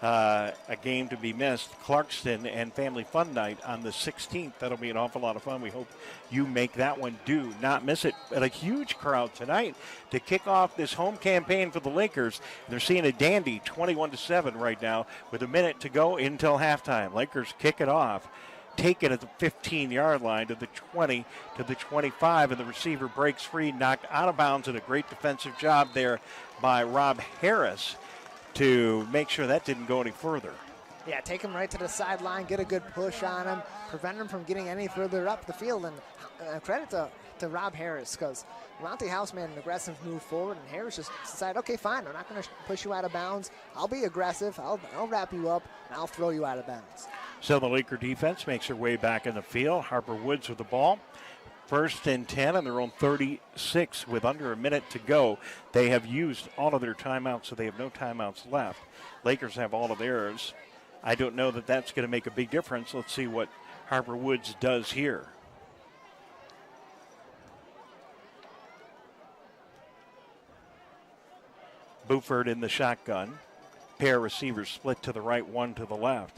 a game to be missed. Clarkston and Family Fun Night on the 16th. That'll be an awful lot of fun. We hope you make that one. Do not miss it. And a huge crowd tonight to kick off this home campaign for the Lakers. They're seeing a dandy 21-7 right now with a minute to go until halftime. Lakers kick it off. Take it at the 15-yard line to the 20 to the 25, and the receiver breaks free, knocked out of bounds, and a great defensive job there by Rob Harris to make sure that didn't go any further. Yeah, take him right to the sideline, get a good push on him, prevent him from getting any further up the field, and credit to Rob Harris, because Monty House made an aggressive move forward, and Harris just decided, okay, fine, I'm not going to push you out of bounds. I'll be aggressive. I'll wrap you up, and I'll throw you out of bounds. So the Laker defense makes their way back in the field. Harper Woods with the ball. 1st and 10 on their own 36 with under a minute to go. They have used all of their timeouts, so they have no timeouts left. Lakers have all of theirs. I don't know that that's going to make a big difference. Let's see what Harper Woods does here. Buford in the shotgun. Pair receivers split to the right, one to the left.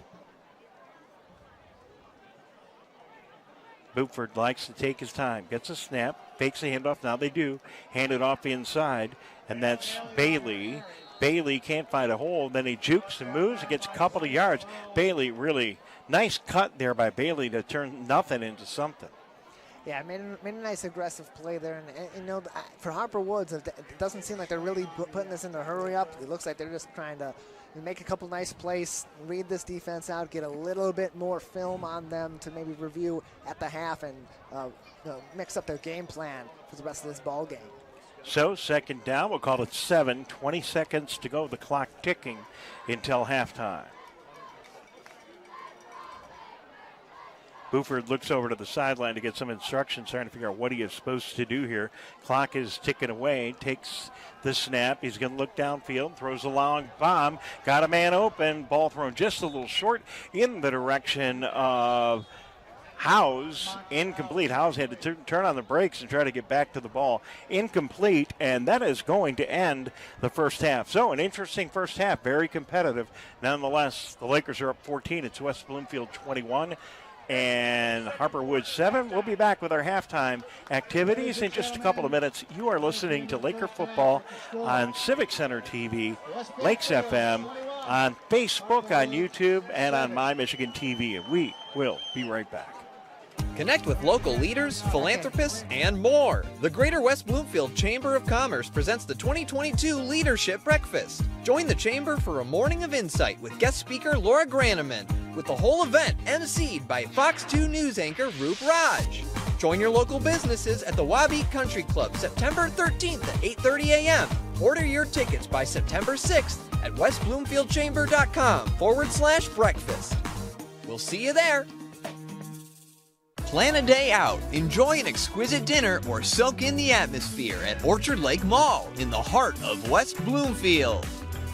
Buford likes to take his time, gets a snap, fakes a handoff. Now they do. Hand it off inside, and that's Bailey. Bailey can't find a hole. Then he jukes and moves and gets a couple of yards. Bailey, really nice cut there by Bailey to turn nothing into something. Yeah, made a nice aggressive play there. And for Harper Woods, it doesn't seem like they're really putting this in a hurry up. It looks like they're just trying to make a couple nice plays, read this defense out, get a little bit more film on them to maybe review at the half and mix up their game plan for the rest of this ball game. So 2nd down, we'll call it 7, 20 seconds to go, the clock ticking until halftime. Buford looks over to the sideline to get some instructions, trying to figure out what he is supposed to do here. Clock is ticking away, takes the snap. He's going to look downfield, throws a long bomb, got a man open, ball thrown just a little short in the direction of Howes. Incomplete. Howes had to turn on the brakes and try to get back to the ball. Incomplete, and that is going to end the first half. So an interesting first half, very competitive. Nonetheless, the Lakers are up 14. It's West Bloomfield 21. And Harper Woods 7. We'll be back with our halftime activities in just a couple of minutes. You are listening to Laker football on Civic Center TV, Lakes FM, on Facebook, on YouTube, and on My Michigan TV. And we will be right back. Connect with local leaders, philanthropists, and more. The Greater West Bloomfield Chamber of Commerce presents the 2022 Leadership Breakfast. Join the Chamber for a morning of insight with guest speaker Laura Graneman, with the whole event emceed by Fox 2 News anchor Roop Raj. Join your local businesses at the Wabeat Country Club September 13th at 8:30 a.m. Order your tickets by September 6th at westbloomfieldchamber.com/breakfast. We'll see you there. Plan a day out, enjoy an exquisite dinner, or soak in the atmosphere at Orchard Lake Mall in the heart of West Bloomfield.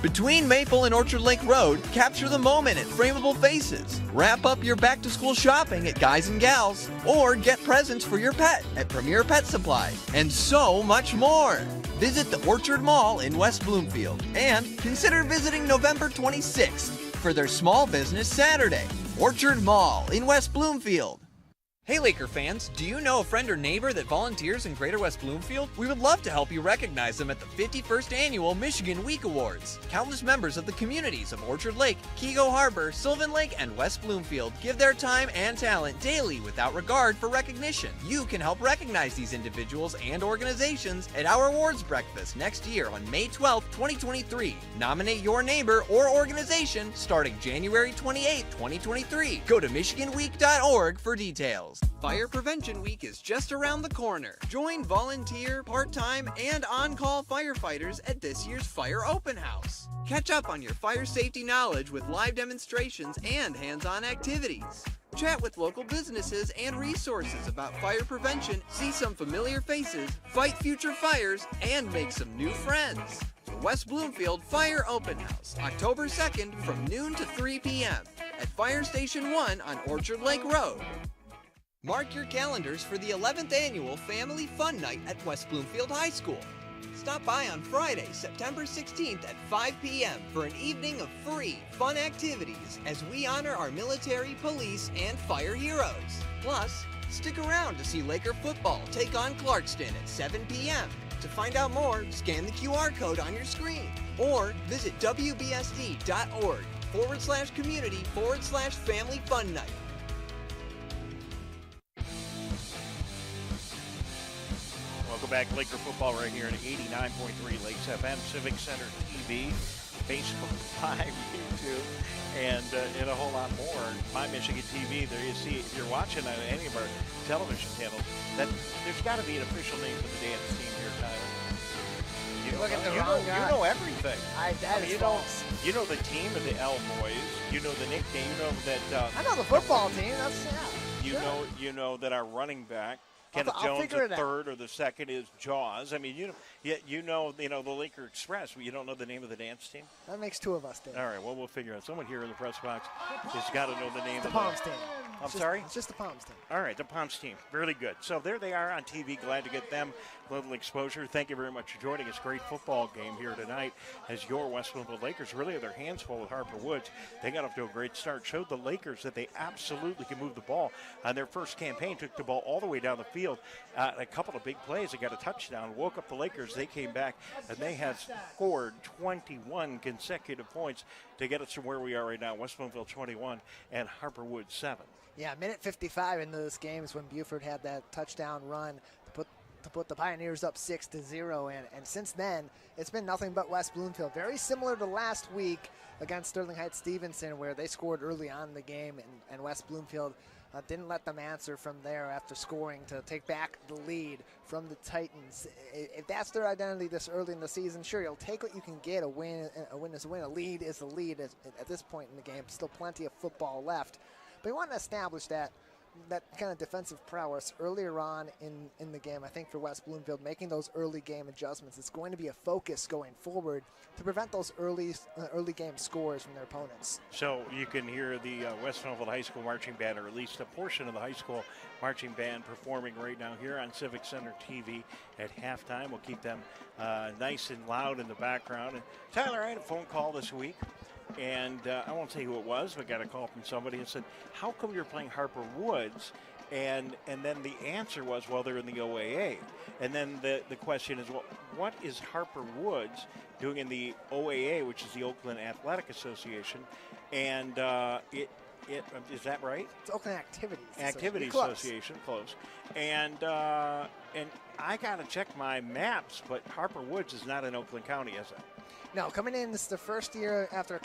Between Maple and Orchard Lake Road, capture the moment at Frameable Faces. Wrap up your back-to-school shopping at Guys and Gals, or get presents for your pet at Premier Pet Supply, and so much more. Visit the Orchard Mall in West Bloomfield, and consider visiting November 26th for their Small Business Saturday. Orchard Mall in West Bloomfield. Hey Laker fans, do you know a friend or neighbor that volunteers in Greater West Bloomfield? We would love to help you recognize them at the 51st Annual Michigan Week Awards. Countless members of the communities of Orchard Lake, Keego Harbor, Sylvan Lake, and West Bloomfield give their time and talent daily without regard for recognition. You can help recognize these individuals and organizations at our awards breakfast next year on May 12, 2023. Nominate your neighbor or organization starting January 28, 2023. Go to michiganweek.org for details. Fire Prevention Week is just around the corner. Join volunteer, part-time, and on-call firefighters at this year's Fire Open House. Catch up on your fire safety knowledge with live demonstrations and hands-on activities. Chat with local businesses and resources about fire prevention, see some familiar faces, fight future fires, and make some new friends. The West Bloomfield Fire Open House, October 2nd from noon to 3 p.m. at Fire Station 1 on Orchard Lake Road. Mark your calendars for the 11th Annual Family Fun Night at West Bloomfield High School. Stop by on Friday, September 16th at 5 p.m. for an evening of free, fun activities as we honor our military, police, and fire heroes. Plus, stick around to see Laker football take on Clarkston at 7 p.m. To find out more, scan the QR code on your screen or visit wbsd.org/community/family fun night. Welcome back to Laker football right here at 89.3 Lakes FM, Civic Center TV, Facebook Live, YouTube, and a whole lot more. My Michigan TV, there you see, if you're watching on any of our television channels, that there's got to be an official name for the dance team here, Tyler. You Look at the you wrong know, guy. you know everything. Is false. You know the team of the L-BOYZ. You know the nickname. You know that. I know the football team. That's You know that our running back, Kenneth I'll Jones, figure the it out. third or the second is Jaws. I mean, you know the Laker Express, but you don't know the name of the dance team. That makes two of us, Dave. All right, well, we'll figure out. Someone here in the press box has got to know the name The of Palms team. sorry? It's just the Palms team. All right, the Palms team. Really good. So there they are on TV. Glad to get them a little exposure. Thank you very much for joining us. Great football game here tonight as your West Bloomfield Lakers really have their hands full with Harper Woods. They got off to a great start. Showed the Lakers that they absolutely can move the ball. On their first campaign, took the ball all the way down the field. A couple of big plays. They got a touchdown. Woke up the Lakers. They came back, and they have scored 21 consecutive points to get us from where we are right now. West Bloomfield 21 and Harper Woods 7. Yeah, minute 55 into this game is when Buford had that touchdown run to put the Pioneers up 6-0, and since then it's been nothing but West Bloomfield. Very similar to last week against Sterling Heights Stevenson, where they scored early on in the game, and West Bloomfield didn't let them answer from there after scoring to take back the lead from the Titans. If that's their identity this early in the season, sure, you'll take what you can get. A win is a win. A lead is a lead at this point in the game. Still plenty of football left. But we want to establish that kind of defensive prowess earlier on in the game. I think for West Bloomfield, making those early game adjustments is going to be a focus going forward to prevent those early game scores from their opponents. So you can hear the West Bloomfield High School marching band, or at least a portion of the high school marching band, performing right now here on Civic Center TV at halftime. We'll keep them nice and loud in the background. And Tyler, I had a phone call this week. And I won't say who it was, but got a call from somebody and said, how come you're playing Harper Woods? And then the answer was, well, they're in the OAA. And then the question is, well, what is Harper Woods doing in the OAA, which is the Oakland Athletic Association? And is that right? It's Oakland Activities. Activity Association, close. And I got to check my maps, but Harper Woods is not in Oakland County, is it? No, coming in, this is the first year after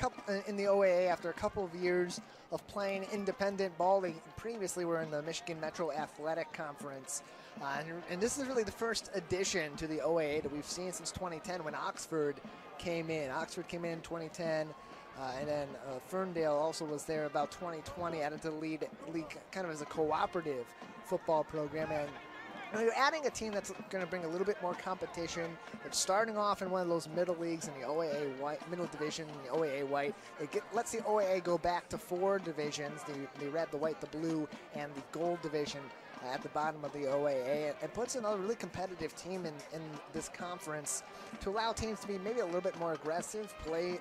in the OAA after a couple of years of playing independent ball. They previously were in the Michigan Metro Athletic Conference. And this is really the first addition to the OAA that we've seen since 2010 when Oxford came in. Oxford came in 2010, and then Ferndale also was there about 2020, added to the league kind of as a cooperative football program. And you're adding a team that's going to bring a little bit more competition. It's starting off in one of those middle leagues in the OAA white, middle division, in the OAA white. Lets the OAA go back to 4 divisions, the red, the white, the blue, and the gold division at the bottom of the OAA, and puts another really competitive team in this conference to allow teams to be maybe a little bit more aggressive, play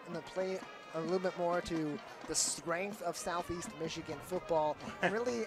a little bit more to the strength of Southeast Michigan football, and really,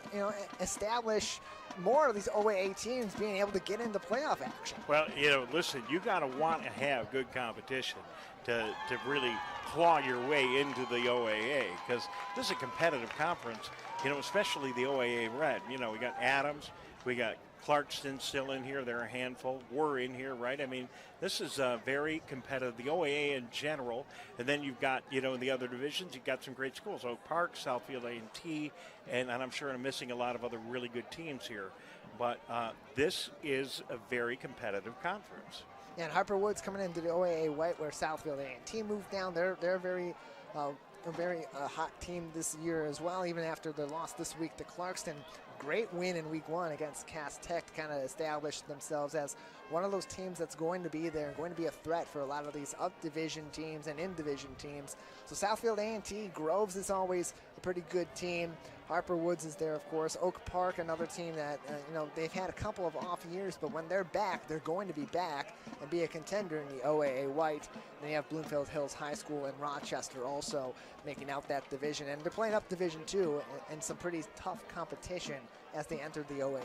establish more of these OAA teams being able to get into playoff action. Well, listen, you got to want to have good competition to really claw your way into the OAA, because this is a competitive conference, especially the OAA Red. We got Adams, we got Clarkston still in here. They're a handful. We're in here, right? I mean, this is very competitive. The OAA in general, and then you've got, in the other divisions, you've got some great schools. Oak Park, Southfield A&T, and I'm sure I'm missing a lot of other really good teams here. But this is a very competitive conference. Yeah, and Harper Woods coming into the OAA white, where Southfield A&T moved down. They're very hot team this year as well, even after their loss this week to Clarkston. Great win in week 1 against Cass Tech to kind of establish themselves as one of those teams that's going to be there and going to be a threat for a lot of these up-division teams and in-division teams. So Southfield A&T, Groves is always a pretty good team. Harper Woods is there, of course. Oak Park, another team that, they've had a couple of off years, but when they're back, they're going to be back and be a contender in the OAA White. And then you have Bloomfield Hills High School and Rochester also making out that division. And they're playing up Division 2 and some pretty tough competition as they enter the OAA.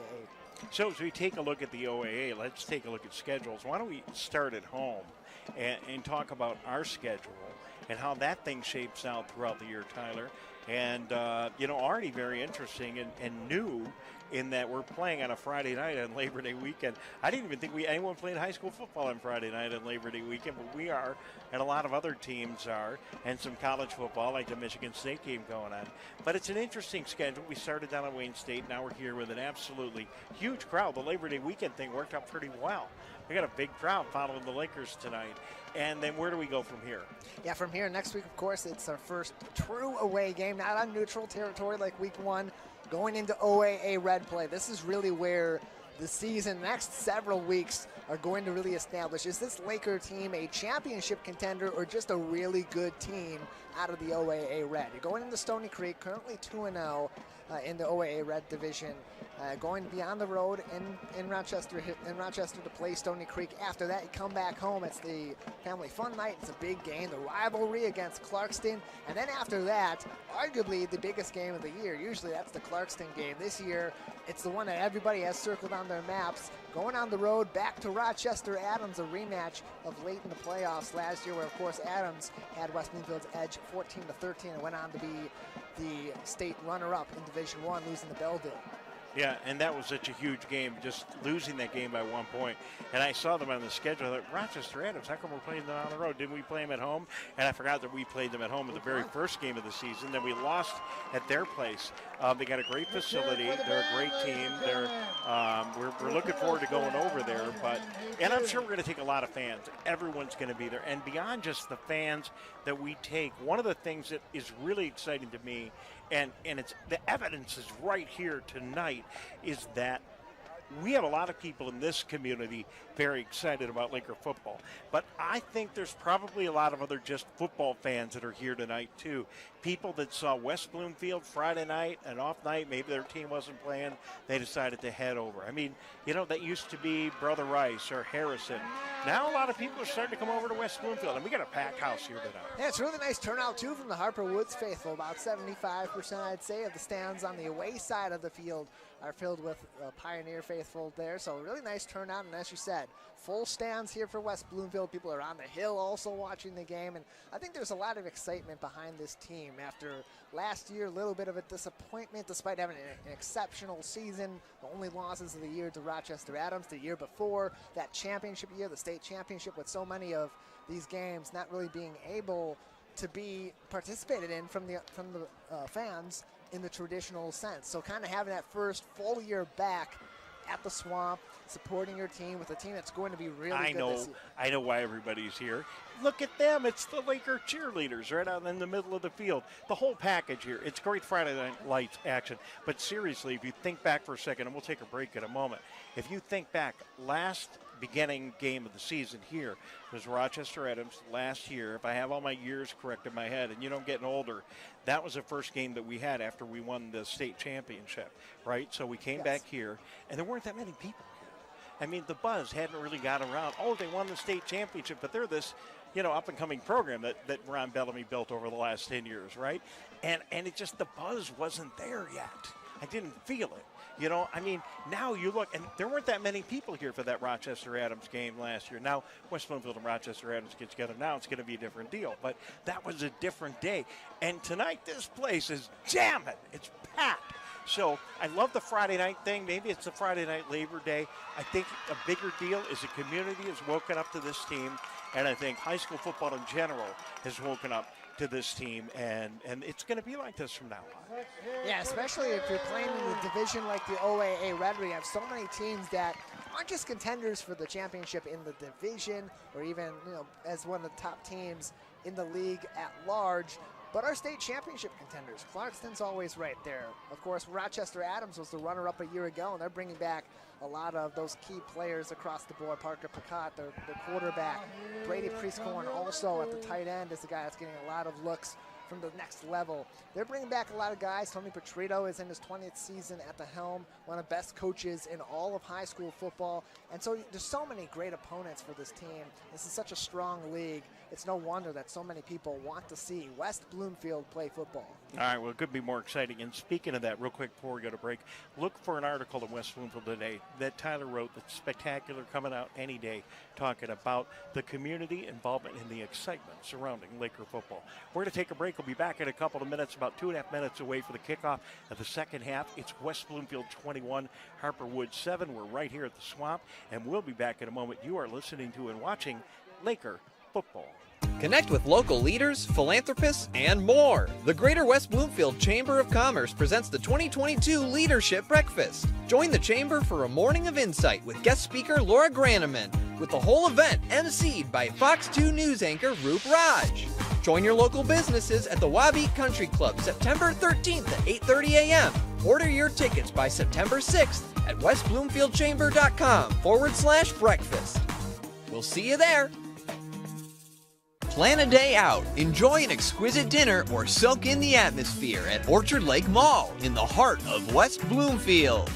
So as we take a look at the OAA, let's take a look at schedules. Why don't we start at home and talk about our schedule and how that thing shapes out throughout the year, Tyler. And, already very interesting and new in that we're playing on a Friday night on Labor Day weekend. I didn't even think anyone played high school football on Friday night on Labor Day weekend, but we are, and a lot of other teams are, and some college football like the Michigan State game going on. But it's an interesting schedule. We started down at Wayne State. Now we're here with an absolutely huge crowd. The Labor Day weekend thing worked out pretty well. We got a big crowd following the Lakers tonight. And then where do we go from here? Yeah, from here next week, of course, it's our first true away game, not on neutral territory like week 1, going into OAA Red play. This is really where the season, next several weeks, are going to really establish, is this Laker team a championship contender or just a really good team out of the OAA Red? You're going into Stony Creek, currently 2-0 in the OAA Red division, going to be on the road in Rochester to play Stony Creek. After that, you come back home. It's the Family Fun Night. It's a big game, the rivalry against Clarkston. And then after that, arguably the biggest game of the year. Usually that's the Clarkston game. This year, it's the one that everybody has circled on their maps. Going on the road back to Rochester Adams, a rematch of late in the playoffs last year, where, of course, Adams had West Bloomfield's edge 14-13 and went on to be the state runner-up in Division 1, losing to Belleville. Yeah, and that was such a huge game, just losing that game by 1 point. And I saw them on the schedule. I thought, Rochester Adams, how come we're playing them on the road? Didn't we play them at home? And I forgot that we played them at home in the very first game of the season. Then we lost at their place. They got a great facility. They're a great team. We're looking forward to going over there. And I'm sure we're going to take a lot of fans. Everyone's going to be there. And beyond just the fans that we take, one of the things that is really exciting to me, and it's the evidence is right here tonight, is that we have a lot of people in this community very excited about Laker football. But I think there's probably a lot of other just football fans that are here tonight, too. People that saw West Bloomfield Friday night, an off night, maybe their team wasn't playing, they decided to head over. I mean, that used to be Brother Rice or Harrison. Now a lot of people are starting to come over to West Bloomfield, and we got a packed house here tonight. Yeah, it's a really nice turnout, too, from the Harper Woods faithful. About 75%, I'd say, of the stands on the away side of the field are filled with Pioneer faithful there. So really nice turnout, and as you said, full stands here for West Bloomfield. People are on the hill also watching the game, and I think there's a lot of excitement behind this team. After last year, a little bit of a disappointment despite having an exceptional season. The only losses of the year to Rochester Adams. The year before, that championship year, the state championship, with so many of these games not really being able to be participated in from the fans in the traditional sense. So kind of having that first full year back at the Swamp, supporting your team with a team that's going to be really good this year. I know why everybody's here. Look at them. It's the Laker cheerleaders right out in the middle of the field. The whole package here. It's great Friday Night Lights action. But seriously, if you think back for a second, and we'll take a break in a moment. If you think back, last beginning game of the season here was Rochester Adams last year. If I have all my years correct in my head, and you know I'm getting older, that was the first game that we had after we won the state championship, right? So we came back here, and there weren't that many people here. I mean, the buzz hadn't really got around. Oh, they won the state championship, but they're this, up-and-coming program that Ron Bellamy built over the last 10 years, right? And it just, the buzz wasn't there yet. I didn't feel it. Now you look, and there weren't that many people here for that Rochester Adams game last year. Now, West Bloomfield and Rochester Adams get together. Now it's going to be a different deal. But that was a different day. And tonight, this place is jamming. It's packed. So I love the Friday night thing. Maybe it's the Friday night Labor Day. I think a bigger deal is the community has woken up to this team. And I think high school football in general has woken up to this team, and it's going to be like this from now on. Yeah, especially if you're playing in a division like the OAA Red, where you have so many teams that aren't just contenders for the championship in the division, or even as one of the top teams in the league at large, but our state championship contenders. Clarkston's always right there. Of course, Rochester Adams was the runner-up a year ago, and they're bringing back a lot of those key players across the board. Parker Picotte, the quarterback. Brady Priestcorn also at the tight end is the guy that's getting a lot of looks from the next level. They're bringing back a lot of guys. Tony Petrito is in his 20th season at the helm, one of the best coaches in all of high school football. And so there's so many great opponents for this team. This is such a strong league. It's no wonder that so many people want to see West Bloomfield play football. All right, well, it could be more exciting. And speaking of that, real quick before we go to break, look for an article in West Bloomfield today that Tyler wrote that's spectacular, coming out any day, talking about the community involvement and the excitement surrounding Laker football. We're going to take a break. We'll be back in a couple of minutes, about 2.5 minutes away for the kickoff of the second half. It's West Bloomfield 21, Harper Woods 7. We're right here at the Swamp, and we'll be back in a moment. You are listening to and watching Laker football. Connect with local leaders, philanthropists, and more. The Greater West Bloomfield Chamber of Commerce presents the 2022 Leadership Breakfast. Join the Chamber for a morning of insight with guest speaker Laura Graneman, with the whole event emceed by Fox 2 News anchor Roop Raj. Join your local businesses at the Wabeat Country Club September 13th at 8:30 a.m. Order your tickets by September 6th at westbloomfieldchamber.com/breakfast. We'll see you there. Plan a day out, enjoy an exquisite dinner, or soak in the atmosphere at Orchard Lake Mall in the heart of West Bloomfield.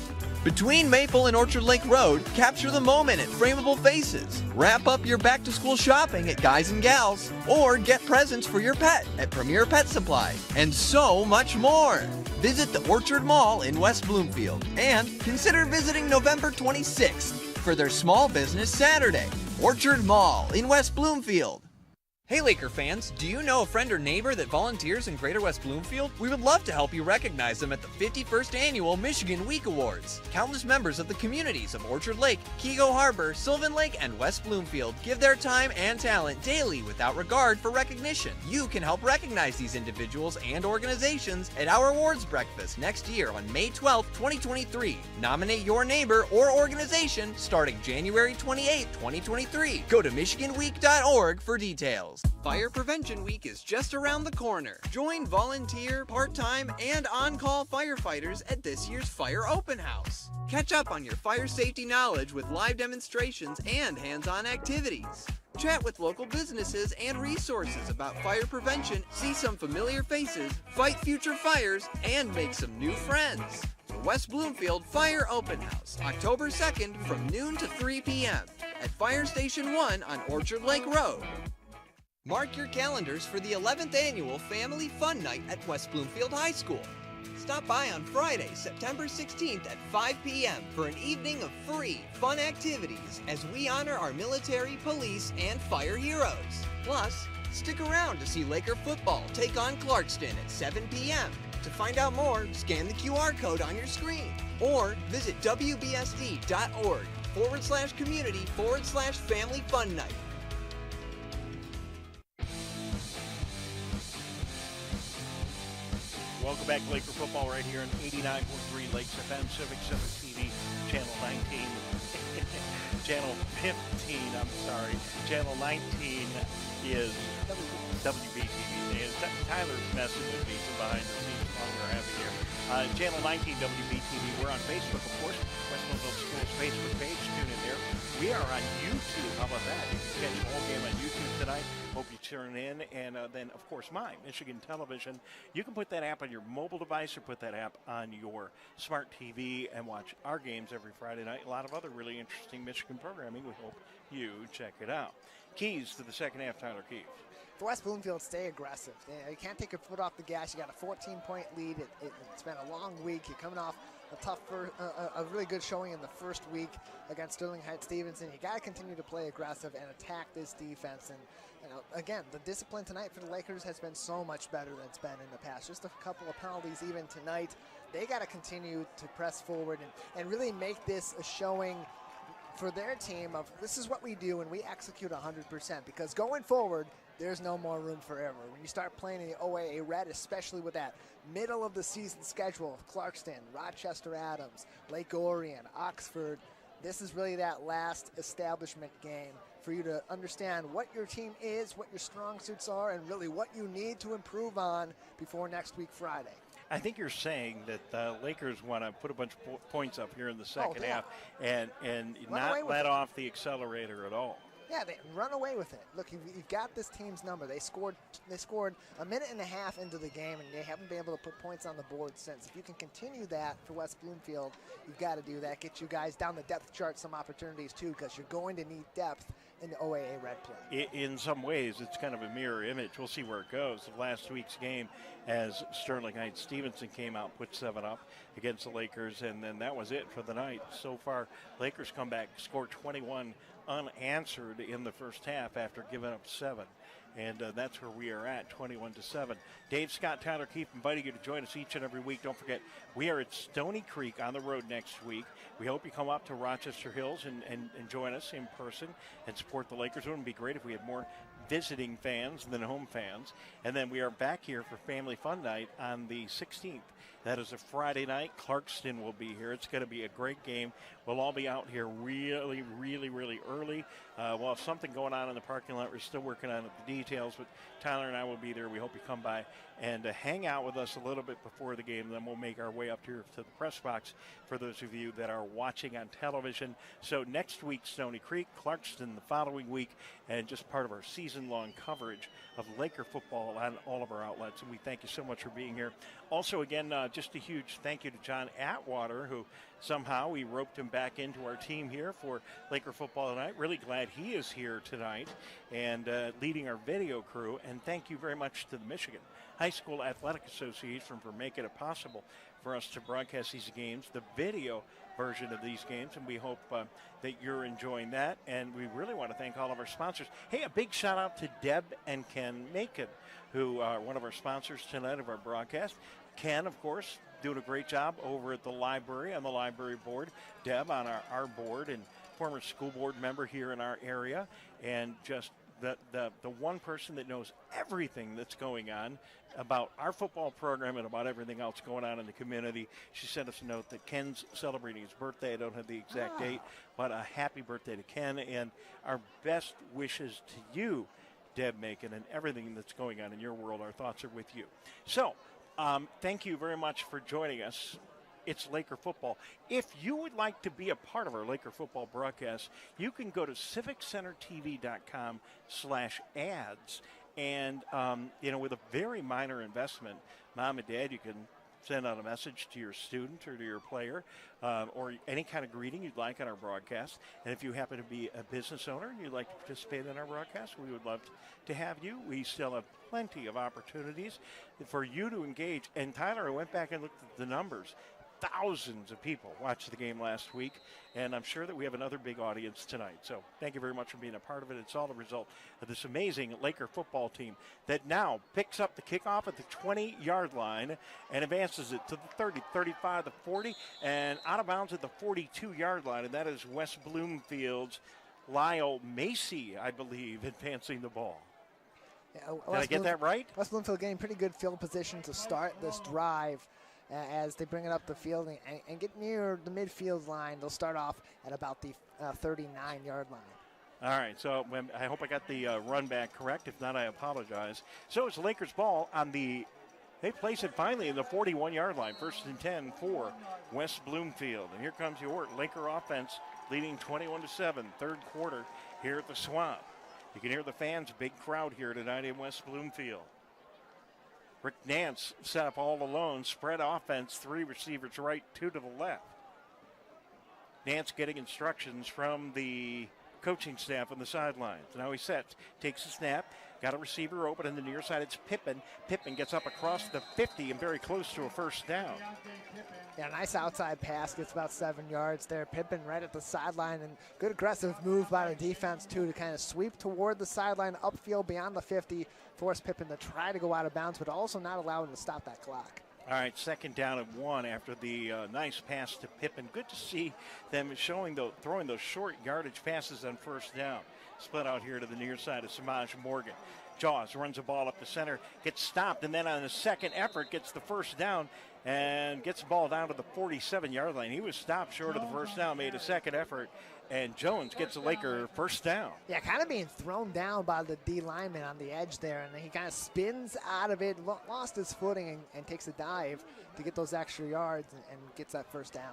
Between Maple and Orchard Lake Road, capture the moment at Frameable Faces. Wrap up your back-to-school shopping at Guys and Gals, or get presents for your pet at Premier Pet Supply, and so much more. Visit the Orchard Mall in West Bloomfield, and consider visiting November 26th for their Small Business Saturday. Orchard Mall in West Bloomfield. Hey Laker fans, do you know a friend or neighbor that volunteers in Greater West Bloomfield? We would love to help you recognize them at the 51st Annual Michigan Week Awards. Countless members of the communities of Orchard Lake, Keego Harbor, Sylvan Lake, and West Bloomfield give their time and talent daily without regard for recognition. You can help recognize these individuals and organizations at our awards breakfast next year on May 12th, 2023. Nominate your neighbor or organization starting January 28th, 2023. Go to michiganweek.org for details. Fire Prevention Week is just around the corner. Join volunteer, part-time, and on-call firefighters at this year's Fire Open House. Catch up on your fire safety knowledge with live demonstrations and hands-on activities. Chat with local businesses and resources about fire prevention, see some familiar faces, fight future fires, and make some new friends. The West Bloomfield Fire Open House, October 2nd from noon to 3 p.m. at Fire Station 1 on Orchard Lake Road. Mark your calendars for the 11th Annual Family Fun Night at West Bloomfield High School. Stop by on Friday, September 16th at 5 p.m. for an evening of free, fun activities as we honor our military, police, and fire heroes. Plus, stick around to see Laker football take on Clarkston at 7 p.m. To find out more, scan the QR code on your screen or visit wbsd.org/community/family fun night. Welcome back to Laker football right here on 89.3 Lakes FM, Civic Center TV, Channel 19. Channel 15, I'm sorry. Channel 19 is WBTV. And Tyler's messing with me from behind the scenes while we're having here. Channel 19 WBTV. We're on Facebook, of course. West Bloomfield Schools Facebook page. Tune in there. We are on YouTube. How about that? You can catch the whole game on YouTube tonight. Hope you tune in. And then, of course, Michigan Television. You can put that app on your mobile device or put that app on your smart TV and watch our games every Friday night. A lot of other really interesting Michigan programming. We hope you check it out. Keys to the second half, Tyler Keefe. For West Bloomfield, stay aggressive. You can't take your foot off the gas. You got a 14-point lead. It's been a long week. You're coming off a really good showing in the first week against Sterling Heights-Stevenson. You got to continue to play aggressive and attack this defense. And again, the discipline tonight for the Lakers has been so much better than it's been in the past. Just a couple of penalties even tonight. They got to continue to press forward and really make this a showing for their team of this is what we do and we execute 100%, because going forward, there's no more room for error. When you start playing in the OAA Red, especially with that middle of the season schedule of Clarkston, Rochester Adams, Lake Orion, Oxford, this is really that last establishment game for you to understand what your team is, what your strong suits are, and really what you need to improve on before next week Friday. I think you're saying that the Lakers want to put a bunch of points up here in the second half and not let off the accelerator at all. Yeah, they run away with it. Look, you've got this team's number. They scored a minute and a half into the game, and they haven't been able to put points on the board since. If you can continue that for West Bloomfield, you've got to do that. Get you guys down the depth chart some opportunities, too, because you're going to need depth in the OAA Red play. In some ways, it's kind of a mirror image. We'll see where it goes. Of last week's game, as Sterling Heights-Stevenson came out, put 7 up against the Lakers, and then that was it for the night. So far, Lakers come back, score 21 unanswered in the first half after giving up 7. And that's where we are at, 21-7. Dave Scott, Tyler Keefe, inviting you to join us each and every week. Don't forget, we are at Stony Creek on the road next week. We hope you come up to Rochester Hills and join us in person and support the Lakers. It would be great if we had more visiting fans than home fans. And then we are back here for Family Fun Night on the 16th. That is a Friday night. Clarkston will be here. It's going to be a great game. We'll all be out here really, really, really early. We'll have something going on in the parking lot. We're still working on the details, but Tyler and I will be there. We hope you come by and hang out with us a little bit before the game. Then we'll make our way up here to the press box for those of you that are watching on television. So next week, Stony Creek, Clarkston the following week, and just part of our season-long coverage of Laker football on all of our outlets. And we thank you so much for being here. Also, again, just a huge thank you to John Atwater, who somehow we roped him back into our team here for Laker football tonight. Really glad he is here tonight and leading our video crew. And thank you very much to the Michigan High School Athletic Association for making it possible for us to broadcast these games, the video version of these games, and we hope that you're enjoying that. And we really want to thank all of our sponsors. Hey, a big shout out to Deb and Ken Macon, who are one of our sponsors tonight of our broadcast. Ken, of course, doing a great job over at the library, on the library board. Deb on our board and former school board member here in our area, and just the one person that knows everything that's going on about our football program and about everything else going on in the community. She sent us a note that Ken's celebrating his birthday. I don't have the exact date, but a happy birthday to Ken, and our best wishes to you, Deb Macon, and everything that's going on in your world. Our thoughts are with you. So, thank you very much for joining us. It's Laker football. If you would like to be a part of our Laker football broadcast, you can go to civiccentertv.com/ads. And, with a very minor investment, Mom and Dad, you can send out a message to your student or to your player or any kind of greeting you'd like on our broadcast. And if you happen to be a business owner and you'd like to participate in our broadcast, we would love to have you. We still have plenty of opportunities for you to engage. And Tyler, I went back and looked at the numbers. Thousands of people watched the game last week, and I'm sure that we have another big audience tonight. So thank you very much for being a part of it. It's all the result of this amazing Laker football team that now picks up the kickoff at the 20-yard line and advances it to the 30, 35, the 40, and out of bounds at the 42-yard line, and that is West Bloomfield's Lyle Macy, I believe, advancing the ball. Did I get that right? West Bloomfield getting pretty good field position to start this drive as they bring it up the field and get near the midfield line. They'll start off at about the 39-yard line. All right, so I hope I got the run back correct. If not, I apologize. So it's Lakers ball on the, they place it finally in the 41-yard line. 1st and 10 for West Bloomfield. And here comes your Laker offense leading 21-7, third quarter here at the Swamp. You can hear the fans, big crowd here tonight in West Bloomfield. Rick Nance set up all alone, spread offense, 3 receivers right, 2 to the left. Nance getting instructions from the coaching staff on the sidelines. Now he sets, takes a snap, got a receiver open on the near side. It's Pippen. Pippen gets up across the 50 and very close to a first down. Yeah, nice outside pass, gets about 7 yards there. Pippen right at the sideline, and good aggressive move by the defense too to kind of sweep toward the sideline, upfield beyond the 50, force Pippen to try to go out of bounds, but also not allow him to stop that clock. All right, 2nd down and 1 after the nice pass to Pippen. Good to see them throwing those short yardage passes on first down. Split out here to the near side of Samaj Morgan. Jaws runs the ball up the center, gets stopped, and then on the second effort gets the first down and gets the ball down to the 47-yard line. He was stopped short of the first down, made a second effort, and Jones gets the Laker first down. Yeah, kind of being thrown down by the D lineman on the edge there, and he kind of spins out of it, lost his footing, and takes a dive to get those extra yards and gets that first down.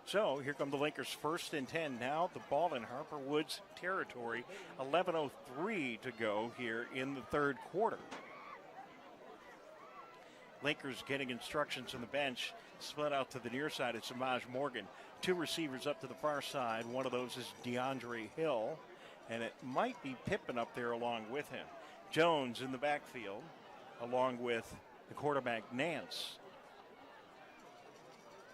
So here come the Lakers 1st and 10 now. The ball in Harper Woods territory. 11:03 to go here in the third quarter. Lakers getting instructions from the bench. Split out to the near side. It's Samaj Morgan. 2 receivers up to the far side. One of those is DeAndre Hill. And it might be Pippen up there along with him. Jones in the backfield along with the quarterback Nance.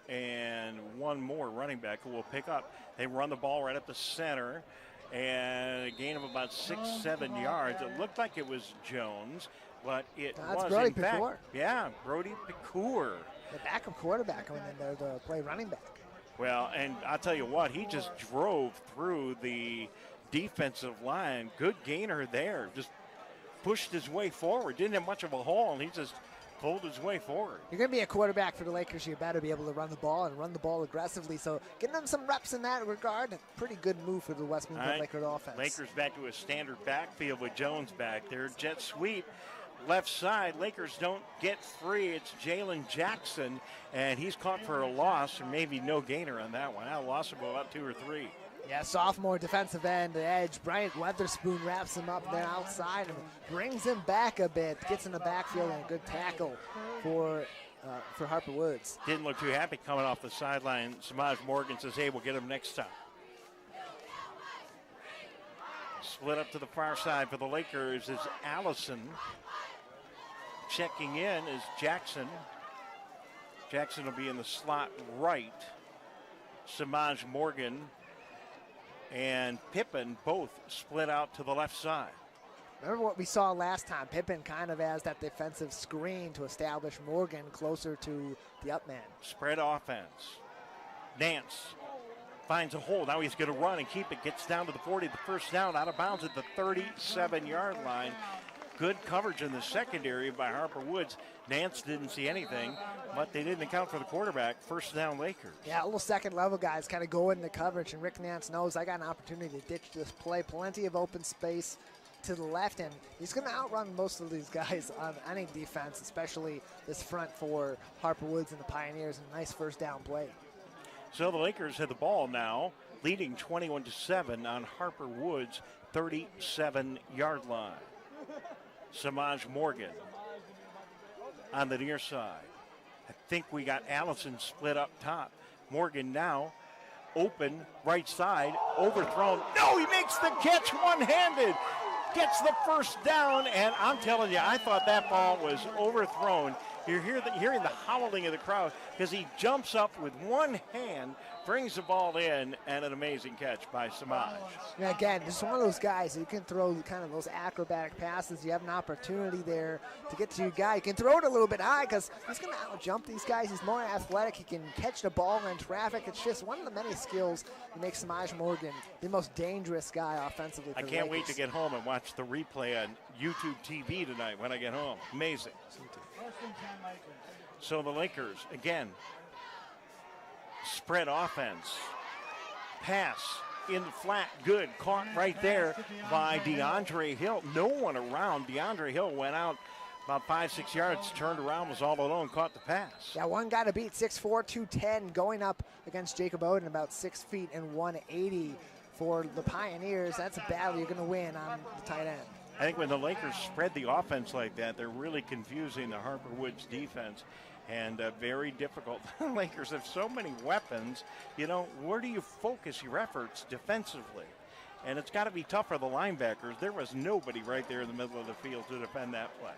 And one more running back who will pick up. They run the ball right up the center, and a gain of about 6-7 yards. It looked like it was Jones, but it was Brody in fact, Picour. Yeah, Brody Picour. The backup quarterback coming in there to play running back. Well, and I'll tell you what, he just drove through the defensive line. Good gainer there. Just pushed his way forward. Didn't have much of a haul, and he just pulled his way forward. You're going to be a quarterback for the Lakers. You better be able to run the ball and run the ball aggressively. So getting them some reps in that regard, pretty good move for the West Bloomfield Lakers offense. Lakers back to a standard backfield with Jones back there. Jet sweep. Left side, Lakers don't get free. It's Jalen Jackson, and he's caught for a loss, or maybe no gainer on that one. A loss of about 2 or 3. Yeah, sophomore defensive end, the edge. Bryant Weatherspoon wraps him up there outside and brings him back a bit. Gets in the backfield and a good tackle for Harper Woods. Didn't look too happy coming off the sideline. Samaj Morgan says, hey, we'll get him next time. Split up to the far side for the Lakers is Allison. Checking in is Jackson. Jackson will be in the slot right. Samaj Morgan and Pippen both split out to the left side. Remember what we saw last time. Pippen kind of as that defensive screen to establish Morgan closer to the up man. Spread offense. Nance finds a hole. Now he's going to run and keep it. Gets down to the 40. The first down out of bounds at the 37-yard line. Good coverage in the secondary by Harper Woods. Nance didn't see anything, but they didn't account for the quarterback. First down, Lakers. Yeah, a little second-level guys kind of go into coverage, and Rick Nance knows I got an opportunity to ditch this play. Plenty of open space to the left, and he's going to outrun most of these guys on any defense, especially this front for Harper Woods and the Pioneers, and a nice first down play. So the Lakers have the ball now, leading 21-7 on Harper Woods' 37-yard line. Samaj Morgan on the near side. I think we got Allison split up top. Morgan now open right side, overthrown. No, he makes the catch one-handed. Gets the first down, and I'm telling you, I thought that ball was overthrown. You're hearing the howling of the crowd because he jumps up with one hand, brings the ball in, and an amazing catch by Samaj. Yeah, again, just one of those guys who can throw kind of those acrobatic passes. You have an opportunity there to get to your guy. You can throw it a little bit high because he's going to out-jump these guys. He's more athletic. He can catch the ball in traffic. It's just one of the many skills that makes Samaj Morgan the most dangerous guy offensively. I can't wait to get home and watch the replay on YouTube TV tonight when I get home. Amazing. So the Lakers, again, spread offense. Pass in the flat, good. Caught right there by DeAndre Hill. No one around. DeAndre Hill went out about 5-6 yards, turned around, was all alone, caught the pass. Yeah, one guy to beat, 6'4", 210, going up against Jacob Oden, about 6 feet and 180 for the Pioneers. That's a battle you're going to win on the tight end. I think when the Lakers spread the offense like that, they're really confusing the Harper Woods defense, and very difficult. The Lakers have so many weapons. You know, where do you focus your efforts defensively? And it's got to be tough for the linebackers. There was nobody right there in the middle of the field to defend that play.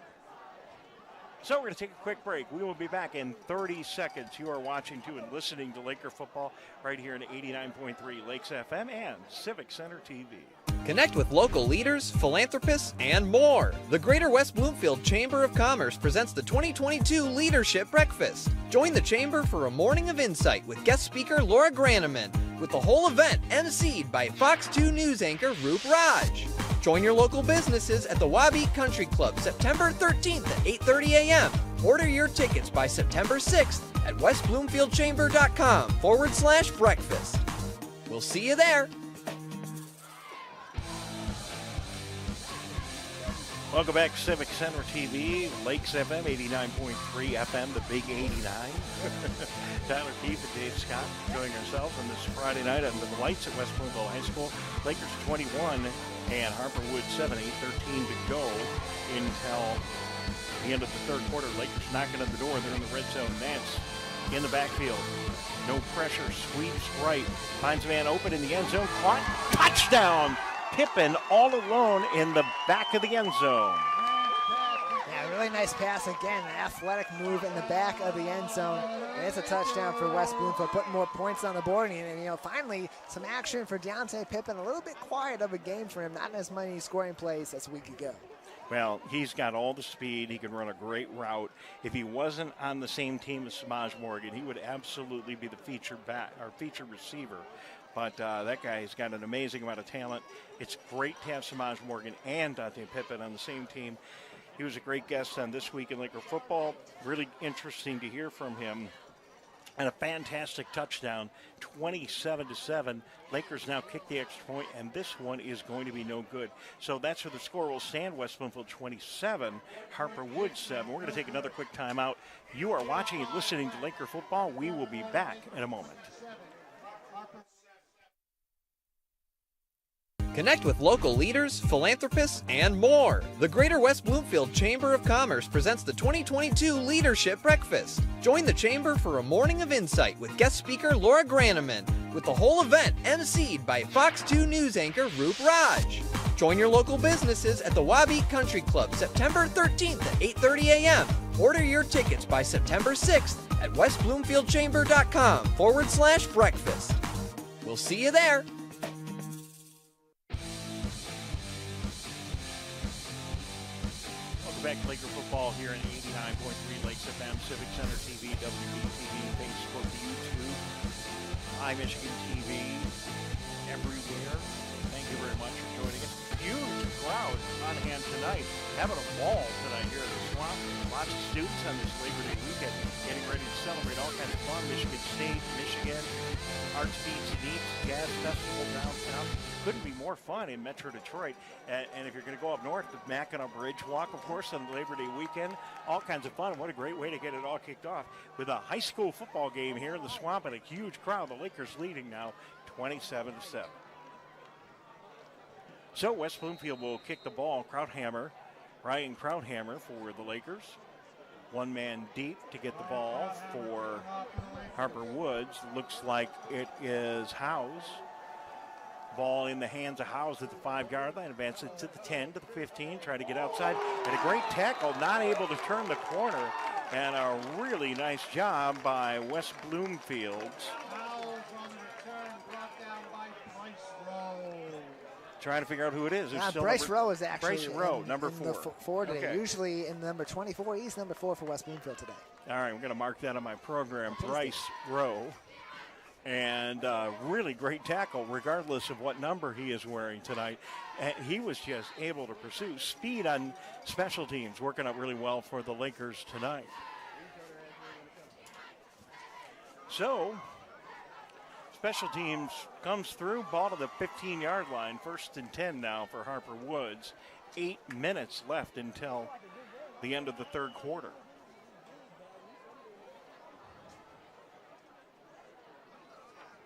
So we're going to take a quick break. We will be back in 30 seconds. You are watching to and listening to Laker football right here in 89.3 Lakes FM and Civic Center TV. Connect with local leaders, philanthropists, and more. The Greater West Bloomfield Chamber of Commerce presents the 2022 Leadership Breakfast. Join the Chamber for a morning of insight with guest speaker Laura Graneman, with the whole event emceed by Fox 2 News anchor Roop Raj. Join your local businesses at the Wabeat Country Club September 13th at 8:30 a.m. Order your tickets by September 6th at westbloomfieldchamber.com/breakfast. We'll see you there. Welcome back to Civic Center TV, Lakes FM, 89.3 FM, the Big 89. Tyler Keefe and Dave Scott enjoying ourselves on this Friday night under the lights at West Bloomfield High School. Lakers 21 and Harper Woods 7, 8:13 to go until the end of the third quarter. Lakers knocking on the door. They're in the red zone. Nance in the backfield. No pressure, sweeps right. Finds a man open in the end zone. Caught. Touchdown! Pippen all alone in the back of the end zone. Yeah, really nice pass again. An athletic move in the back of the end zone. And it's a touchdown for West Bloomfield, putting more points on the board. And, you know, finally, some action for Deontay Pippen. A little bit quiet of a game for him. Not as many scoring plays as a week ago. Well, he's got all the speed. He can run a great route. If he wasn't on the same team as Samaj Morgan, he would absolutely be the featured back or featured receiver. But that guy's got an amazing amount of talent. It's great to have Samaj Morgan and Deontay Pippen on the same team. He was a great guest on This Week in Laker Football. Really interesting to hear from him. And a fantastic touchdown, 27-7. Lakers now kick the extra point, and this one is going to be no good. So that's where the score will stand. West Bloomfield 27, Harper Woods 7. We're going to take another quick timeout. You are watching and listening to Laker Football. We will be back in a moment. Connect with local leaders, philanthropists, and more. The Greater West Bloomfield Chamber of Commerce presents the 2022 Leadership Breakfast. Join the Chamber for a morning of insight with guest speaker Laura Graneman, with the whole event emceed by Fox 2 News anchor Roop Raj. Join your local businesses at the Wabeat Country Club September 13th at 8:30 a.m. Order your tickets by September 6th at westbloomfieldchamber.com/breakfast. We'll see you there. Back to Laker football here in 89.3 Lakes FM, Civic Center TV, WBTV, Facebook, YouTube, iMichigan TV, everywhere. Thank you very much for joining us. Huge crowd on hand tonight. Having a ball tonight here at the Swamp. Lots of students on this Labor Day weekend getting ready to celebrate all kinds of fun. Michigan State, Michigan, Arts Beats and Eats, Jazz Festival downtown. Couldn't be more fun in Metro Detroit. And if you're going to go up north, the Mackinac Bridge Walk, of course, on Labor Day weekend. All kinds of fun. What a great way to get it all kicked off with a high school football game here in the Swamp and a huge crowd. The Lakers leading now 27-7. So West Bloomfield will kick the ball. Ryan Krauthammer for the Lakers. One man deep to get the ball for Harper Woods. Looks like it is Howes. Ball in the hands of Howes at the 5-yard line. Advances to the 10, to the 15. Try to get outside. And a great tackle. Not able to turn the corner. And a really nice job by West Bloomfield. Howes on the return, brought down by Bryce Rowe. Trying to figure out who it is. Bryce Rowe is actually Bryce Rowe, number 4. The 4 today. Okay. Usually in number 24. He's number 4 for West Bloomfield today. All right, I'm going to mark that on my program. Bryce Rowe. And really great tackle, regardless of what number he is wearing tonight. And he was just able to pursue speed on special teams, working out really well for the Lakers tonight. So, special teams comes through, ball to the 15-yard line, 1st and 10 now for Harper Woods. 8 minutes left until the end of the third quarter.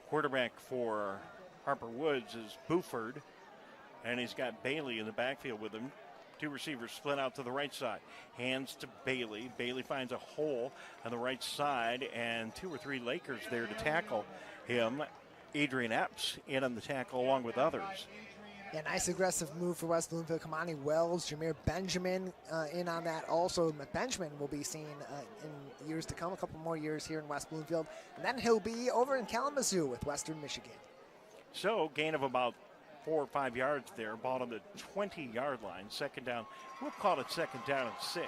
Quarterback for Harper Woods is Buford, and he's got Bailey in the backfield with him. 2 receivers split out to the right side. Hands to Bailey. Bailey finds a hole on the right side, and 2 or 3 Lakers there to tackle him. Adrian Epps in on the tackle along with others. Yeah, nice aggressive move for West Bloomfield. Kamani Wells, Jameer Benjamin in on that. Also, Benjamin will be seen in years to come, a couple more years here in West Bloomfield. And then he'll be over in Kalamazoo with Western Michigan. So, gain of about 4 or 5 yards there. Ball on the 20-yard line. Second down. We'll call it second down and 6.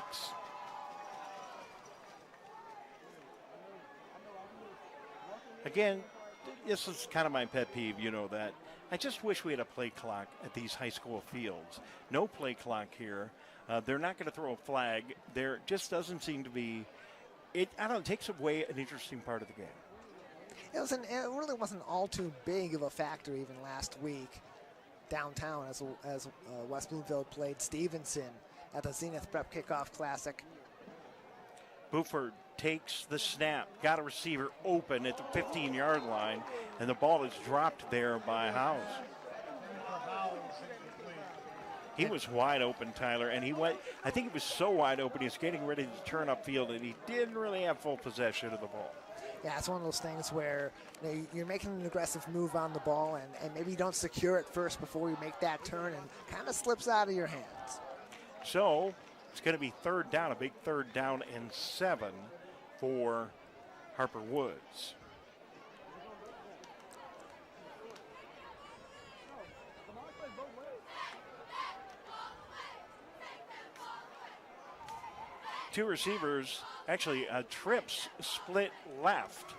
Again, this is kind of my pet peeve, you know that. I just wish we had a play clock at these high school fields. No play clock here. They're not going to throw a flag. There just doesn't seem to be. It takes away an interesting part of the game. It really wasn't all too big of a factor even last week downtown as West Bloomfield played Stevenson at the Zenith Prep Kickoff Classic. Buford takes the snap, got a receiver open at the 15-yard line, and the ball is dropped there by Howes. He was wide open, Tyler, and I think he was so wide open, he was getting ready to turn upfield, and he didn't really have full possession of the ball. Yeah, it's one of those things where you're making an aggressive move on the ball, and maybe you don't secure it first before you make that turn, and kind of slips out of your hands. So it's going to be third down, a big third down and 7 for Harper Woods. Two receivers, actually trips split left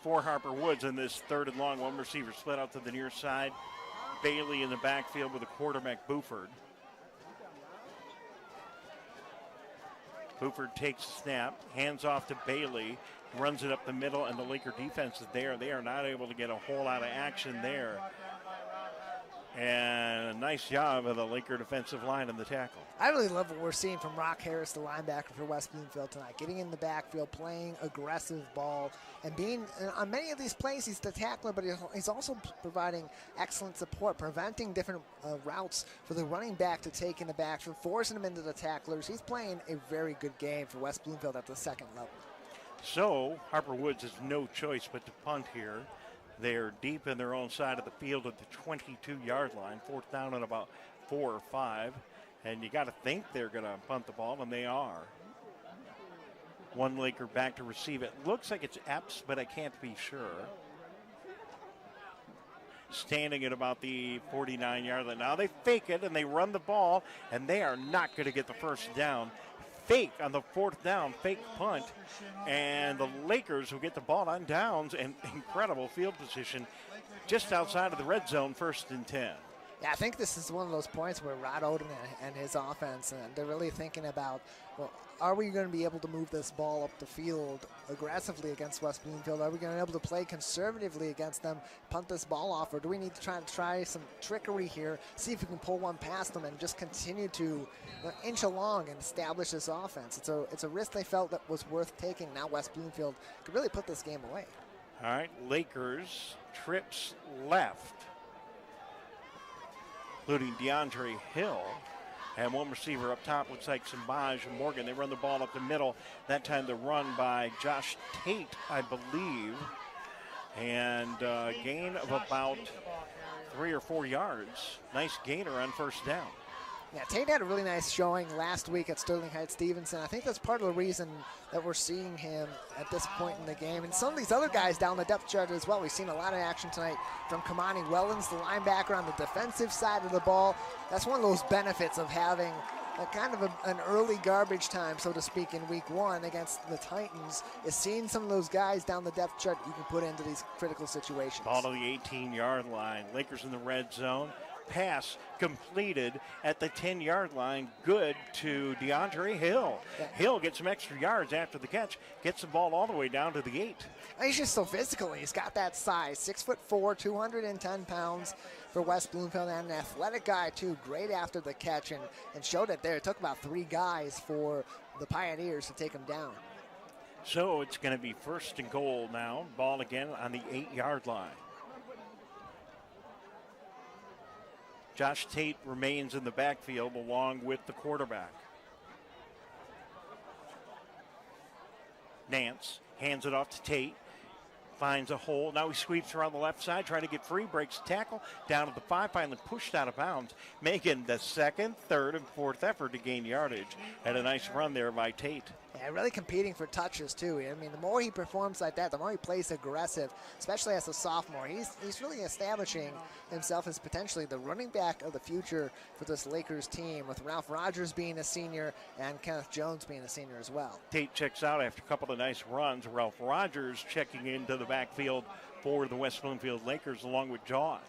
for Harper Woods in this third and long. One receiver split out to the near side. Bailey in the backfield with the quarterback Buford. Buford takes a snap, hands off to Bailey, runs it up the middle, and the Laker defense is there. They are not able to get a whole lot of action there. And a nice job of the Laker defensive line in the tackle. I really love what we're seeing from Rock Harris, the linebacker for West Bloomfield tonight. Getting in the backfield, playing aggressive ball, and being, on many of these plays, he's the tackler, but he's also providing excellent support, preventing different routes for the running back to take in the backfield, forcing him into the tacklers. He's playing a very good game for West Bloomfield at the second level. So Harper Woods has no choice but to punt here. They're deep in their own side of the field at the 22-yard line, 4th down and about 4 or 5. And you got to think they're going to punt the ball, and they are. One Laker back to receive it. Looks like it's Epps, but I can't be sure. Standing at about the 49-yard line. Now they fake it, and they run the ball, and they are not going to get the first down. Fake on the 4th down, fake punt, and the Lakers will get the ball on downs and incredible field position just outside of the red zone, 1st and 10. Yeah, I think this is one of those points where Rod Oden and his offense, and they're really thinking about, well, are we going to be able to move this ball up the field aggressively against West Bloomfield? Are we going to be able to play conservatively against them, punt this ball off, or do we need to try some trickery here, see if we can pull one past them and just continue to inch along and establish this offense? It's a risk they felt that was worth taking. Now West Bloomfield could really put this game away. All right, Lakers trips left, including DeAndre Hill. And one receiver up top looks like Sambaj Morgan. They run the ball up the middle. That time the run by Josh Tate, I believe. And gain of about 3 or 4 yards. Nice gainer on 1st down. Yeah, Tate had a really nice showing last week at Sterling Heights Stevenson. I think that's part of the reason that we're seeing him at this point in the game. And some of these other guys down the depth chart as well. We've seen a lot of action tonight from Kamani Wellens, the linebacker on the defensive side of the ball. That's one of those benefits of having kind of an early garbage time, so to speak, in week 1 against the Titans, is seeing some of those guys down the depth chart you can put into these critical situations. Ball to the 18-yard line. Lakers in the red zone. Pass completed at the 10-yard line. Good to DeAndre Hill. Yeah. Hill gets some extra yards after the catch. Gets the ball all the way down to the 8. He's just so physical. He's got that size. 6'4", 210 pounds for West Bloomfield, and an athletic guy, too. Great after the catch, and showed it there. It took about 3 guys for the Pioneers to take him down. So it's going to be 1st and goal now. Ball again on the 8-yard line. Josh Tate remains in the backfield along with the quarterback. Nance hands it off to Tate. Finds a hole. Now he sweeps around the left side, trying to get free, breaks the tackle, down to the 5, finally pushed out of bounds, making the 2nd, 3rd, and 4th effort to gain yardage. Had a nice run there by Tate. Yeah, really competing for touches, too. I mean, the more he performs like that, the more he plays aggressive, especially as a sophomore. He's really establishing himself as potentially the running back of the future for this Lakers team, with Ralph Rogers being a senior and Kenneth Jones being a senior as well. Tate checks out after a couple of nice runs. Ralph Rogers checking into the backfield for the West Bloomfield Lakers along with Jaws.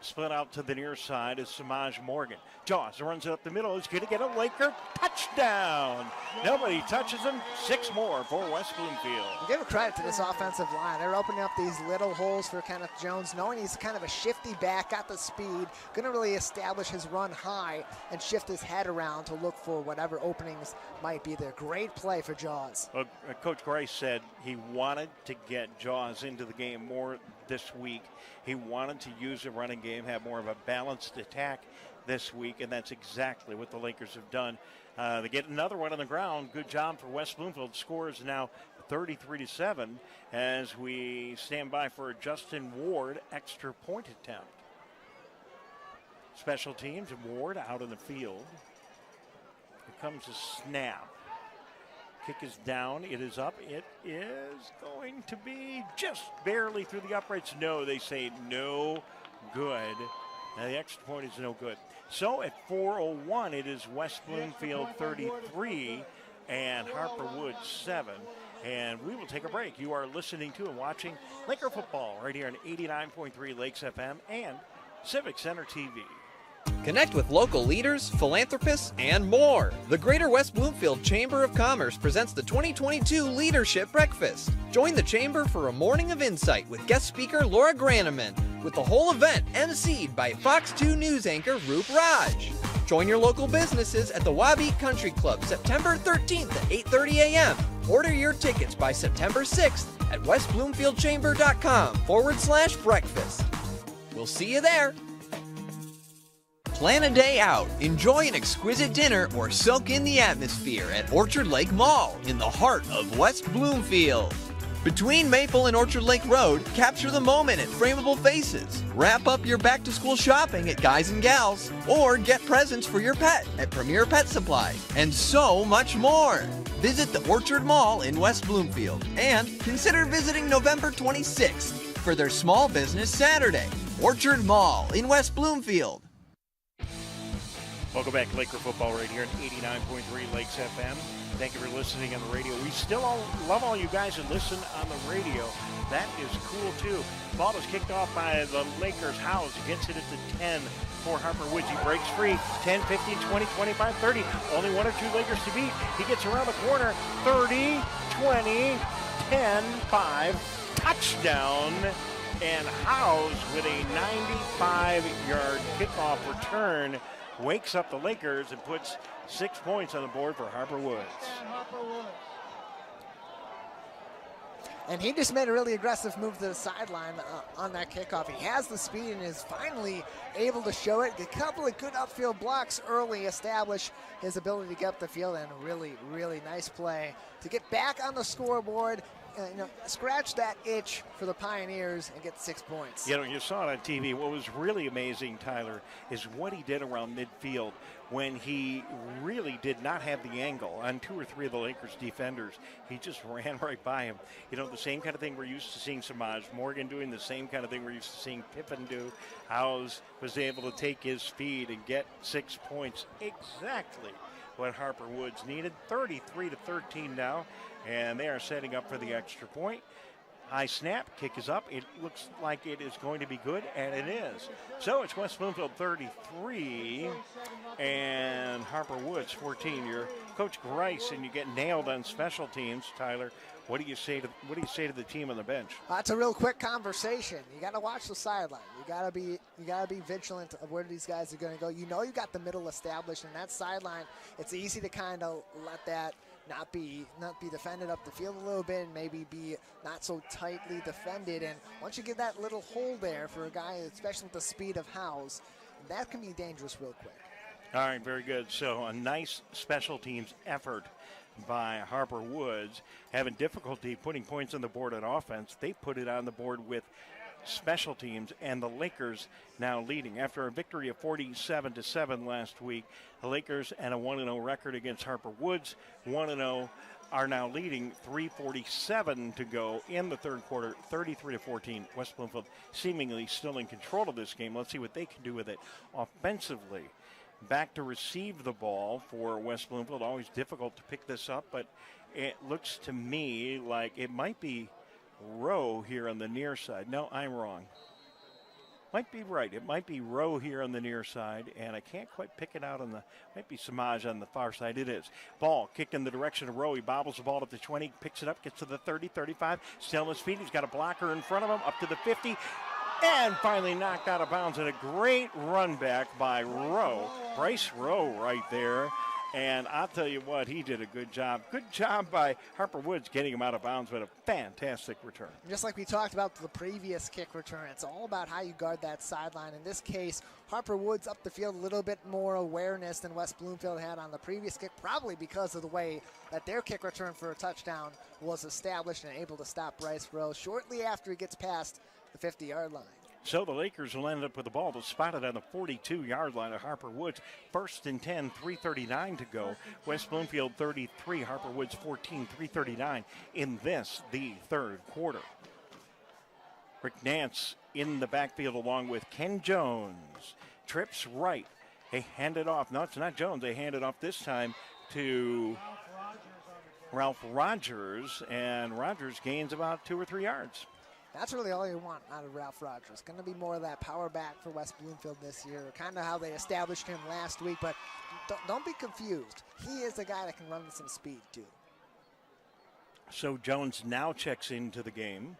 Split out to the near side is Samaj Morgan. Jaws runs it up the middle. He's going to get a Laker touchdown. Nobody touches him. 6 more for West Bloomfield. Give a credit to this offensive line. They're opening up these little holes for Kenneth Jones, knowing he's kind of a shifty back, got the speed, going to really establish his run high and shift his head around to look for whatever openings might be there. Great play for Jaws. Well, Coach Grice said he wanted to get Jaws into the game more this week. He wanted to use the running game, have more of a balanced attack this week, and that's exactly what the Lakers have done. They get another one on the ground. Good job for West Bloomfield. Score is now 33-7 as we stand by for a Justin Ward extra point attempt. Special teams, Ward out in the field. Here comes a snap. Kick is down. It is up. It is going to be just barely through the uprights. No, they say no good. Now the extra point is no good. So at 4:01, it is West Bloomfield 33 and Harper Woods 7. And we will take a break. You are listening to and watching Laker football right here on 89.3 Lakes FM and Civic Center TV. Connect with local leaders, philanthropists, and more. The Greater West Bloomfield Chamber of Commerce presents the 2022 Leadership Breakfast. Join the Chamber for a morning of insight with guest speaker Laura Graneman, with the whole event emceed by Fox 2 News anchor Roop Raj. Join your local businesses at the Wabeat Country Club September 13th at 8:30 a.m. Order your tickets by September 6th at westbloomfieldchamber.com/breakfast. We'll see you there. Plan a day out, enjoy an exquisite dinner, or soak in the atmosphere at Orchard Lake Mall in the heart of West Bloomfield. Between Maple and Orchard Lake Road, capture the moment at Frameable Faces. Wrap up your back-to-school shopping at Guys and Gals, or get presents for your pet at Premier Pet Supply, and so much more. Visit the Orchard Mall in West Bloomfield, and consider visiting November 26th for their Small Business Saturday. Orchard Mall in West Bloomfield. Welcome back to Laker football right here at 89.3 Lakes FM. Thank you for listening on the radio. We still love all you guys that listen on the radio. That is cool, too. Ball is kicked off by the Lakers. Howes gets it at the 10 for Harper Woods. He breaks free. 10, 15, 20, 25, 30. Only 1 or 2 Lakers to beat. He gets around the corner. 30, 20, 10, 5. Touchdown. And Howes with a 95-yard kickoff return wakes up the Lakers and puts 6 points on the board for Harper Woods. And he just made a really aggressive move to the sideline on that kickoff. He has the speed and is finally able to show it. A couple of good upfield blocks early establish his ability to get up the field, and a really, really nice play to get back on the scoreboard scratch that itch for the Pioneers and get 6 points. You saw it on TV. What was really amazing, Tyler, is what he did around midfield when he really did not have the angle on 2 or 3 of the Lakers defenders. He just ran right by him. The same kind of thing we're used to seeing Samaj Morgan doing, the same kind of thing we're used to seeing Pippen do. Howes was able to take his speed and get 6 points, exactly what Harper Woods needed. 33-13 now, and they are setting up for the extra point. High snap, kick is up. It looks like it is going to be good, and it is. So it's West Bloomfield 33 and Harper Woods 14. You're Coach Grice, and you get nailed on special teams. Tyler, what do you say to the team on the bench? It's a real quick conversation. You got to watch the sideline. You got to be vigilant of where these guys are going to go. You got the middle established, and that sideline, it's easy to kind of let that not be defended up the field a little bit and maybe be not so tightly defended. And once you get that little hole there for a guy, especially with the speed of Howes, that can be dangerous real quick. All right, very good. So a nice special teams effort by Harper Woods. Having difficulty putting points on the board on offense, they put it on the board with special teams, and the Lakers now leading. After a victory of 47-7 last week, the Lakers and a 1-0 record against Harper Woods, 1-0, are now leading. 3:47 to go in the third quarter, 33-14. West Bloomfield seemingly still in control of this game. Let's see what they can do with it offensively. Back to receive the ball for West Bloomfield. Always difficult to pick this up, but it looks to me like it might be Rowe here on the near side. No, I'm wrong. Might be right. It might be Rowe here on the near side, and I can't quite pick it out on the, might be Samaj on the far side. It is. Ball kicked in the direction of Rowe. He bobbles the ball up to 20, picks it up, gets to the 30, 35, still on his feet. He's got a blocker in front of him, up to the 50, and finally knocked out of bounds. And a great run back by Rowe. Bryce Rowe right there. And I'll tell you what, he did a good job. Good job by Harper Woods getting him out of bounds, but a fantastic return. Just like we talked about the previous kick return, it's all about how you guard that sideline. In this case, Harper Woods up the field a little bit more awareness than West Bloomfield had on the previous kick, probably because of the way that their kick return for a touchdown was established and able to stop Bryce Rowe shortly after he gets past the 50-yard line. So the Lakers will end up with the ball that's spotted on the 42-yard line of Harper Woods. 1st and 10, 3:39 to go. West Bloomfield 33, Harper Woods 14, 3:39 in this, the third quarter. Rick Nance in the backfield along with Ken Jones. Trips right. They hand it off. No, it's not Jones. They hand it off this time to Ralph Rogers, and Rogers gains about 2 or 3 yards. That's really all you want out of Ralph Rogers. Going to be more of that power back for West Bloomfield this year, kind of how they established him last week, but don't be confused. He is a guy that can run with some speed, too. So Jones now checks into the game.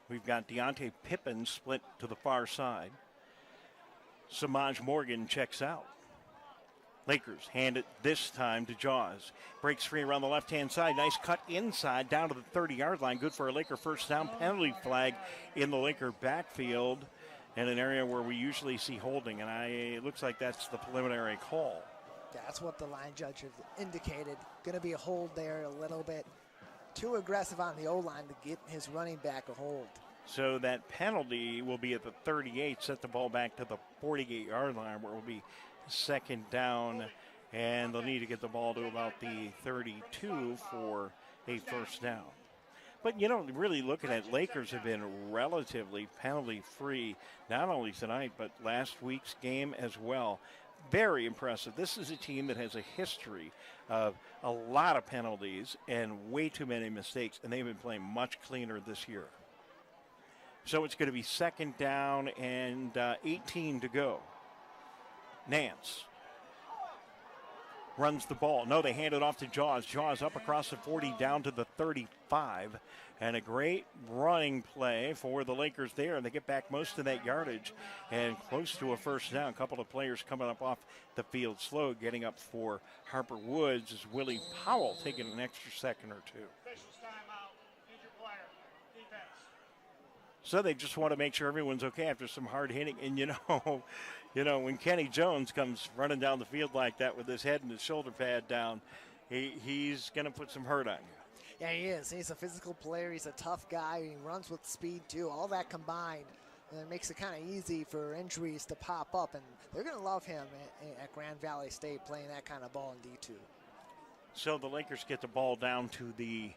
We've got Deontay Pippen split to the far side. Samaj Morgan checks out. Lakers hand it this time to Jaws. Breaks free around the left-hand side. Nice cut inside down to the 30-yard line. Good for a Laker first down. Penalty flag in the Laker backfield in an area where we usually see holding, and it looks like that's the preliminary call. That's what the line judge has indicated. Going to be a hold there, a little bit too aggressive on the O-line to get his running back a hold. So that penalty will be at the 38, set the ball back to the 48-yard line where it will be second down, and they'll need to get the ball to about the 32 for a first down. But, really looking at Lakers have been relatively penalty-free, not only tonight, but last week's game as well. Very impressive. This is a team that has a history of a lot of penalties and way too many mistakes, and they've been playing much cleaner this year. So it's going to be second down and 18 to go. Nance runs the ball. No, they hand it off to Jaws. Jaws up across the 40 down to the 35. And a great running play for the Lakers there. And they get back most of that yardage and close to a first down. A couple of players coming up off the field slow. Getting up for Harper Woods is Willie Powell taking an extra second or two. So they just want to make sure everyone's okay after some hard hitting. And when Kenny Jones comes running down the field like that with his head and his shoulder pad down, he's going to put some hurt on you. Yeah, he is. He's a physical player. He's a tough guy. He runs with speed, too. All that combined, and it makes it kind of easy for injuries to pop up, and they're going to love him at Grand Valley State playing that kind of ball in D2. So the Lakers get the ball down to the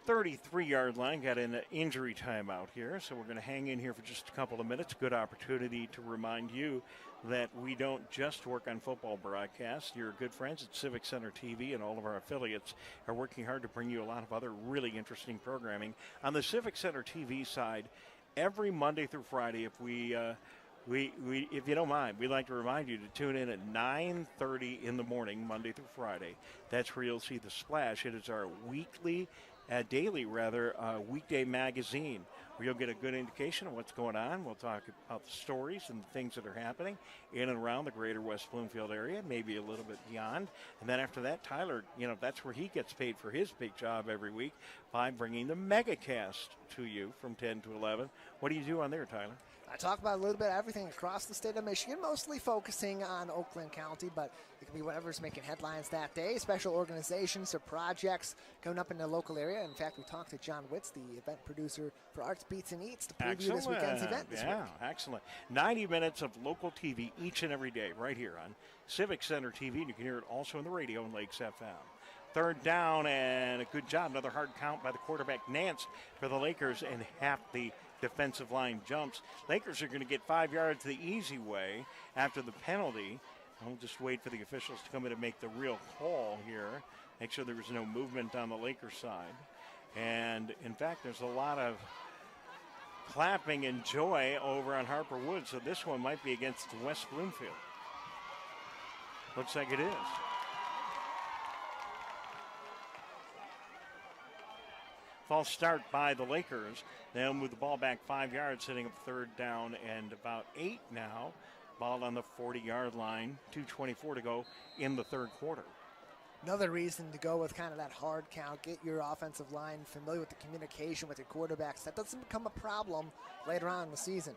33-yard line. Got an injury timeout here, so we're going to hang in here for just a couple of minutes. Good opportunity to remind you that we don't just work on football broadcasts. Your good friends at Civic Center TV and all of our affiliates are working hard to bring you a lot of other really interesting programming. On the Civic Center TV side, every Monday through Friday, if if you don't mind, we'd like to remind you to tune in at 9:30 in the morning, Monday through Friday. That's where you'll see The Splash. It is our daily weekday magazine, where you'll get a good indication of what's going on. We'll talk about the stories and the things that are happening in and around the greater West Bloomfield area, maybe a little bit beyond. And then after that, Tyler, that's where he gets paid for his big job every week by bringing the MegaCast to you from 10 to 11. What do you do on there, Tyler? I talk about a little bit of everything across the state of Michigan, mostly focusing on Oakland County, but it can be whatever's making headlines that day, special organizations or projects coming up in the local area. In fact, we talked to John Witz, the event producer for Arts, Beats, and Eats, to preview this weekend's event this week. Yeah, excellent. 90 minutes of local TV each and every day right here on Civic Center TV, and you can hear it also on the radio in Lakes FM. Third down, and a good job. Another hard count by the quarterback, Nance, for the Lakers, and half the defensive line jumps. Lakers are going to get 5 yards the easy way after the penalty. We'll just wait for the officials to come in and make the real call here. Make sure there was no movement on the Lakers side. And, in fact, there's a lot of clapping and joy over on Harper Woods, so this one might be against West Bloomfield. Looks like it is. False start by the Lakers. They'll move the ball back 5 yards, setting up third down and about 8 now. Ball on the 40-yard line, 2:24 to go in the third quarter. Another reason to go with kind of that hard count, get your offensive line familiar with the communication with your quarterbacks. That doesn't become a problem later on in the season.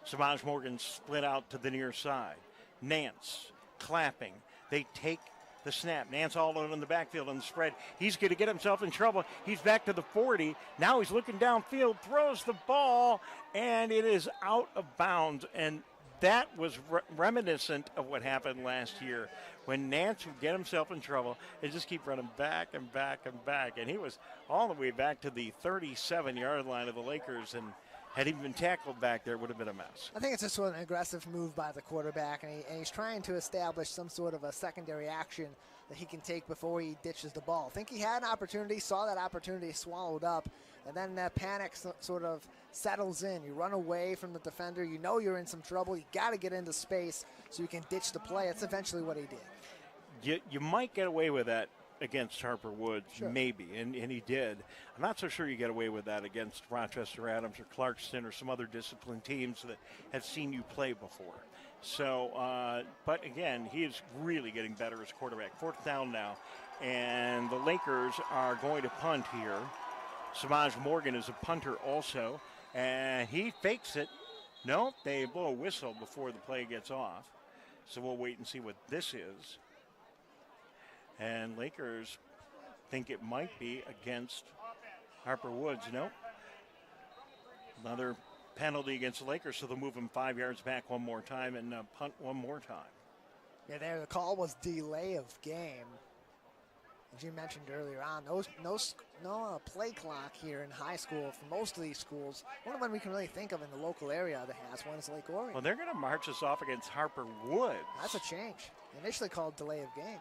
Samaj Morgan split out to the near side. Nance clapping. They take the snap. Nance all alone in the backfield on the spread. He's going to get himself in trouble. He's back to the 40. Now he's looking downfield, throws the ball, and it is out of bounds. And that was reminiscent of what happened last year when Nance would get himself in trouble and just keep running back and back and back. And he was all the way back to the 37-yard line of the Lakers, and had he been tackled back there, it would have been a mess. I think it's just an aggressive move by the quarterback, and he's trying to establish some sort of a secondary action that he can take before he ditches the ball. I think he had an opportunity, saw that opportunity swallowed up, and then that panic sort of settles in. You run away from the defender. You know you're in some trouble. You got to get into space so you can ditch the play. That's eventually what he did. You might get away with that against Harper Woods, sure, maybe, and he did. I'm not so sure you get away with that against Rochester Adams or Clarkston or some other disciplined teams that have seen you play before. So, but again, he is really getting better as quarterback. Fourth down now, and the Lakers are going to punt here. Samaj Morgan is a punter also, and he fakes it. No, they blow a whistle before the play gets off. So we'll wait and see what this is. And Lakers think it might be against Harper Woods. Nope. Another penalty against the Lakers, so they'll move him 5 yards back one more time and punt one more time. Yeah, there the call was delay of game. As you mentioned earlier on, no play clock here in high school for most of these schools. Only one we can really think of in the local area that has one is Lake Orion. Well, they're going to march us off against Harper Woods. That's a change. Initially called delay of game.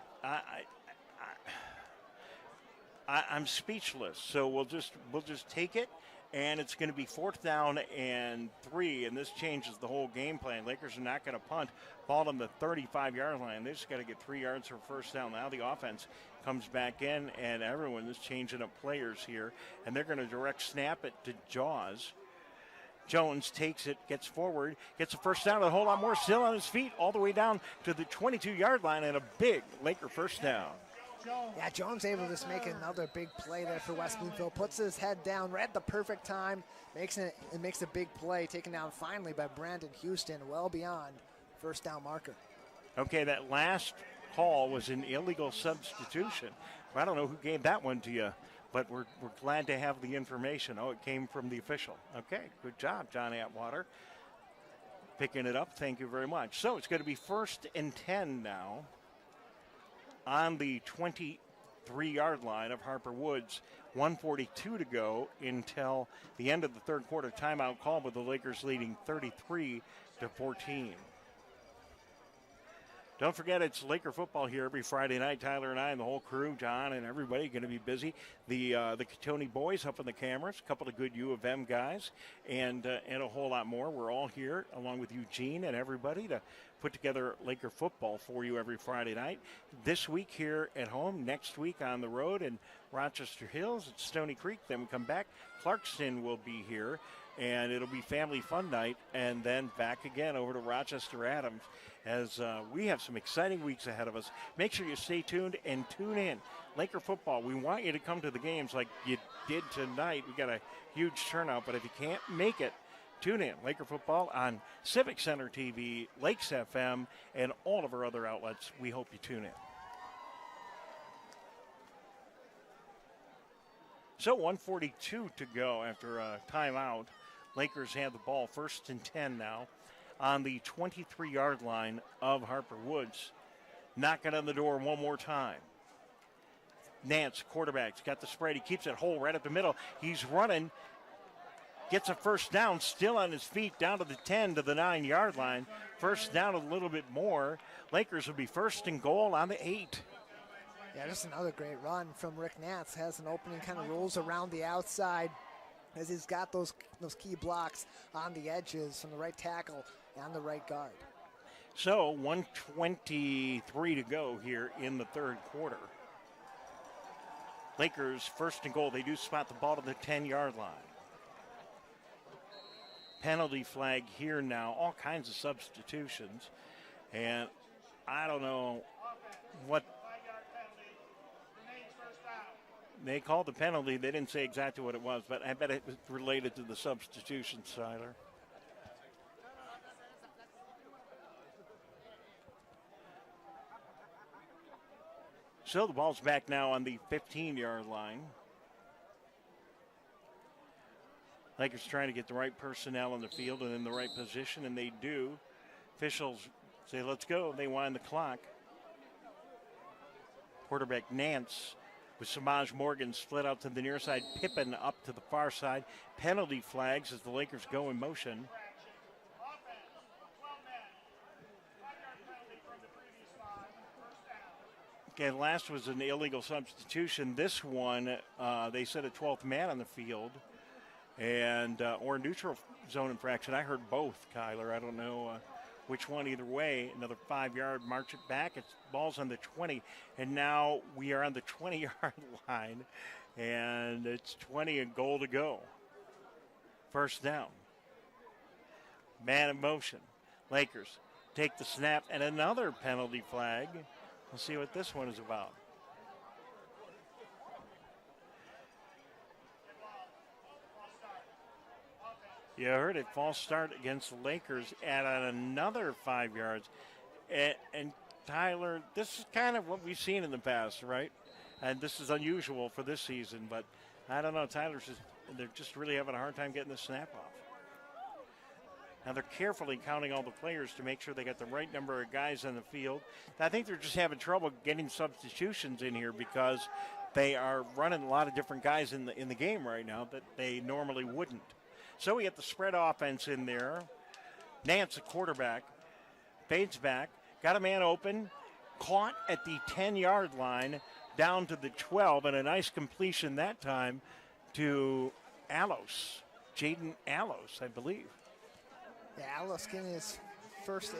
I'm speechless. So we'll just take it, and it's going to be fourth down and 3, and this changes the whole game plan. Lakers are not going to punt. Ball on the 35-yard line. They just got to get 3 yards for first down. Now the offense comes back in, and everyone is changing up players here, and they're going to direct snap it to Jaws. Jones takes it, gets forward, gets a first down, a whole lot more, still on his feet, all the way down to the 22-yard line, and a big Laker first down. Yeah, Jones able to just make another big play there for West Bloomfield. Puts his head down right at the perfect time. Makes a big play, taken down finally by Brandon Houston, well beyond first down marker. Okay, that last call was an illegal substitution. I don't know who gave that one to you, but we're glad to have the information. Oh, it came from the official. Okay, good job, John Atwater. Picking it up, thank you very much. So it's going to be 1st and 10 now on the 23-yard line of Harper Woods. 1:42 to go until the end of the third quarter. Timeout call with the Lakers leading 33-14. Don't forget, it's Laker football here every Friday night. Tyler and I and the whole crew, John and everybody, going to be busy. The Cottoni boys up in the cameras, a couple of good U of M guys, and a whole lot more. We're all here, along with Eugene and everybody, to put together Laker football for you every Friday night. This week here at home, next week on the road in Rochester Hills at Stony Creek. Then we come back. Clarkston will be here, and it'll be family fun night, and then back again over to Rochester Adams as we have some exciting weeks ahead of us. Make sure you stay tuned and tune in. Laker football, we want you to come to the games like you did tonight. We got a huge turnout, but if you can't make it, tune in. Laker football on Civic Center TV, Lakes FM, and all of our other outlets. We hope you tune in. So 1:42 to go after a timeout. Lakers have the ball 1st and 10 now on the 23-yard line of Harper Woods. Knocking on the door one more time. Nance, quarterback's got the spread. He keeps it whole right up the middle. He's running. Gets a first down, still on his feet, down to the 10 to the 9-yard line. First down a little bit more. Lakers will be 1st and goal on the 8. Yeah, just another great run from Rick Nance. Has an opening, kind of rolls around the outside as he's got those key blocks on the edges from the right tackle and the right guard. So 1:23 to go here in the third quarter. Lakers 1st and goal. They do spot the ball to the 10-yard line. Penalty flag here now. All kinds of substitutions. And I don't know what they called the penalty. They didn't say exactly what it was, but I bet it was related to the substitutions, Tyler. So the ball's back now on the 15-yard line. Lakers trying to get the right personnel on the field and in the right position, and they do. Officials say, let's go. They wind the clock. Quarterback Nance with Samaj Morgan split out to the near side. Pippen up to the far side. Penalty flags as the Lakers go in motion. Okay, the last was an illegal substitution. This one, they said a 12th man on the field, and or neutral zone infraction. I heard both, Kyler. I don't know which one either way. Another 5-yard, march it back. It's ball's on the 20, and now we are on the 20-yard line, and it's 20 and goal to go. First down. Man in motion. Lakers take the snap, and another penalty flag. We'll see what this one is about. You heard it. False start against the Lakers at another 5 yards. And Tyler, this is kind of what we've seen in the past, right? And this is unusual for this season, but I don't know. They're just really having a hard time getting the snap off. Now they're carefully counting all the players to make sure they got the right number of guys on the field. I think they're just having trouble getting substitutions in here because they are running a lot of different guys in the game right now that they normally wouldn't. So we get the spread offense in there. Nance, a quarterback, fades back, got a man open, caught at the 10-yard line, down to the 12, and a nice completion that time to Allos, Jaden Allos, I believe. Yeah, Allos getting his first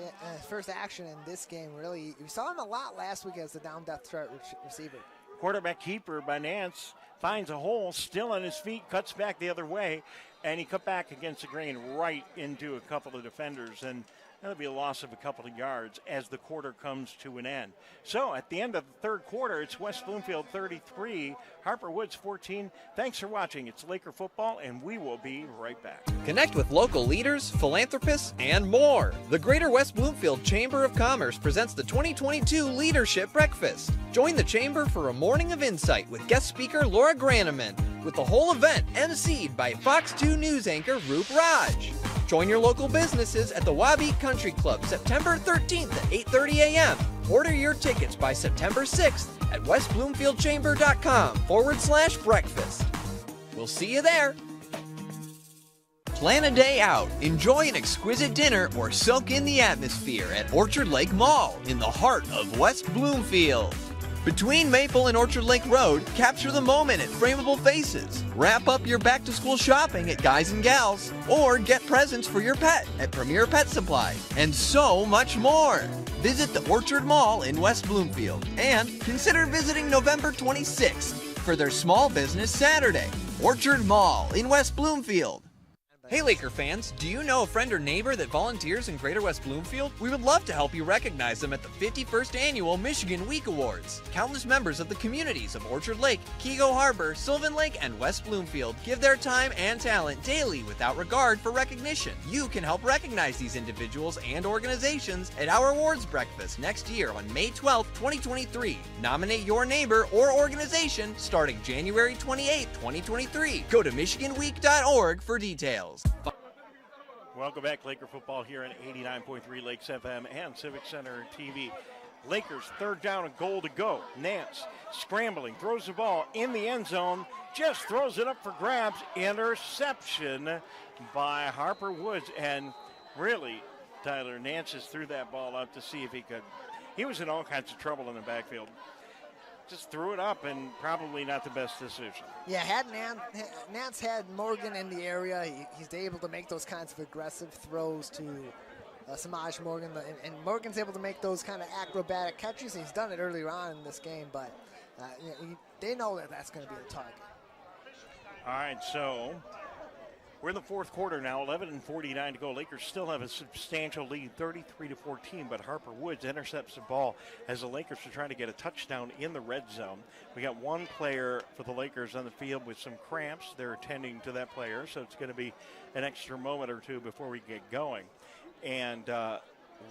action in this game, really. We saw him a lot last week as the down depth threat receiver. Quarterback keeper by Nance finds a hole, still on his feet, cuts back the other way, and he cut back against the grain right into a couple of defenders. And That'll be a loss of a couple of yards as the quarter comes to an end. So at the end of the third quarter, it's West Bloomfield 33, Harper Woods 14. Thanks for watching. It's Laker football, and we will be right back. Connect with local leaders, philanthropists, and more. The Greater West Bloomfield Chamber of Commerce presents the 2022 Leadership Breakfast. Join the Chamber for a morning of insight with guest speaker Laura Graneman, with the whole event emceed by Fox 2 News anchor Roop Raj. Join your local businesses at the Wabi Country Club September 13th at 8:30 a.m. Order your tickets by September 6th at westbloomfieldchamber.com/breakfast. We'll see you there. Plan a day out, enjoy an exquisite dinner, or soak in the atmosphere at Orchard Lake Mall in the heart of West Bloomfield. Between Maple and Orchard Lake Road, capture the moment at Frameable Faces. Wrap up your back-to-school shopping at Guys and Gals, or get presents for your pet at Premier Pet Supply, and so much more. Visit the Orchard Mall in West Bloomfield, and consider visiting November 26th for their Small Business Saturday. Orchard Mall in West Bloomfield. Hey Laker fans, do you know a friend or neighbor that volunteers in Greater West Bloomfield? We would love to help you recognize them at the 51st Annual Michigan Week Awards. Countless members of the communities of Orchard Lake, Keego Harbor, Sylvan Lake, and West Bloomfield give their time and talent daily without regard for recognition. You can help recognize these individuals and organizations at our awards breakfast next year on May 12, 2023. Nominate your neighbor or organization starting January 28, 2023. Go to michiganweek.org for details. Welcome back, Laker football here on 89.3 Lakes FM and Civic Center TV. Lakers third down and goal to go. Nance scrambling, throws the ball in the end zone, just throws it up for grabs. Interception by Harper Woods. And really, Tyler, Nance just threw that ball up to see if he could. He was in all kinds of trouble in the backfield. Just threw it up, and probably not the best decision. Yeah, had Nance had Morgan in the area, he's able to make those kinds of aggressive throws to Samaj Morgan, and Morgan's able to make those kind of acrobatic catches. He's done it earlier on in this game, but they know that that's going to be the target. All right, so we're in the fourth quarter now, 11:49 to go. Lakers still have a substantial lead, 33-14, but Harper Woods intercepts the ball as the Lakers are trying to get a touchdown in the red zone. We got one player for the Lakers on the field with some cramps. They're attending to that player, so it's going to be an extra moment or two before we get going. And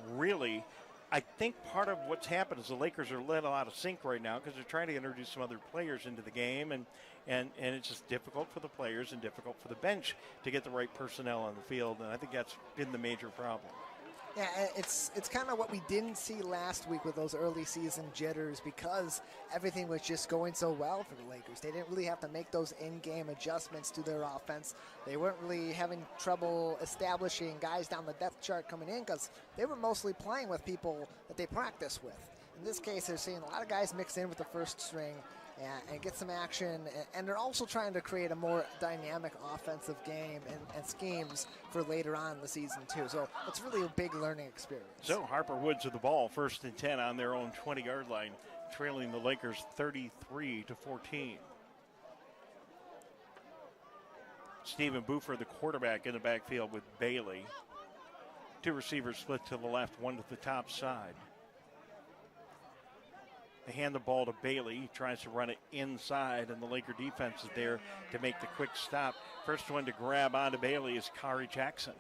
really, I think part of what's happened is the Lakers are let out of sync right now because they're trying to introduce some other players into the game, and it's just difficult for the players and difficult for the bench to get the right personnel on the field, and I think that's been the major problem. Yeah, it's kind of what we didn't see last week with those early season jitters because everything was just going so well for the Lakers. They didn't really have to make those in-game adjustments to their offense. They weren't really having trouble establishing guys down the depth chart coming in because they were mostly playing with people that they practice with. In this case, they're seeing a lot of guys mix in with the first string and get some action, and they're also trying to create a more dynamic offensive game and schemes for later on in the season too. So it's really a big learning experience. So Harper Woods with the ball, 1st and 10 on their own 20-yard line, trailing the Lakers 33-14. Stephen Buford, the quarterback, in the backfield with Bailey. Two receivers split to the left, one to the top side. They hand the ball to Bailey. He tries to run it inside, and the Laker defense is there to make the quick stop. First one to grab onto Bailey is Kari Jackson.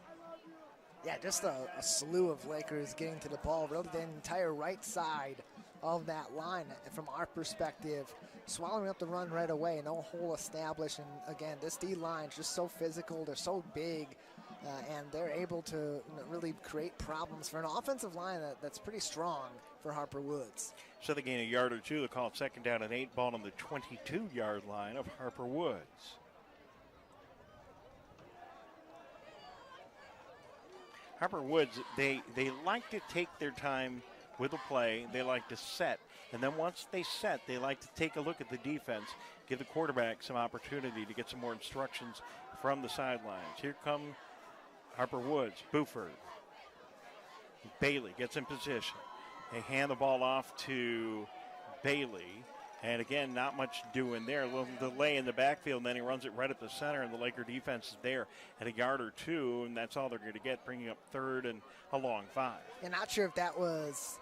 Yeah, just a slew of Lakers getting to the ball, really the entire right side of that line. From our perspective, swallowing up the run right away, no hole established. And again, this D-line is just so physical. They're so big, and they're able to really create problems for an offensive line that's pretty strong for Harper Woods. So they gain a yard or two. They call it 2nd down and 8, ball on the 22-yard line of Harper Woods. Harper Woods, they like to take their time with a play. They like to set. And then once they set, they like to take a look at the defense, give the quarterback some opportunity to get some more instructions from the sidelines. Here come Harper Woods, Buford. Bailey gets in position. They hand the ball off to Bailey. And again, not much doing there. A little delay in the backfield, and then he runs it right up the center, and the Laker defense is there at a yard or two, and that's all they're going to get, bringing up third and a long 5. And not sure if that was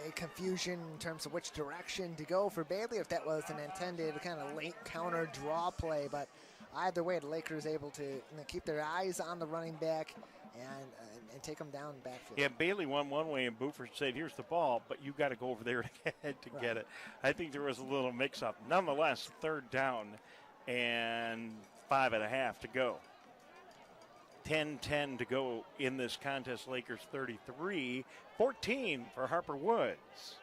a confusion in terms of which direction to go for Bailey, if that was an intended kind of late counter draw play. But either way, the Lakers able to keep their eyes on the running back and take them down backfield. Yeah, Bailey won one way, and Buford said, here's the ball, but you got to go over there to get it. I think there was a little mix-up. Nonetheless, third down and 5.5 to go. 10-10 to go in this contest. Lakers 33, 14 for Harper Woods.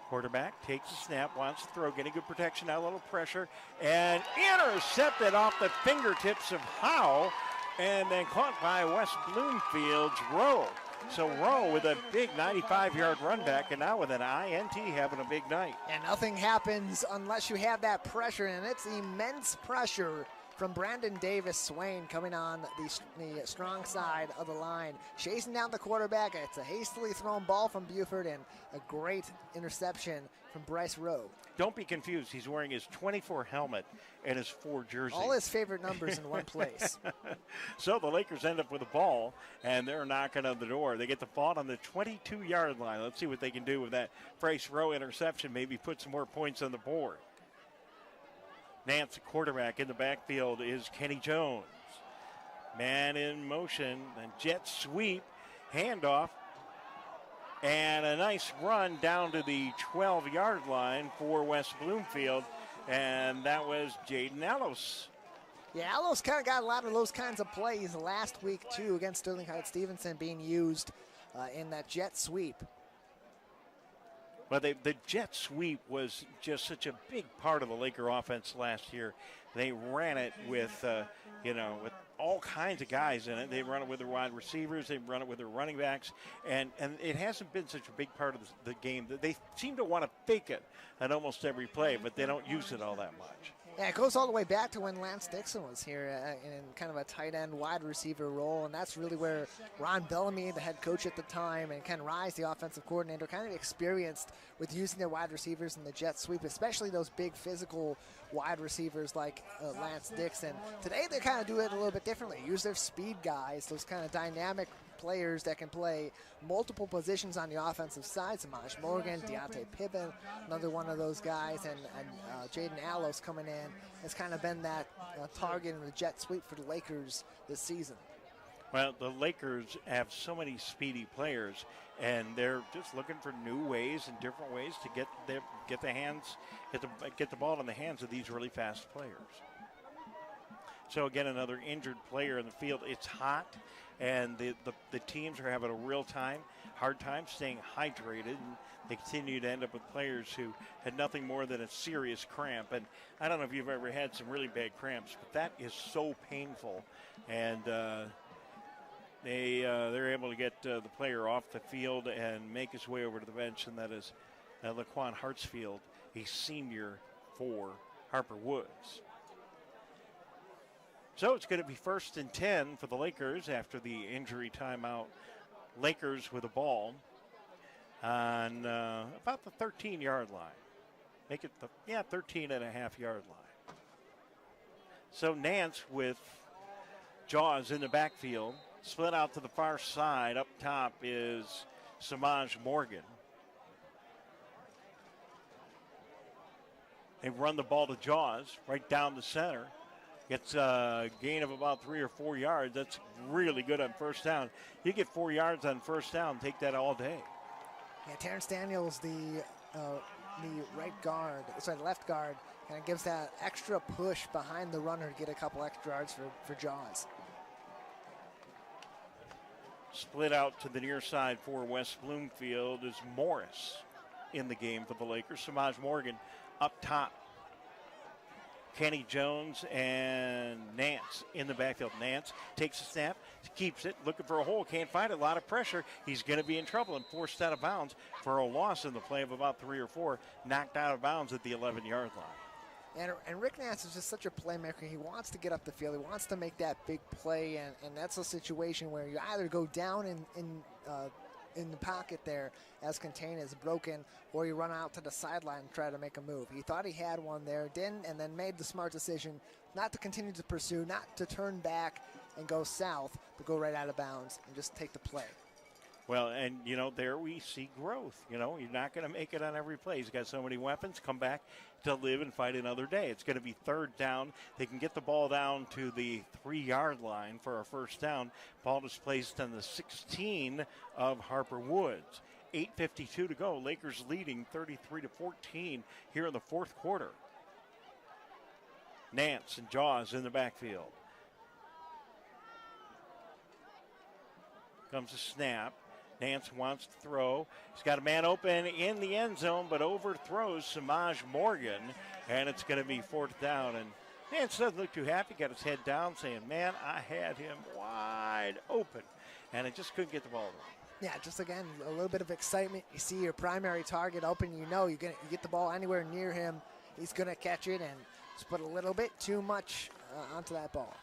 Quarterback takes a snap, wants to throw, getting good protection, now a little pressure, and intercepted off the fingertips of Howe, and then caught by West Bloomfield's Rowe. So Rowe with a big 95-yard run back, and now with an INT having a big night. And nothing happens unless you have that pressure, and it's immense pressure from Brandon Davis Swain coming on the strong side of the line, chasing down the quarterback. It's a hastily thrown ball from Buford and a great interception from Bryce Rowe. Don't be confused. He's wearing his 24 helmet and his 4 jersey. All his favorite numbers in one place. So the Lakers end up with the ball, and they're knocking on the door. They get the ball on the 22-yard line. Let's see what they can do with that Bryce Rowe interception, maybe put some more points on the board. Nance, quarterback in the backfield, is Kenny Jones. Man in motion, and jet sweep, handoff, and a nice run down to the 12-yard line for West Bloomfield, and that was Jaden Allos. Yeah, Allos kind of got a lot of those kinds of plays last week, too, against Sterling Heights-Stevenson being used in that jet sweep. Well, the jet sweep was just such a big part of the Laker offense last year. They ran it with, with all kinds of guys in it. They run it with their wide receivers. They run it with their running backs. And it hasn't been such a big part of the game. They seem to want to fake it at almost every play, but they don't use it all that much. Yeah, it goes all the way back to when Lance Dixon was here in kind of a tight end wide receiver role, and that's really where Ron Bellamy, the head coach at the time, and Ken Rise, the offensive coordinator, kind of experienced with using their wide receivers in the jet sweep, especially those big physical wide receivers like Lance Dixon. Today they kind of do it a little bit differently. Use their speed guys, those kind of dynamic players that can play multiple positions on the offensive side. Samaj Morgan, Deontay Pippen, another one of those guys, and Jaden Allos coming in has kind of been that target in the jet sweep for the Lakers this season. Well, the Lakers have so many speedy players, and they're just looking for new ways and different ways to get the ball in the hands of these really fast players. So again, another injured player in the field. It's hot, and the teams are having a hard time staying hydrated, and they continue to end up with players who had nothing more than a serious cramp. And I don't know if you've ever had some really bad cramps, but that is so painful. And they're able to get the player off the field and make his way over to the bench, and that is Laquan Hartsfield, a senior for Harper Woods. So it's going to be 1st and 10 for the Lakers after the injury timeout. Lakers with a ball on about the 13-yard line. Make it 13.5-yard line. So Nance with Jaws in the backfield. Split out to the far side. Up top is Samaj Morgan. They run the ball to Jaws right down the center. Gets a gain of about 3 or 4 yards. That's really good on first down. You get 4 yards on first down, take that all day. Yeah, Terrence Daniels, the left guard, kind of gives that extra push behind the runner to get a couple extra yards for Jaws. Split out to the near side for West Bloomfield is Morris in the game for the Lakers. Samaj Morgan up top. Kenny Jones and Nance in the backfield. Nance takes a snap, keeps it, looking for a hole, can't find it, a lot of pressure. He's going to be in trouble and forced out of bounds for a loss in the play of about 3 or 4, knocked out of bounds at the 11-yard line. And Rick Nance is just such a playmaker. He wants to get up the field. He wants to make that big play, and that's a situation where you either go down in in the pocket there as contain is broken, or you run out to the sideline and try to make a move. He thought he had one there, didn't, and then made the smart decision not to continue to pursue, not to turn back and go south, but go right out of bounds and just take the play. Well, and, there we see growth. You're not going to make it on every play. He's got so many weapons. Come back to live and fight another day. It's going to be third down. They can get the ball down to the 3-yard line for a first down. Ball is placed on the 16 of Harper Woods. 8:52 to go. Lakers leading 33-14 here in the fourth quarter. Nance and Jaws in the backfield. Comes a snap. Nance wants to throw. He's got a man open in the end zone, but overthrows Samaj Morgan, and it's going to be fourth down. And Nance doesn't look too happy. Got his head down, saying, "Man, I had him wide open, and I just couldn't get the ball there." Yeah, just again, a little bit of excitement. You see your primary target open, you get the ball anywhere near him, he's going to catch it and just put a little bit too much onto that ball.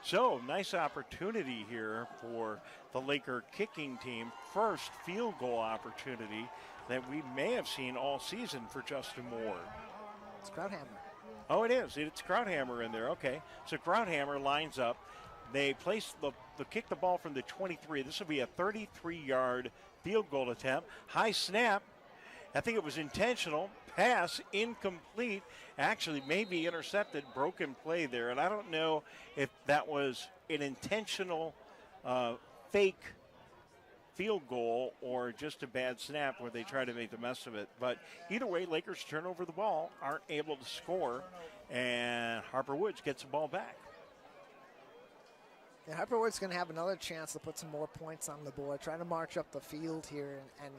So, nice opportunity here for the Laker kicking team. First field goal opportunity that we may have seen all season for Justin Ward. It's Krauthammer. Oh, it is. It's Krauthammer in there. Okay. So Krauthammer lines up. They place the kick the ball from the 23. This will be a 33-yard field goal attempt. High snap. I think it was intentional. Pass incomplete. Actually, maybe intercepted. Broken play there. And I don't know if that was an intentional fake field goal or just a bad snap where they try to make the mess of it. But either way, Lakers turn over the ball, aren't able to score, and Harper Woods gets the ball back. And Harper Woods going to have another chance to put some more points on the board, try to march up the field here. And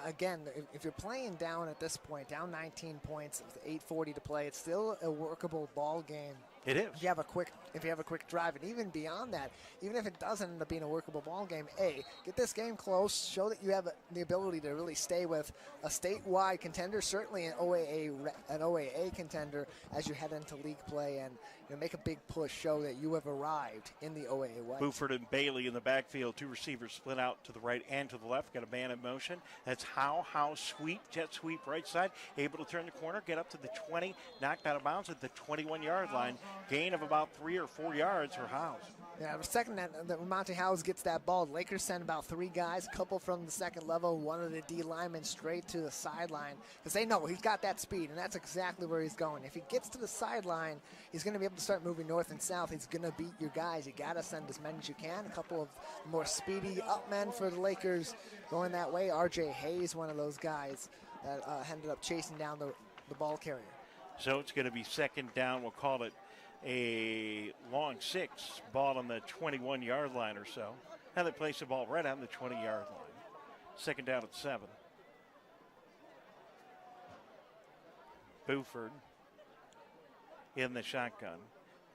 again, if you're playing down at this point, down 19 points, 8:40 to play, it's still a workable ball game. It is. If you have a quick drive, and even beyond that, even if it doesn't end up being a workable ball game, get this game close, show that you have the ability to really stay with a statewide contender, certainly an OAA contender as you head into league play, and make a big push, show that you have arrived in the OAA West. Buford and Bailey in the backfield, two receivers split out to the right and to the left, got a man in motion. That's Howe sweep, jet sweep right side, able to turn the corner, get up to the 20, knocked out of bounds at the 21-yard line. Gain of about 3 or 4 yards for Howes. Yeah, the second that Monte Howes gets that ball, the Lakers send about 3 guys, a couple from the second level, one of the D linemen straight to the sideline because they know he's got that speed, and that's exactly where he's going. If he gets to the sideline, he's going to be able to start moving north and south. He's going to beat your guys. You got to send as many as you can. A couple of more speedy up men for the Lakers going that way. R.J. Hayes, one of those guys that ended up chasing down the ball carrier. So it's going to be second down. We'll call it a long 6, ball on the 21-yard line or so. And they place the ball right on the 20-yard line. Second down at 7. Buford in the shotgun.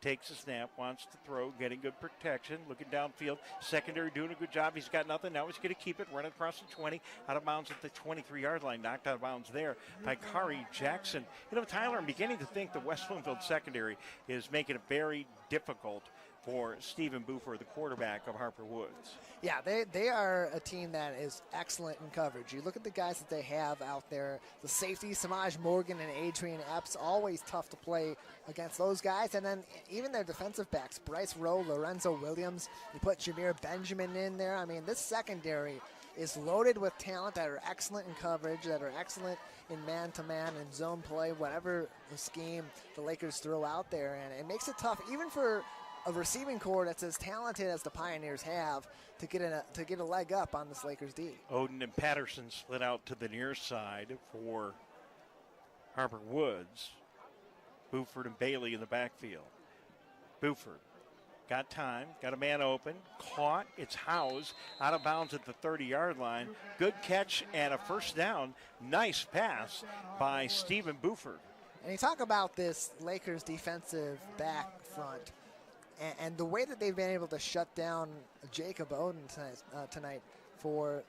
Takes a snap, wants to throw, getting good protection, looking downfield. Secondary doing a good job. He's got nothing. Now he's going to keep it, running across the 20, out of bounds at the 23-yard line. Knocked out of bounds there by Kari Jackson. Tyler, I'm beginning to think the West Bloomfield secondary is making it very difficult for Stephen Buford, the quarterback of Harper Woods. Yeah, they are a team that is excellent in coverage. You look at the guys that they have out there, the safeties, Samaj Morgan and Adrian Epps, always tough to play against those guys. And then even their defensive backs, Bryce Rowe, Lorenzo Williams, you put Jameer Benjamin in there. I mean, this secondary is loaded with talent that are excellent in coverage, that are excellent in man-to-man and zone play, whatever the scheme the Lakers throw out there. And it makes it tough, even for a receiving core that's as talented as the Pioneers have to get a leg up on this Lakers D. Oden and Patterson split out to the near side for Harper Woods. Buford and Bailey in the backfield. Buford got time, got a man open, caught. It's Howes out of bounds at the 30-yard line. Good catch and a first down. Nice pass by Stephen Buford. And you talk about this Lakers defensive back front. And the way that they've been able to shut down Jacob Oden tonight for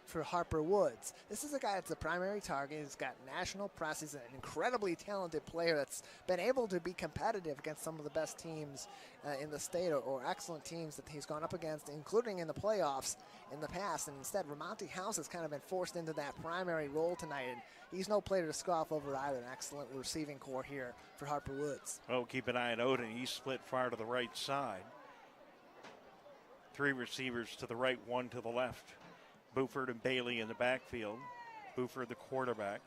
for Harper Woods. This is a guy that's a primary target. He's got national press. He's an incredibly talented player that's been able to be competitive against some of the best teams in the state, or excellent teams that he's gone up against, including in the playoffs in the past. And instead, Ramonte House has kind of been forced into that primary role tonight, and he's no player to scoff over either. An excellent receiving core here for Harper Woods. Oh, keep an eye on Odin. He's split far to the right side. 3 receivers to the right, 1 to the left. Buford and Bailey in the backfield. Buford, the quarterback,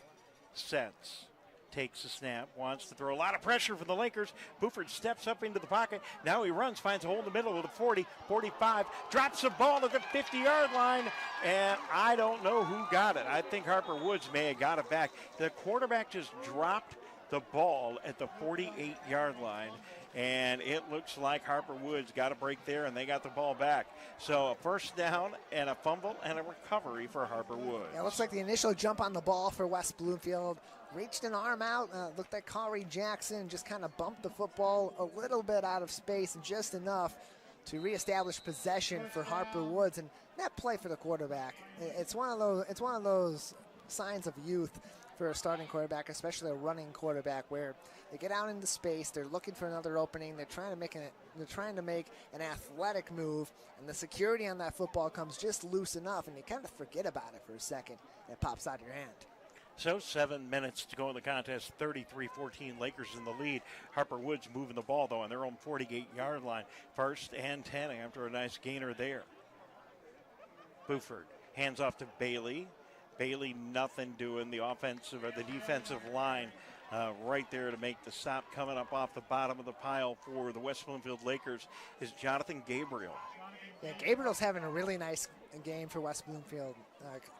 sets, takes a snap, wants to throw. A lot of pressure for the Lakers. Buford steps up into the pocket. Now he runs, finds a hole in the middle of the 40, 45, drops the ball at the 50-yard line, and I don't know who got it. I think Harper Woods may have got it back. The quarterback just dropped the ball at the 48-yard line, and it looks like Harper Woods got a break there, and they got the ball back. So a first down and a fumble and a recovery for Harper Woods. Yeah, it looks like the initial jump on the ball for West Bloomfield. Reached an arm out, looked like Kari Jackson just kind of bumped the football a little bit out of space, just enough to reestablish possession for Harper Woods. And that play for the quarterback, it's one of those signs of youth for a starting quarterback, especially a running quarterback, where they get out into space, they're looking for another opening, they're trying to make an athletic move, and the security on that football comes just loose enough, and you kind of forget about it for a second, and it pops out of your hand. So 7 minutes to go in the contest, 33-14, Lakers in the lead. Harper Woods moving the ball, though, on their own 48-yard line. First and 10 after a nice gainer there. Buford hands off to Bailey. Bailey, nothing doing. The offensive or the defensive line right there to make the stop. Coming up off the bottom of the pile for the West Bloomfield Lakers is Jonathan Gabriel. Yeah, Gabriel's having a really nice game for West Bloomfield.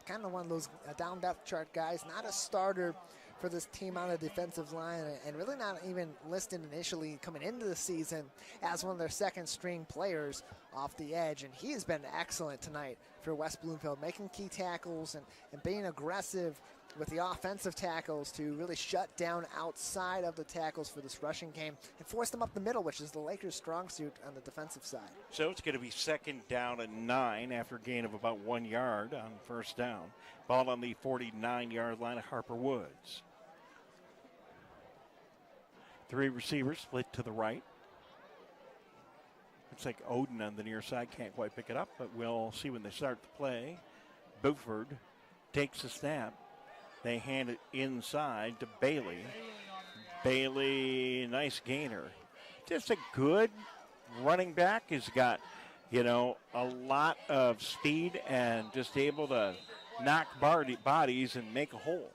Kind of one of those down depth chart guys, not a starter for this team on the defensive line, and really not even listed initially coming into the season as one of their second string players off the edge. And he has been excellent tonight for West Bloomfield, making key tackles and being aggressive with the offensive tackles to really shut down outside of the tackles for this rushing game and force them up the middle, which is the Lakers' strong suit on the defensive side. So it's going to be 2nd down and 9 after a gain of about 1 yard on first down. Ball on the 49-yard line of Harper Woods. 3 receivers split to the right. Looks like Odin on the near side can't quite pick it up, but we'll see when they start the play. Buford takes a snap. They hand it inside to Bailey. Bailey, nice gainer. Just a good running back. He's got, a lot of speed and just able to knock bodies and make a hole.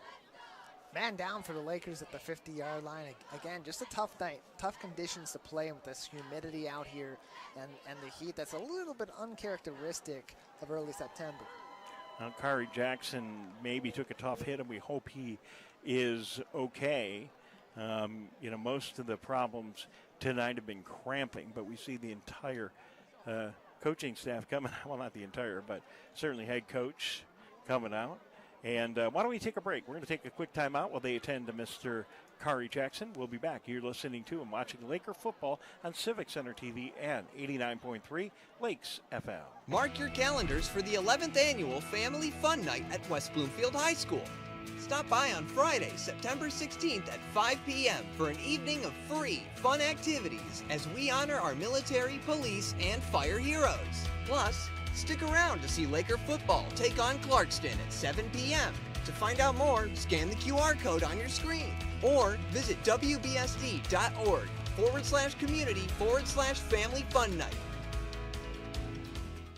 Man down for the Lakers at the 50-yard line. Again, just a tough night, tough conditions to play in with this humidity out here and the heat that's a little bit uncharacteristic of early September. Kari Jackson maybe took a tough hit, and we hope he is okay. Most of the problems tonight have been cramping, but we see the entire coaching staff coming out. Well, not the entire, but certainly head coach coming out. And why don't we take a break? We're going to take a quick timeout while they attend to Mr. Kari Jackson. We'll be back. You're listening to and watching Laker football on Civic Center TV and 89.3 Lakes FM. Mark your calendars for the 11th annual Family Fun Night at West Bloomfield High School. Stop by on Friday, September 16th at 5 p.m. for an evening of free, fun activities as we honor our military, police, and fire heroes. Plus, stick around to see Laker football take on Clarkston at 7 p.m. To find out more, scan the QR code on your screen or visit wbsd.org/community/family fun night.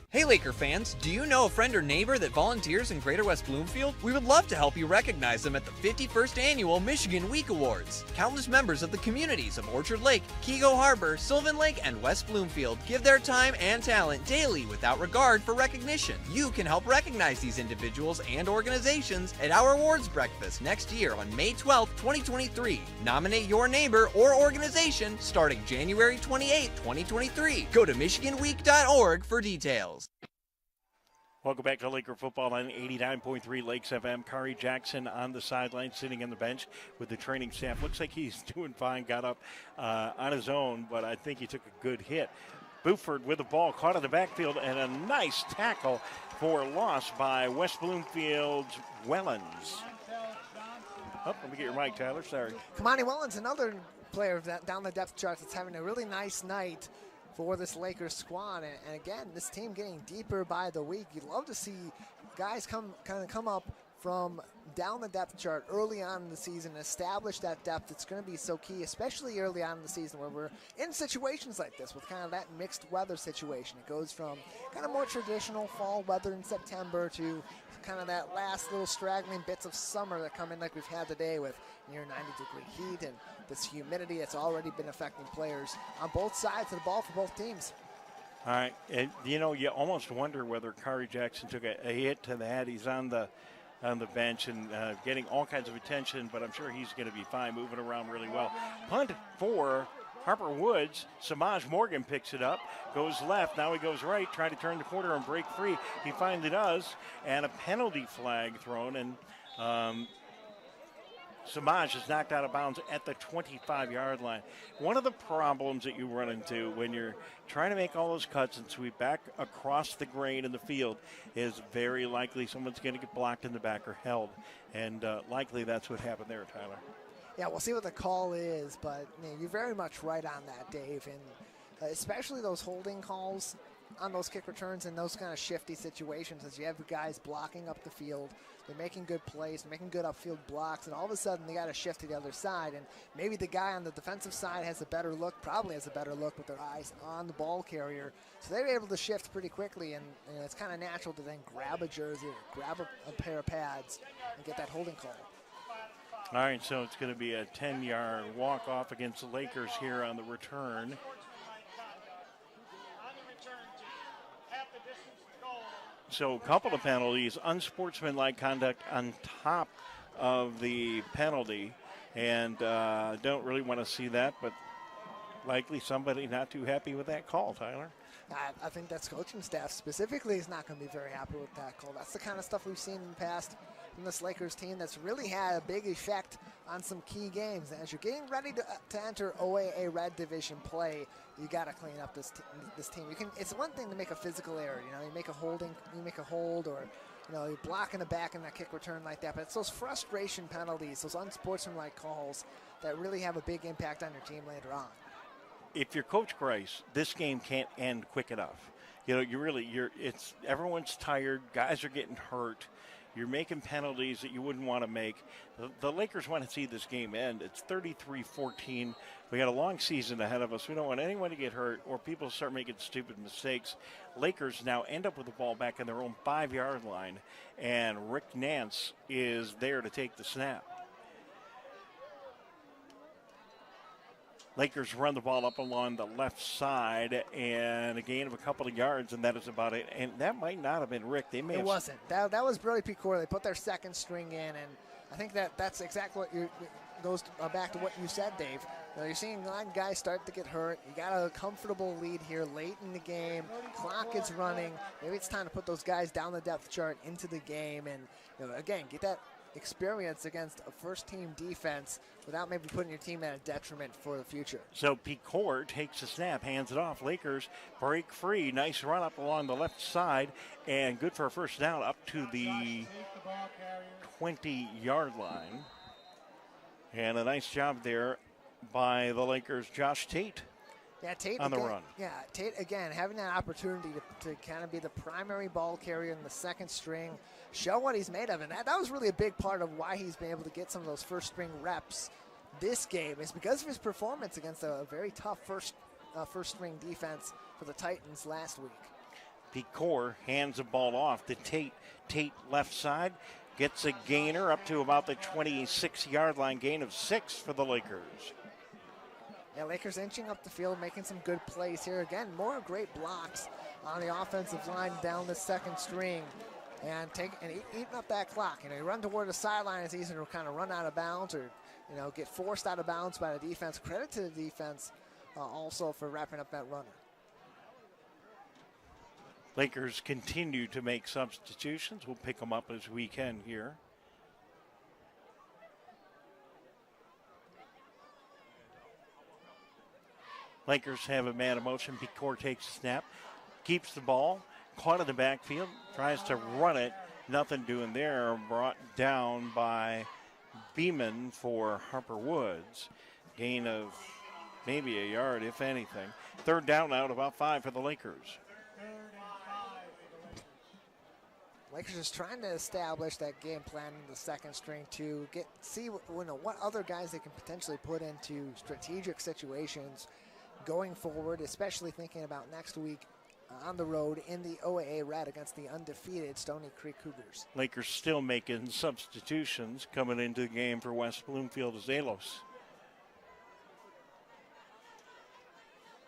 Hey Laker fans, do you know a friend or neighbor that volunteers in Greater West Bloomfield? We would love to help you recognize them at the 51st Annual Michigan Week Awards. Countless members of the communities of Orchard Lake, Keego Harbor, Sylvan Lake, and West Bloomfield give their time and talent daily without regard for recognition. You can help recognize these individuals and organizations at our awards breakfast next year on May 12, 2023. Nominate your neighbor or organization starting January 28, 2023. Go to michiganweek.org for details. Welcome back to Laker football on 89.3 Lakes FM. Kari Jackson on the sideline, sitting on the bench with the training staff. Looks like he's doing fine, got up on his own, but I think he took a good hit. Buford with the ball, caught in the backfield, and a nice tackle for loss by West Bloomfield's Wellens. Oh, let me get your mic, Tyler. Sorry. Kamani Wellens, another player down the depth charts that's having a really nice night for this Lakers squad. And again, this team getting deeper by the week. You'd love to see guys come up from down the depth chart early on in the season, establish that depth. It's going to be so key, especially early on in the season where we're in situations like this with kind of that mixed weather situation. It goes from kind of more traditional fall weather in September to kind of that last little straggling bits of summer that come in like we've had today with near 90-degree heat and this humidity that's already been affecting players on both sides of the ball for both teams. All right, and you almost wonder whether Kari Jackson took a hit to the head. He's on the bench and getting all kinds of attention, but I'm sure he's going to be fine, moving around really well. Punt for Harper Woods. Samaj Morgan picks it up, goes left, now he goes right, trying to turn the corner and break free. He finally does, and a penalty flag thrown, and Samaj is knocked out of bounds at the 25-yard line. One of the problems that you run into when you're trying to make all those cuts and sweep back across the grain in the field is very likely someone's going to get blocked in the back or held. And likely that's what happened there, Tyler. Yeah, we'll see what the call is, but you're very much right on that, Dave. And especially those holding calls on those kick returns in those kind of shifty situations as you have guys blocking up the field. They're making good plays, making good upfield blocks, and all of a sudden they got to shift to the other side. And maybe the guy on the defensive side has a better look, probably has a better look with their eyes on the ball carrier. So they're able to shift pretty quickly, and it's kind of natural to then grab a jersey, grab a pair of pads, and get that holding call. All right, so it's going to be a 10-yard walk-off against the Lakers here on the return. So a couple of penalties, unsportsmanlike conduct on top of the penalty, and don't really want to see that, but likely somebody not too happy with that call, Tyler. I think that's coaching staff specifically is not going to be very happy with that call. That's the kind of stuff we've seen in the past from this Lakers team that's really had a big effect on some key games. And as you're getting ready to enter OAA Red Division play, you got to clean up this team. It's one thing to make a physical error. You make a hold, or you block in the back in that kick return like that. But it's those frustration penalties, those unsportsmanlike calls that really have a big impact on your team later on. If you're Coach Grice, this game can't end quick enough. Everyone's tired. Guys are getting hurt. You're making penalties that you wouldn't want to make. The Lakers want to see this game end. It's 33-14. We got a long season ahead of us. We don't want anyone to get hurt or people start making stupid mistakes. Lakers now end up with the ball back in their own 5-yard line, and Rick Nance is there to take the snap. Lakers run the ball up along the left side, and a gain of a couple of yards, and that is about it. And that might not have been Rick. It wasn't. That was Brody Picor. They put their second string in, and I think that's exactly what goes back to what you said, Dave. You're seeing nine guys start to get hurt. You got a comfortable lead here late in the game. Clock is running. Maybe it's time to put those guys down the depth chart into the game, and again, get that experience against a first-team defense without maybe putting your team at a detriment for the future. So Picor takes the snap, hands it off. Lakers break free. Nice run up along the left side, and good for a first down up to the 20-yard line. And a nice job there by the Lakers' Josh Tate. Yeah, Tate on the run. Yeah, Tate, again, having that opportunity to kind of be the primary ball carrier in the second string, show what he's made of. And that was really a big part of why he's been able to get some of those first string reps this game, is because of his performance against a very tough first string defense for the Titans last week. Picor hands the ball off to Tate. Tate left side gets a gainer up to about the 26-yard line, gain of 6 for the Lakers. Yeah, Lakers inching up the field, making some good plays here. Again, more great blocks on the offensive line down the second string and eating up that clock. You run toward the sideline, it's easy to kind of run out of bounds or, get forced out of bounds by the defense. Credit to the defense also for wrapping up that runner. Lakers continue to make substitutions. We'll pick them up as we can here. Lakers have a man in motion. Picor takes a snap, keeps the ball, caught in the backfield, tries to run it. Nothing doing there. Brought down by Beeman for Harper Woods. Gain of maybe a yard, if anything. Third down out, about 5 for the Lakers. Lakers just trying to establish that game plan in the second string to see what other guys they can potentially put into strategic situations going forward, especially thinking about next week on the road in the OAA Red against the undefeated Stony Creek Cougars. Lakers still making substitutions coming into the game for West Bloomfield as Alos.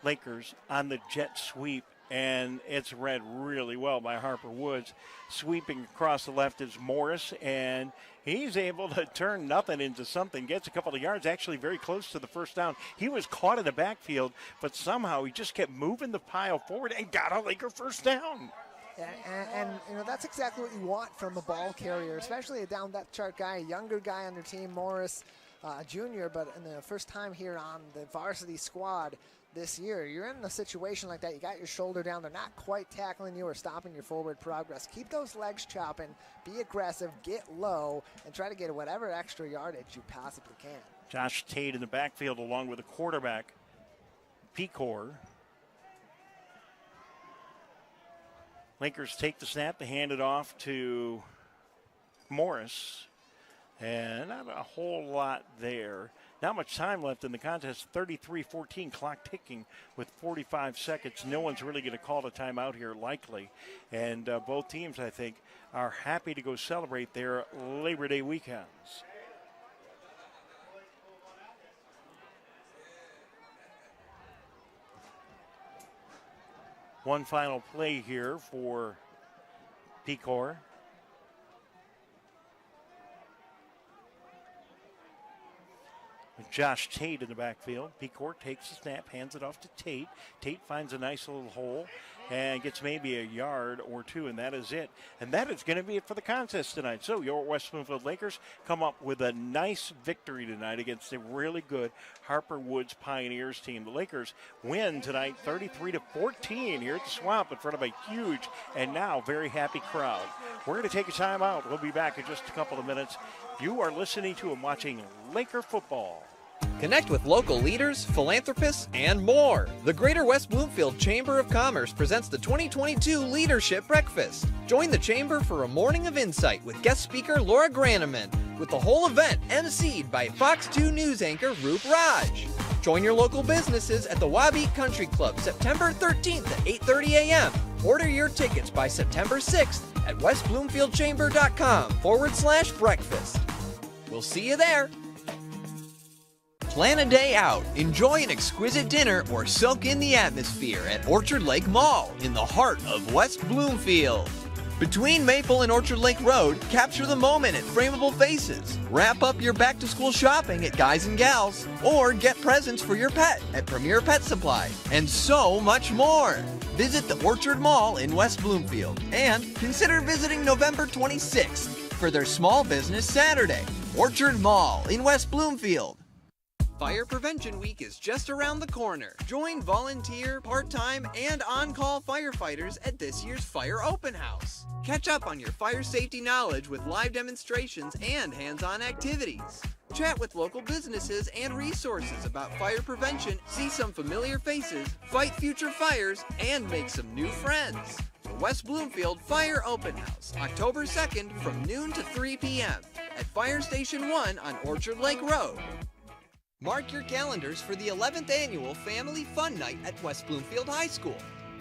Lakers on the jet sweep, and it's read really well by Harper Woods. Sweeping across the left is Morris, and he's able to turn nothing into something. Gets a couple of yards, actually very close to the first down. He was caught in the backfield, but somehow he just kept moving the pile forward and got a Laker first down. And that's exactly what you want from a ball carrier, especially a down depth chart guy, a younger guy on their team, Morris, junior, but in the first time here on the varsity squad this year. You're in a situation like that. You got your shoulder down. They're not quite tackling you or stopping your forward progress. Keep those legs chopping. Be aggressive. Get low. And try to get whatever extra yardage you possibly can. Josh Tate in the backfield along with the quarterback, Picor. Lakers take the snap. They hand it off to Morris. And not a whole lot there. Not much time left in the contest. 33-14, clock ticking with 45 seconds. No one's really going to call a timeout here, likely. And both teams, I think, are happy to go celebrate their Labor Day weekends. One final play here for Picor. Josh Tate in the backfield. Picor takes the snap, hands it off to Tate. Tate finds a nice little hole and gets maybe a yard or two, and that is it. And that is going to be it for the contest tonight. So your West Bloomfield Lakers come up with a nice victory tonight against a really good Harper Woods Pioneers team. The Lakers win tonight 33-14 here at the Swamp in front of a huge and now very happy crowd. We're going to take a time out. We'll be back in just a couple of minutes. You are listening to and watching Laker football. Connect with local leaders, philanthropists, and more. The Greater West Bloomfield Chamber of Commerce presents the 2022 Leadership Breakfast. Join the Chamber for a morning of insight with guest speaker Laura Graneman, with the whole event emceed by Fox 2 News anchor Roop Raj. Join your local businesses at the Wabeat Country Club September 13th at 8:30 a.m. Order your tickets by September 6th at westbloomfieldchamber.com/breakfast. We'll see you there. Plan a day out, enjoy an exquisite dinner, or soak in the atmosphere at Orchard Lake Mall in the heart of West Bloomfield. Between Maple and Orchard Lake Road, capture the moment at Frameable Faces. Wrap up your back-to-school shopping at Guys and Gals, or get presents for your pet at Premier Pet Supply, and so much more. Visit the Orchard Mall in West Bloomfield, and consider visiting November 26th for their Small Business Saturday. Orchard Mall in West Bloomfield. Fire Prevention Week is just around the corner. Join volunteer, part-time, and on-call firefighters at this year's Fire Open House. Catch up on your fire safety knowledge with live demonstrations and hands-on activities. Chat with local businesses and resources about fire prevention, see some familiar faces, fight future fires, and make some new friends. The West Bloomfield Fire Open House, October 2nd from noon to 3 p.m. at Fire Station 1 on Orchard Lake Road. Mark your calendars for the 11th Annual Family Fun Night at West Bloomfield High School.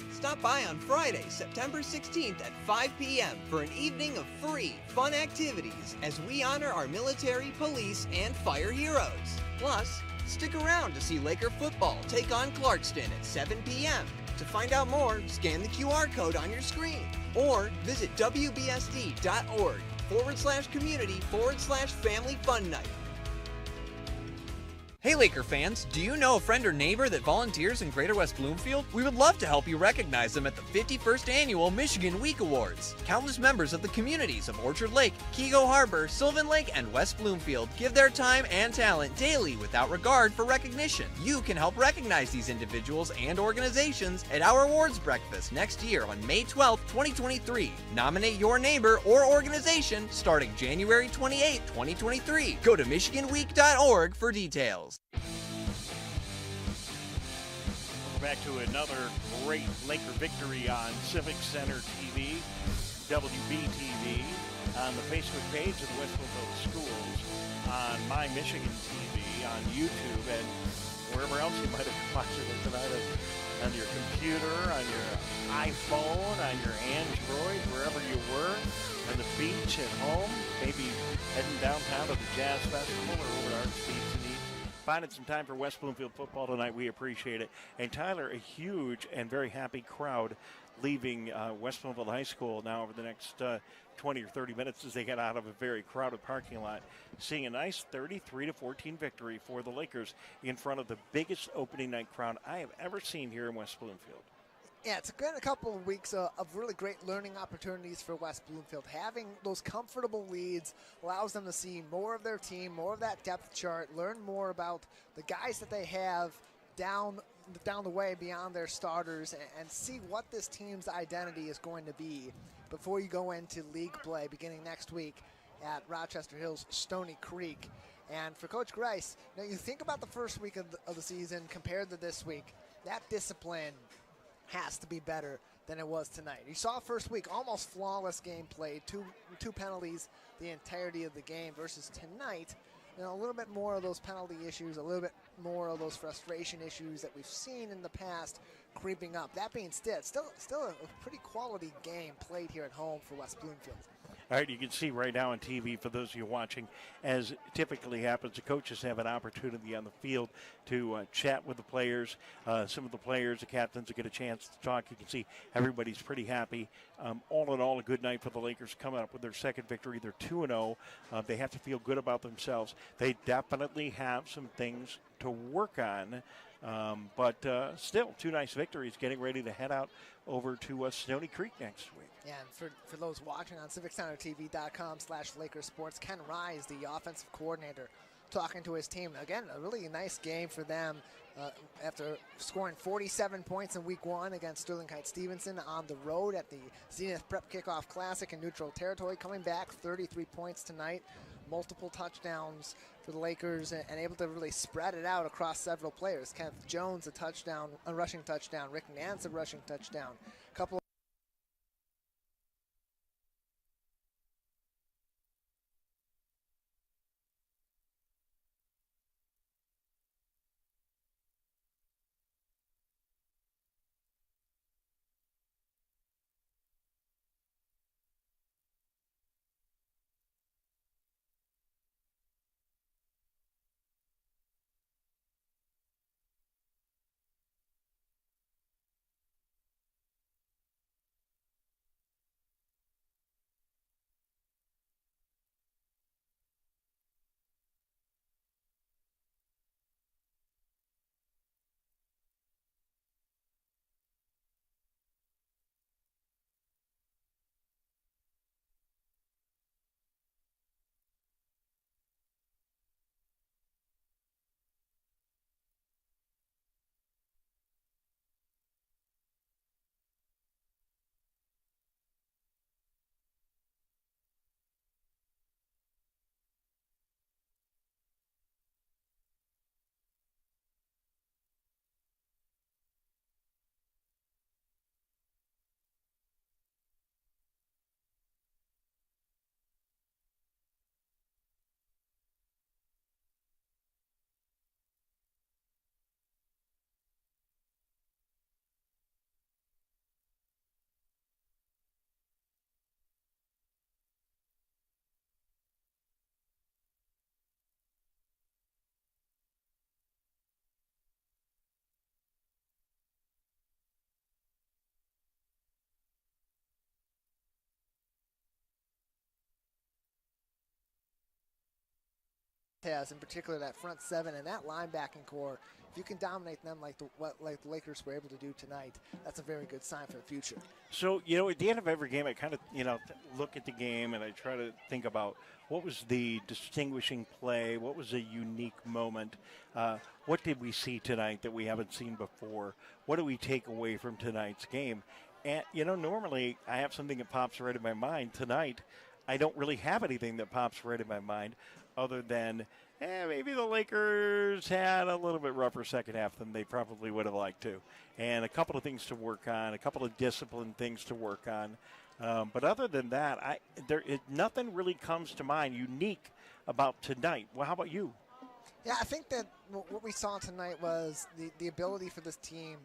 Stop by on Friday, September 16th at 5 p.m. for an evening of free, fun activities as we honor our military, police, and fire heroes. Plus, stick around to see Laker football take on Clarkston at 7 p.m. To find out more, scan the QR code on your screen or visit wbsd.org/community/family fun night. Hey Laker fans, do you know a friend or neighbor that volunteers in Greater West Bloomfield? We would love to help you recognize them at the 51st Annual Michigan Week Awards. Countless members of the communities of Orchard Lake, Keego Harbor, Sylvan Lake, and West Bloomfield give their time and talent daily without regard for recognition. You can help recognize these individuals and organizations at our awards breakfast next year on May 12, 2023. Nominate your neighbor or organization starting January 28, 2023. Go to michiganweek.org for details. We're back to another great Laker victory on Civic Center TV, WBTV, on the Facebook page of the West Bloomfield Schools, on My Michigan TV, on YouTube, and wherever else you might have watched it tonight, on your computer, on your iPhone, on your Android, wherever you were, on the beach, at home, maybe heading downtown to the Jazz Festival or over to Arts Beach and East. Finding some time for West Bloomfield football tonight, we appreciate it. And Tyler, a huge and very happy crowd leaving West Bloomfield High School now over the next 20 or 30 minutes as they get out of a very crowded parking lot, seeing a nice 33-14 victory for the Lakers in front of the biggest opening night crowd I have ever seen here in West Bloomfield. Yeah, it's been a couple of weeks of really great learning opportunities for West Bloomfield. Having those comfortable leads allows them to see more of their team, more of that depth chart, learn more about the guys that they have down the way beyond their starters, and see what this team's identity is going to be before you go into league play beginning next week at Rochester Hills Stony Creek. And for Coach Grice, now you think about the first week of the season compared to this week, that discipline has to be better than it was tonight. You saw first week, almost flawless game played, two penalties the entirety of the game, versus tonight, a little bit more of those penalty issues, a little bit more of those frustration issues that we've seen in the past creeping up. That being said, still a pretty quality game played here at home for West Bloomfield. All right, you can see right now on TV, for those of you watching, as typically happens, the coaches have an opportunity on the field to chat with the players. Some of the players, the captains, will get a chance to talk. You can see everybody's pretty happy. All in all, a good night for the Lakers coming up with their second victory. They're 2-0. They have to feel good about themselves. They definitely have some things to work on. But still, two nice victories, getting ready to head out over to Stony Creek next week. Yeah, and for those watching on CivicCenterTV.com/LakersSports, Ken Rise, the offensive coordinator, talking to his team. Again, a really nice game for them after scoring 47 points in week one against Sterling Heights Stevenson on the road at the Zenith Prep Kickoff Classic in neutral territory. Coming back 33 points tonight, multiple touchdowns for the Lakers, and able to really spread it out across several players. Kenneth Jones, a rushing touchdown. Rick Nance, a rushing touchdown. A couple has, in particular that front seven and that linebacking core, if you can dominate them like the Lakers were able to do tonight, that's a very good sign for the future. So, at the end of every game, I kind of, look at the game and I try to think about what was the distinguishing play, what was a unique moment, what did we see tonight that we haven't seen before, what do we take away from tonight's game? And, normally I have something that pops right in my mind. Tonight, I don't really have anything that pops right in my mind other than maybe the Lakers had a little bit rougher second half than they probably would have liked to. And a couple of things to work on, a couple of discipline things to work on. But other than that, nothing really comes to mind unique about tonight. Well, how about you? Yeah, I think that what we saw tonight was the ability for this team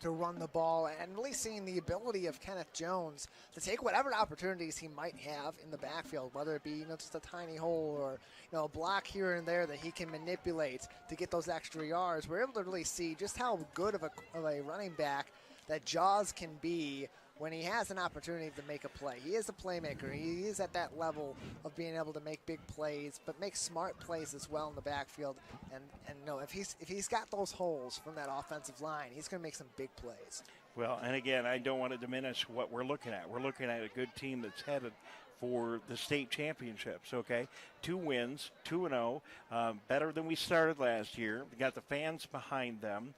to run the ball and really seeing the ability of Kenneth Jones to take whatever opportunities he might have in the backfield, whether it be just a tiny hole or a block here and there that he can manipulate to get those extra yards. We're able to really see just how good of a running back that Jaws can be when he has an opportunity to make a play. He is a playmaker. He is at that level of being able to make big plays, but make smart plays as well in the backfield. And if he's got those holes from that offensive line, he's going to make some big plays. Well, and again, I don't want to diminish what we're looking at. We're looking at a good team that's headed for the state championships, okay? 2 wins, 2-0, better than we started last year. We got the fans behind them.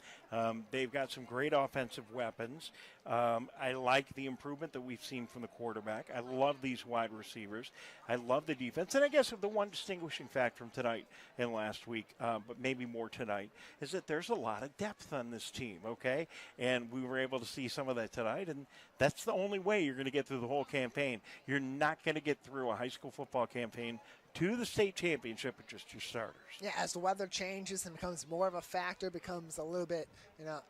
They've got some great offensive weapons. I like the improvement that we've seen from the quarterback. I love these wide receivers. I love the defense. And I guess the one distinguishing fact from tonight and last week, but maybe more tonight, is that there's a lot of depth on this team, okay? And we were able to see some of that tonight, and that's the only way you're going to get through the whole campaign. You're not going to get through a high school football campaign to the state championship with just your starters. Yeah, as the weather changes and becomes more of a factor, becomes a little bit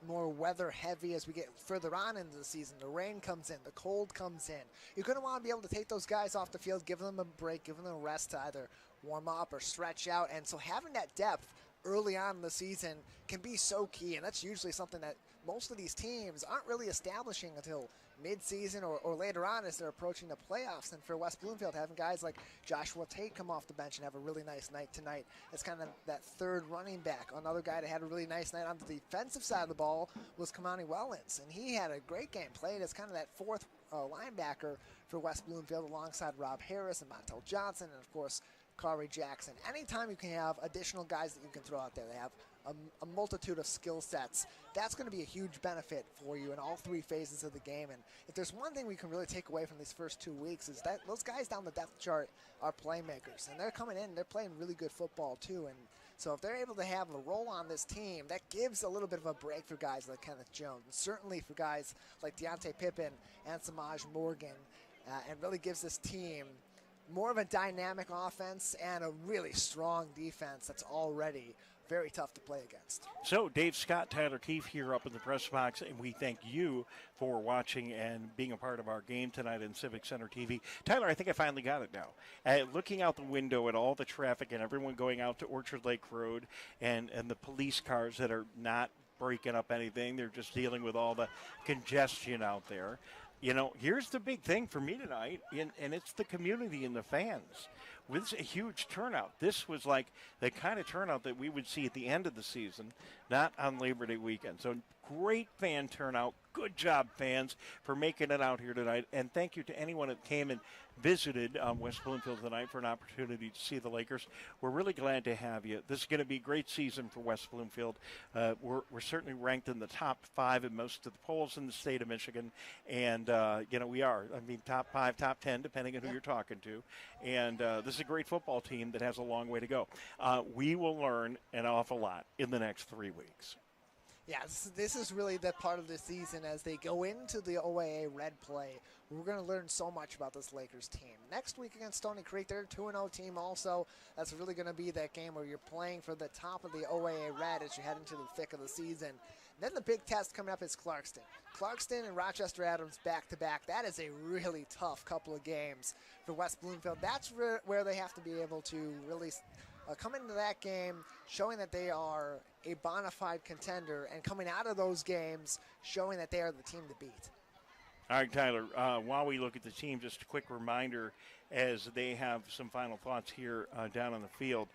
more weather heavy as we get further on into the season. The rain comes in, the cold comes in. You're going to want to be able to take those guys off the field, give them a break, give them a rest to either warm up or stretch out. And so having that depth early on in the season can be so key, and that's usually something that most of these teams aren't really establishing until mid-season or later on as they're approaching the playoffs. And for West Bloomfield, having guys like Joshua Tate come off the bench and have a really nice night tonight, it's kind of that third running back. Another guy that had a really nice night on the defensive side of the ball was Kamani Wellens, and he had a great game, played as kind of that fourth linebacker for West Bloomfield alongside Rob Harris and Montel Johnson and, of course, Kari Jackson. Anytime you can have additional guys that you can throw out there, they have a multitude of skill sets. That's going to be a huge benefit for you in all 3 phases of the game. And if there's one thing we can really take away from these first 2 weeks is that those guys down the depth chart are playmakers. And they're coming in, they're playing really good football too. And so if they're able to have a role on this team, that gives a little bit of a break for guys like Kenneth Jones. And certainly for guys like Deontay Pippen and Samaj Morgan. And really gives this team more of a dynamic offense and a really strong defense that's already very tough to play against. So, Dave Scott, Tyler Keefe here up in the press box, and we thank you for watching and being a part of our game tonight in Civic Center TV. Tyler, I think I finally got it now. Looking out the window at all the traffic and everyone going out to Orchard Lake Road and the police cars that are not breaking up anything, they're just dealing with all the congestion out there. Here's the big thing for me tonight, and it's the community and the fans. With a huge turnout. This was like the kind of turnout that we would see at the end of the season, not on Labor Day weekend. So great fan turnout. Good job, fans, for making it out here tonight. And thank you to anyone that came and visited West Bloomfield tonight for an opportunity to see the Lakers. We're really glad to have you. This is going to be a great season for West Bloomfield. We're certainly ranked in the top 5 in most of the polls in the state of Michigan. And, we are. Top 5, top 10, depending on who you're talking to. And this is a great football team that has a long way to go. We will learn an awful lot in the next 3 weeks. Yeah, this is really the part of the season as they go into the OAA Red play. We're going to learn so much about this Lakers team. Next week against Stony Creek, they're a 2-0 team also. That's really going to be that game where you're playing for the top of the OAA Red as you head into the thick of the season. Then the big test coming up is Clarkston. Clarkston and Rochester Adams back-to-back. That is a really tough couple of games for West Bloomfield. That's where they have to be able to really come into that game showing that they are a bona fide contender and coming out of those games showing that they are the team to beat. All right, Tyler, while we look at the team, just a quick reminder as they have some final thoughts here down on the field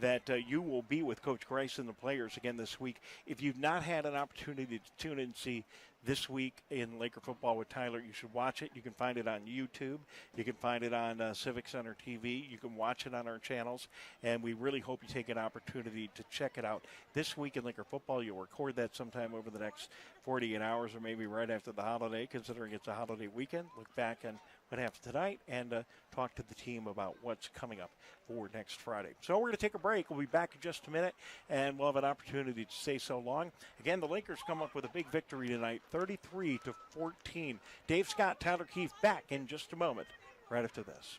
that you will be with Coach Grice and the players again this week. If you've not had an opportunity to tune in and see this week in Laker football with Tyler, you should watch it. You can find it on YouTube. You can find it on Civic Center TV. You can watch it on our channels, and we really hope you take an opportunity to check it out. This week in Laker football, you'll record that sometime over the next 48 hours or maybe right after the holiday, considering it's a holiday weekend. Look back on what happened tonight and talk to the team about what's coming up for next Friday. So we're going to take a break. We'll be back in just a minute, and we'll have an opportunity to say so long. Again, the Lakers come up with a big victory tonight, 33-14. Dave Scott, Tyler Keefe back in just a moment, right after this.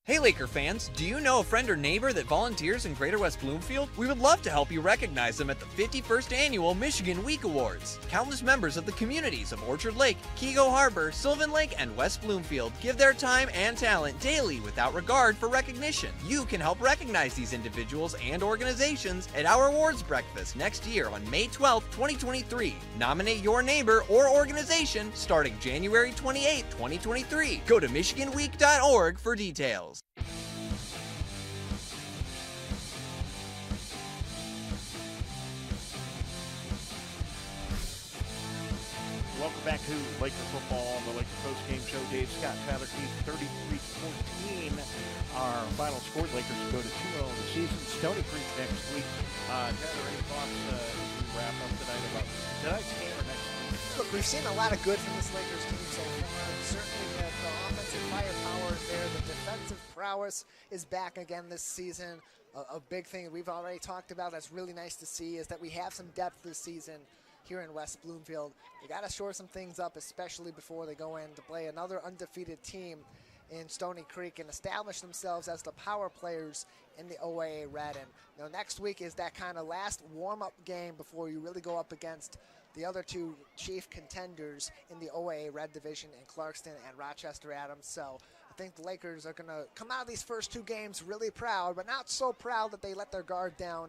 Hey Laker fans, do you know a friend or neighbor that volunteers in Greater West Bloomfield? We would love to help you recognize them at the 51st Annual Michigan Week Awards. Countless members of the communities of Orchard Lake, Keego Harbor, Sylvan Lake, and West Bloomfield give their time and talent daily without regard for recognition. You can help recognize these individuals and organizations at our awards breakfast next year on May 12, 2023. Nominate your neighbor or organization starting January 28, 2023. Go to michiganweek.org for details. Welcome back to Laker football on the Laker Post Game Show. Dave Scott, Tyler Keefe, 33-14. Our final score, Lakers go to 2-0 in the season. Stony Creek next week. Tyler, any thoughts as we wrap up tonight about tonight's game or next week? Look, we've seen a lot of good from this Lakers team so far. Certainly the offensive firepower is there. The defensive prowess is back again this season. A big thing we've already talked about that's really nice to see is that we have some depth this season here in West Bloomfield. They got to shore some things up, especially before they go in to play another undefeated team in Stony Creek and establish themselves as the power players in the OAA Red. And next week is that kind of last warm-up game before you really go up against the other two chief contenders in the OAA Red division in Clarkston and Rochester Adams. So I think the Lakers are going to come out of these first two games really proud, but not so proud that they let their guard down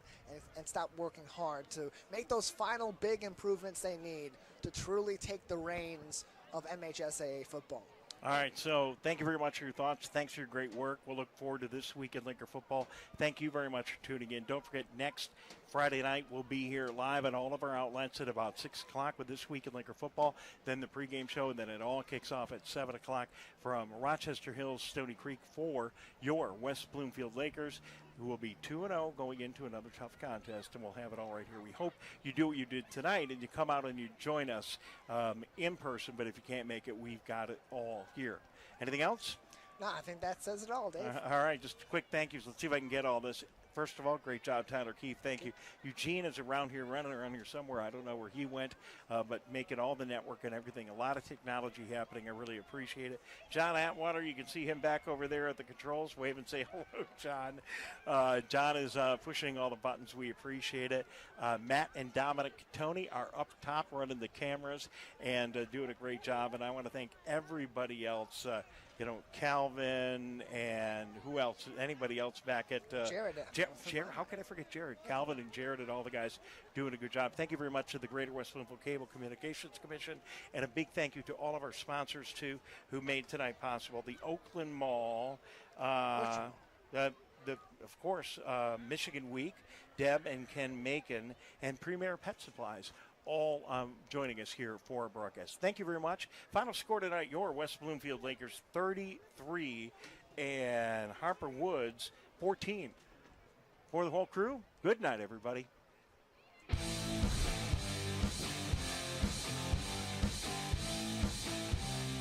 and stop working hard to make those final big improvements they need to truly take the reins of MHSAA football. All right, so thank you very much for your thoughts. Thanks for your great work. We'll look forward to this week in Laker football. Thank you very much for tuning in. Don't forget, next Friday night we'll be here live at all of our outlets at about 6 o'clock with This Week in Laker football, then the pregame show, and then it all kicks off at 7 o'clock from Rochester Hills, Stony Creek for your West Bloomfield Lakers, who will be 2-0 going into another tough contest, and we'll have it all right here. We hope you do what you did tonight and you come out and you join us in person, but if you can't make it, we've got it all here. Anything else? No, I think that says it all, Dave. All right, just quick thank yous. Let's see if I can get all this. First of all, great job, Tyler Keefe. Thank you. Eugene is running around here somewhere. I don't know where he went, but making all the network and everything. A lot of technology happening. I really appreciate it. John Atwater, you can see him back over there at the controls. Wave and say hello, John. John is pushing all the buttons. We appreciate it. Matt and Dominic Tony are up top running the cameras and doing a great job. And I want to thank everybody else. Calvin and who else? Anybody else back at Jared. Jared, how can I forget Jared? Calvin and Jared and all the guys doing a good job. Thank you very much to the Greater West Bloomfield Cable Communications Commission, and a big thank you to all of our sponsors too, who made tonight possible. The Oakland Mall, of course, Michigan Week, Deb and Ken Macon, and Premier Pet Supplies. All joining us here for our broadcast. Thank you very much. Final score tonight, your West Bloomfield Lakers 33 and Harper Woods 14. For the whole crew, good night, everybody.